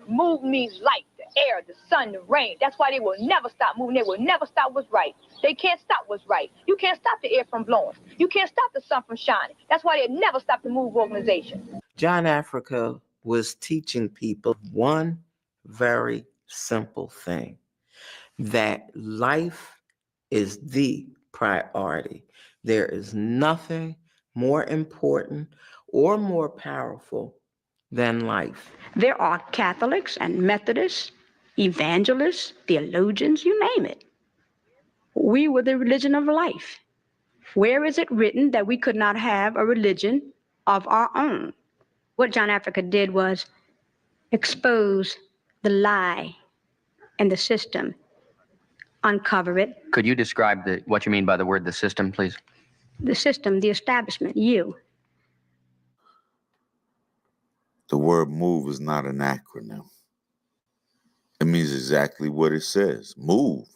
MOVE means light, the air, the sun, the rain. That's why they will never stop moving. They will never stop what's right. They can't stop what's right. You can't stop the air from blowing. You can't stop the sun from shining. That's why they never stop the MOVE organization. John Africa was teaching people one very simple thing, that life is the priority. There is nothing more important or more powerful than life. There are Catholics and Methodists, evangelists, theologians, you name it. We were the religion of life. Where is it written that we could not have a religion of our own? What John Africa did was expose the lie and the system, uncover it. Could you describe what you mean by the word the system, please? The system, the establishment, you. The word MOVE is not an acronym. It means exactly what it says. Move.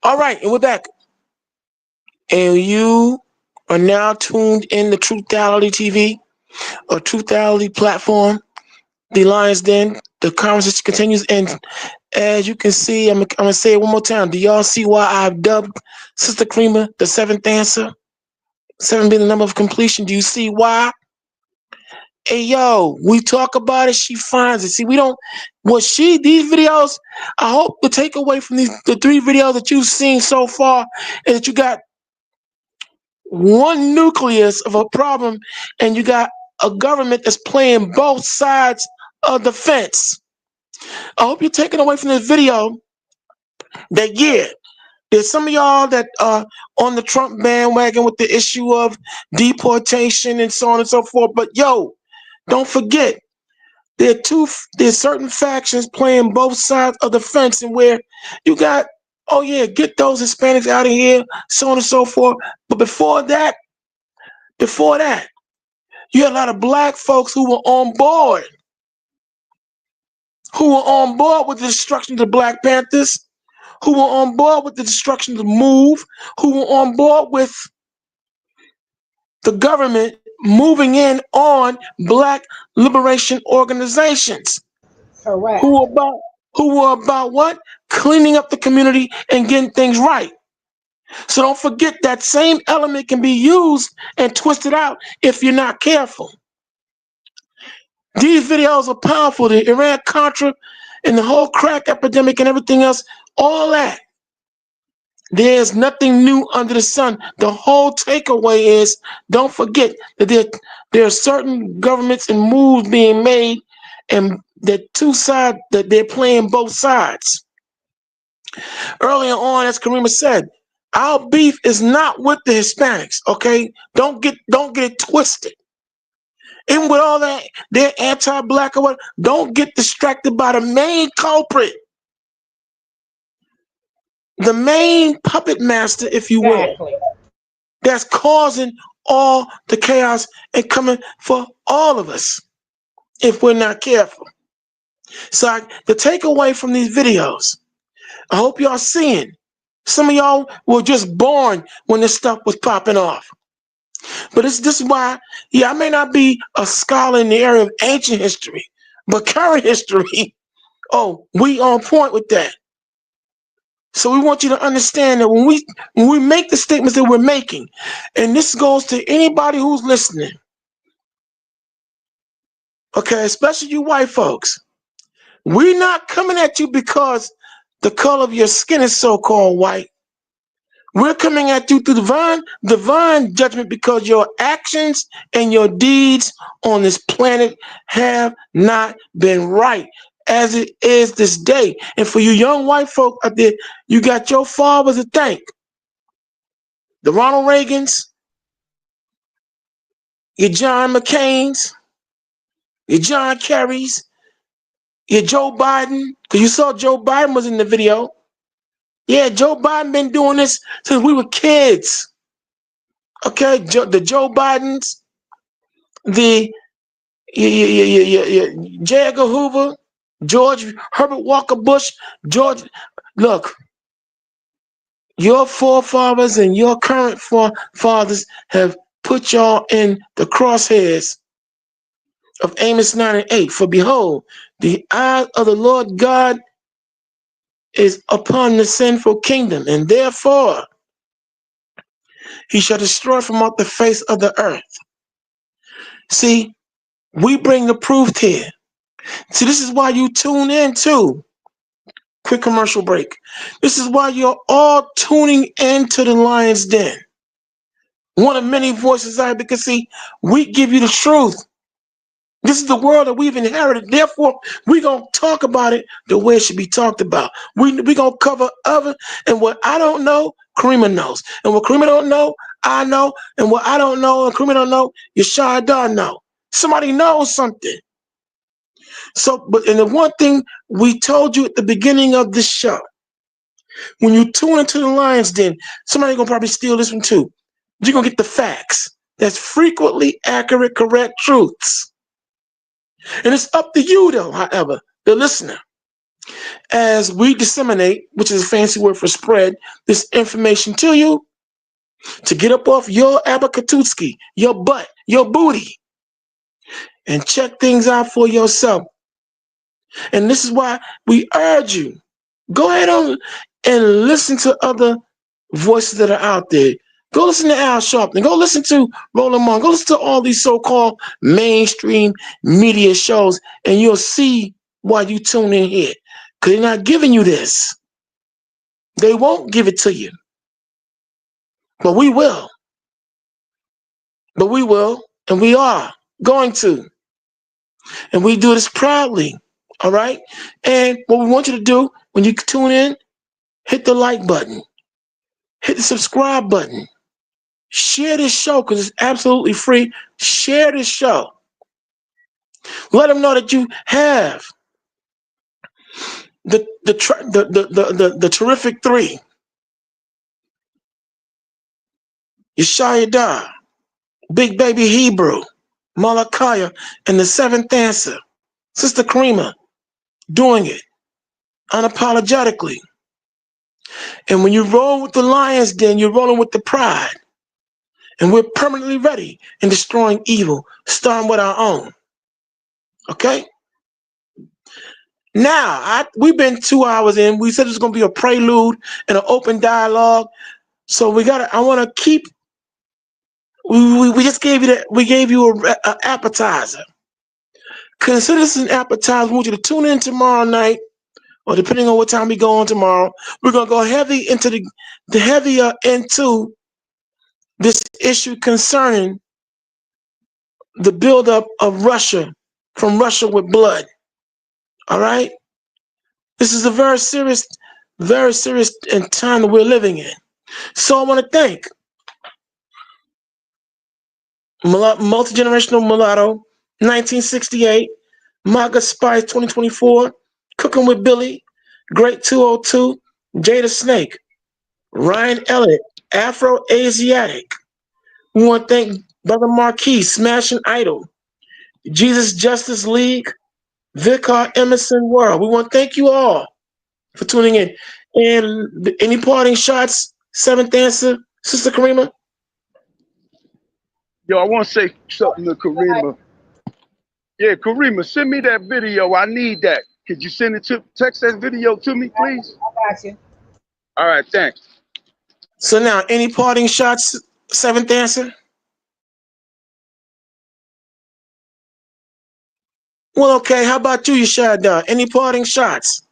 All right, and we're back. And you are now tuned in to Truthality TV, or Truthality platform, the Lion's Den. The conversation continues, and as you can see, I'm gonna say it one more time. Do y'all see why I've dubbed Sister Creamer the seventh answer? 7 being the number of completion. Do you see why? Hey, yo, we talk about it, she finds it. See, we don't, these videos, I hope the takeaway from the 3 videos that you've seen so far is that you got one nucleus of a problem and you got a government that's playing both sides of the fence. I hope you're taking away from this video that, yeah, there's some of y'all that are on the Trump bandwagon with the issue of deportation and so on and so forth. But yo, don't forget, there's certain factions playing both sides of the fence, and where you got, oh yeah, get those Hispanics out of here, so on and so forth. But before that, you had a lot of black folks who were on board, with the destruction of the Black Panthers, who were on board with the destruction of the MOVE, who were on board with the government moving in on black liberation organizations. Correct. Who were about what? Cleaning up the community and getting things right. So don't forget that same element can be used and twisted out if you're not careful. These videos are powerful. The Iran-Contra and the whole crack epidemic and everything else, all that. There's nothing new under the sun. The whole takeaway is, don't forget that there are certain governments and moves being made, and the two sides, that they're playing both sides. Earlier on, as Karima said, our beef is not with the Hispanics, okay? Don't get it twisted. Even with all that, they're anti-black or what, don't get distracted by the main culprit. The main puppet master, if you will, that's causing all the chaos and coming for all of us if we're not careful. So the takeaway from these videos, I hope y'all seeing. Some of y'all were just born when this stuff was popping off. But this is why, yeah, I may not be a scholar in the area of ancient history, but current history, oh, we on point with that. So we want you to understand that when we make the statements that we're making, and this goes to anybody who's listening, okay, especially you white folks, we're not coming at you because the color of your skin is so-called white. We're coming at you through divine judgment because your actions and your deeds on this planet have not been right as it is this day. And for you young white folk out there, you got your fathers to thank. The Ronald Reagans, your John McCains, your John Kerrys, your Joe Biden, because you saw Joe Biden was in the video. Yeah, Joe Biden been doing this since we were kids. Okay, the Joe Bidens, the J. Edgar Hoover, George Herbert Walker Bush, look, your forefathers and your current forefathers have put y'all in the crosshairs of Amos 9 and 8. For behold, the eye of the Lord God is upon the sinful kingdom, and therefore he shall destroy from off the face of the earth. See, we bring the proof here. See, this is why you tune in too. Quick commercial break. This is why you're all tuning into the Lion's Den. One of many voices out, because see, we give you the truth. This is the world that we've inherited. Therefore, we're going to talk about it the way it should be talked about. We're going to cover other, and what I don't know, Karima knows. And what Karima don't know, I know. And what I don't know and Karima don't know, Yashada know. Somebody knows something. So, and the one thing we told you at the beginning of this show, when you tune into the Lion's Den, somebody going to probably steal this one too. You're going to get the facts. That's frequently accurate, correct truths. And it's up to you, though, however, the listener, as we disseminate, which is a fancy word for spread, this information to you, to get up off your abakatutski, your butt, your booty, and check things out for yourself. And this is why we urge you, go ahead on and listen to other voices that are out there. Go listen to Al Sharpton. Go listen to Roland Martin. Go listen to all these so-called mainstream media shows, and you'll see why you tune in here. Because they're not giving you this. They won't give it to you. But we will. But we will, and we are going to. And we do this proudly. All right? And what we want you to do when you tune in, hit the like button. Hit the subscribe button. Share this show because it's absolutely free. Share this show. Let them know that you have the terrific three. Yeshaya, Big Baby Hebrew, Malachiah, and the seventh answer, Sister Karima, doing it unapologetically. And when you roll with the Lion's Den, you're rolling with the pride. And we're permanently ready in destroying evil, starting with our own. Okay? Now, we've been 2 hours in. We said it's going to be a prelude and an open dialogue. So I want to keep, we just gave you we gave you an appetizer. Consider this an appetizer. We want you to tune in tomorrow night, or depending on what time we go on tomorrow. We're going to go heavy into heavier into this issue concerning the buildup of Russia, from Russia with blood. All right? This is a very serious time that we're living in. So I want to thank Multi-Generational Mulatto, 1968, MAGA Spice 2024, Cooking with Billy, Great 202, Jada Snake, Ryan Elliott, Afro-Asiatic. We want to thank Brother Marquis, Smashing Idol, Jesus Justice League, Vicar Emerson World. We want to thank you all for tuning in. And any parting shots, Seventh Answer, Sister Karima? Yo, I want to say something to Karima. Yeah, Karima, send me that video. I need that. Could you text that video to me, please? I got you. All right, thanks. So now, any parting shots, Seventh Answer? Well, okay, how about you, Yeshaya? Any parting shots?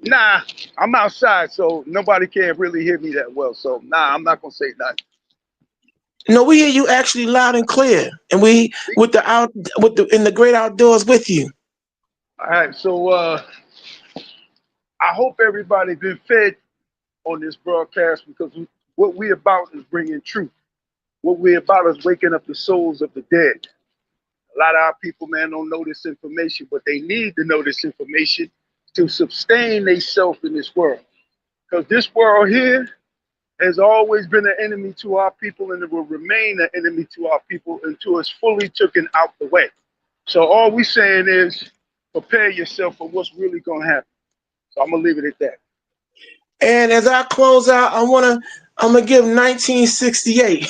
Nah, I'm outside, so nobody can really hear me that well. So, nah, I'm not going to say nothing. No, we hear you actually loud and clear, and we in the great outdoors with you. All right, so I hope everybody been fed on this broadcast, because what we about is bringing truth. What we about is waking up the souls of the dead. A lot of our people, man, don't know this information, but they need to know this information to sustain themselves in this world. Because this world here has always been an enemy to our people, and it will remain an enemy to our people until it's fully taken out the way. So all we saying is prepare yourself for what's really going to happen. So I'm going to leave it at that. And as I close out, I'm gonna give 1968.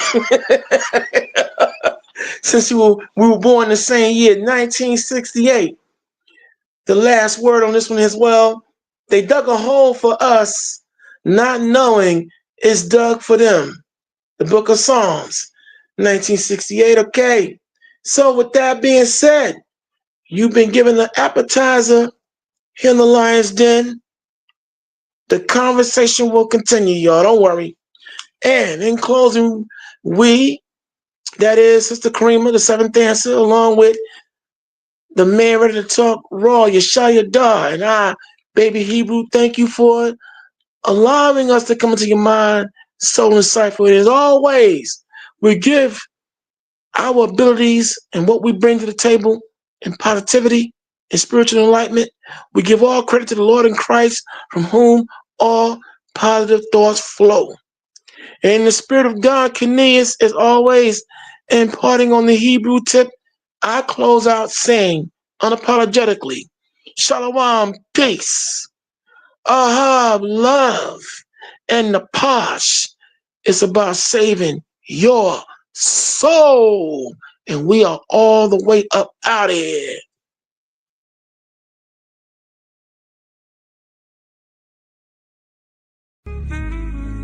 Since we were born the same year, 1968. The last word on this one as well. They dug a hole for us, not knowing it's dug for them. The Book of Psalms, 1968. Okay. So with that being said, you've been given the appetizer here in the Lion's Den. The conversation will continue, y'all. Don't worry. And in closing, that is Sister Karima, the Seventh Answer, along with the man ready to talk raw, Yeshaya Dar, and I, Baby Hebrew, thank you for allowing us to come into your mind, soul, and cipher. As always, we give our abilities and what we bring to the table in positivity and spiritual enlightenment. We give all credit to the Lord in Christ, from whom all positive thoughts flow. And the Spirit of God, Cornelius, as always, imparting on the Hebrew tip, I close out saying, unapologetically, Shalom, peace, Ahab, love, and the Posh is about saving your soul. And we are all the way up out of here.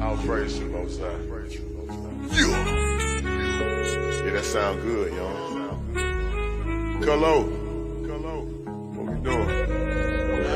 I'll praise you, Most High. Yeah, that sound good, y'all. Hello. What we doing?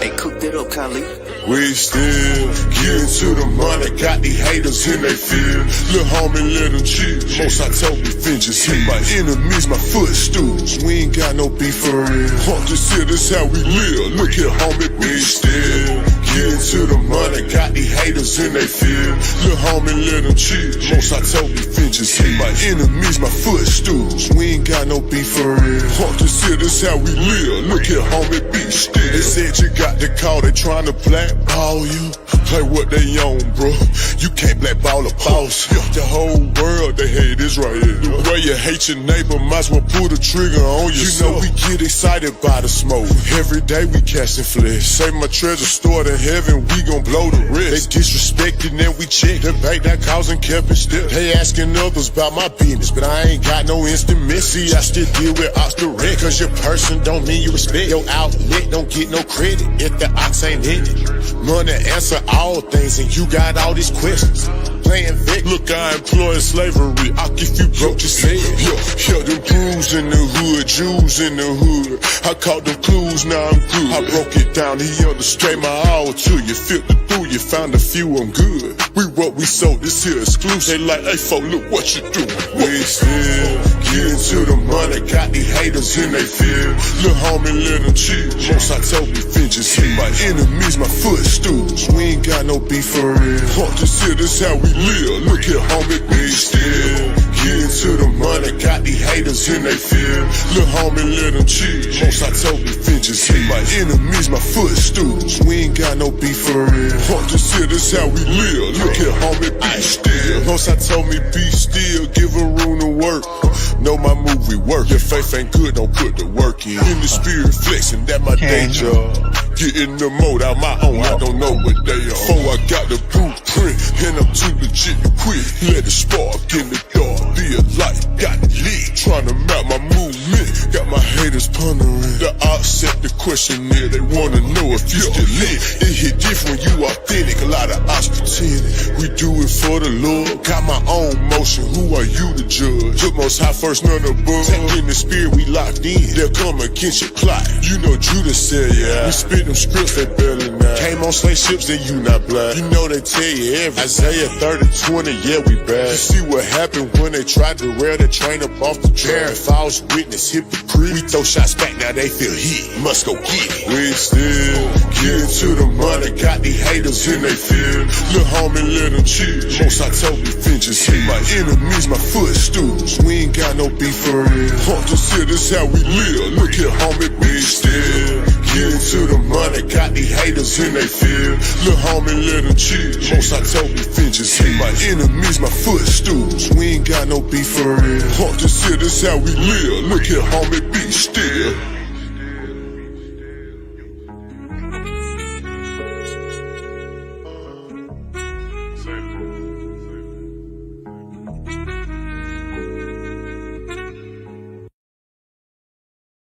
Hey, cook that up, Khalid. We still getting to the money, got these haters in they field. Lil' homie, let them chill. Most I told me, finches hit my enemies, my footstools. We ain't got no beef for real. Fuck this shit, this how we live. Look here, homie, we still getting to the money, got these haters in they field. Lil' homie, let them chill. Most I told me, finches hit my enemies, my footstools. We ain't got no beef for real. Fuck this shit, this how we live. Look here, homie, be still. They said you got the call, they trying to blackball you. Play what they own, bro. You can't blackball a boss. The whole world, they hate is right here. The way you hate your neighbor, might as well pull the trigger on yourself. You know we get excited by the smoke. Every day we casting flesh. Say my treasure stored in heaven, we gon' blow the rest. They disrespected and we check the bank that causing kept it still. They asking others about my business, but I ain't got no instant miss. See, I still deal with ox direct. Cause your person don't mean you respect. Your outlet don't get no credit if the ox ain't in it. Money answer all things and you got all these questions. Playing Vic. Look, I employ slavery. If you broke your say yo, them crews in the hood, Jews in the hood. I caught them clues, now I'm good. I broke it down, he understood my all to you. Filtered through, you found a few, I'm good. We what we sold, this here exclusive. They like, hey, folk, look what you doing. We still getting to the money, got these haters in they field. Lil' homie, let them chill. Most I told me, finches hit my enemies, my footstools. We ain't got no beef for real. Fuck this here, this how we live. Look here, homie, we still Getting to the money, got these haters in they fear. Lil' homie, let them chill. Most I told me vengeance hit. My enemies, my footstools. We ain't got no beef for real. Just here, this how we live. Look here, homie, be still. Most I told me be still, give her room to work. Know my movie work. If faith ain't good, don't put the work in. In the spirit flexing, that my day job. Getting the mode out my own, I don't know what they are. Before I got the blueprint, and I'm too legit to quit. Let it spark in the dark, be a light, got it lit. Trying to map my movement, got my haters pondering. The odds set the questionnaire, they wanna know if you still lit. It hit different, you authentic, a lot of odds pretending. We do it for the Lord, got my own motion, who are you to judge? Put most high first, none above. Take in the spirit, we locked in, they'll come against your plot. You know Judas said, yeah, we spit them scripts, they barely not. Came on slave ships, then you not black. You know they tell you everything. Isaiah 30:20, yeah, we bad. You see what happened when they tried to rail the train up off the track. False witness, hypocrite. We throw shots back, now they feel heat. Must go get it. We still getting to the money, got these haters in they fear. Lil' homie, let them chill. Most I told me vengeance hit. My enemies, my footstools. We ain't got no beef for real. Just here, this how we live. Look here, homie, be still. Getting to the money, got these haters in they fear. Lil' homie, let them chill. Most I told me vengeance hit. My enemies, my footstools. We ain't got no beef for real. Just here, this how we live. Look here, homie, be still.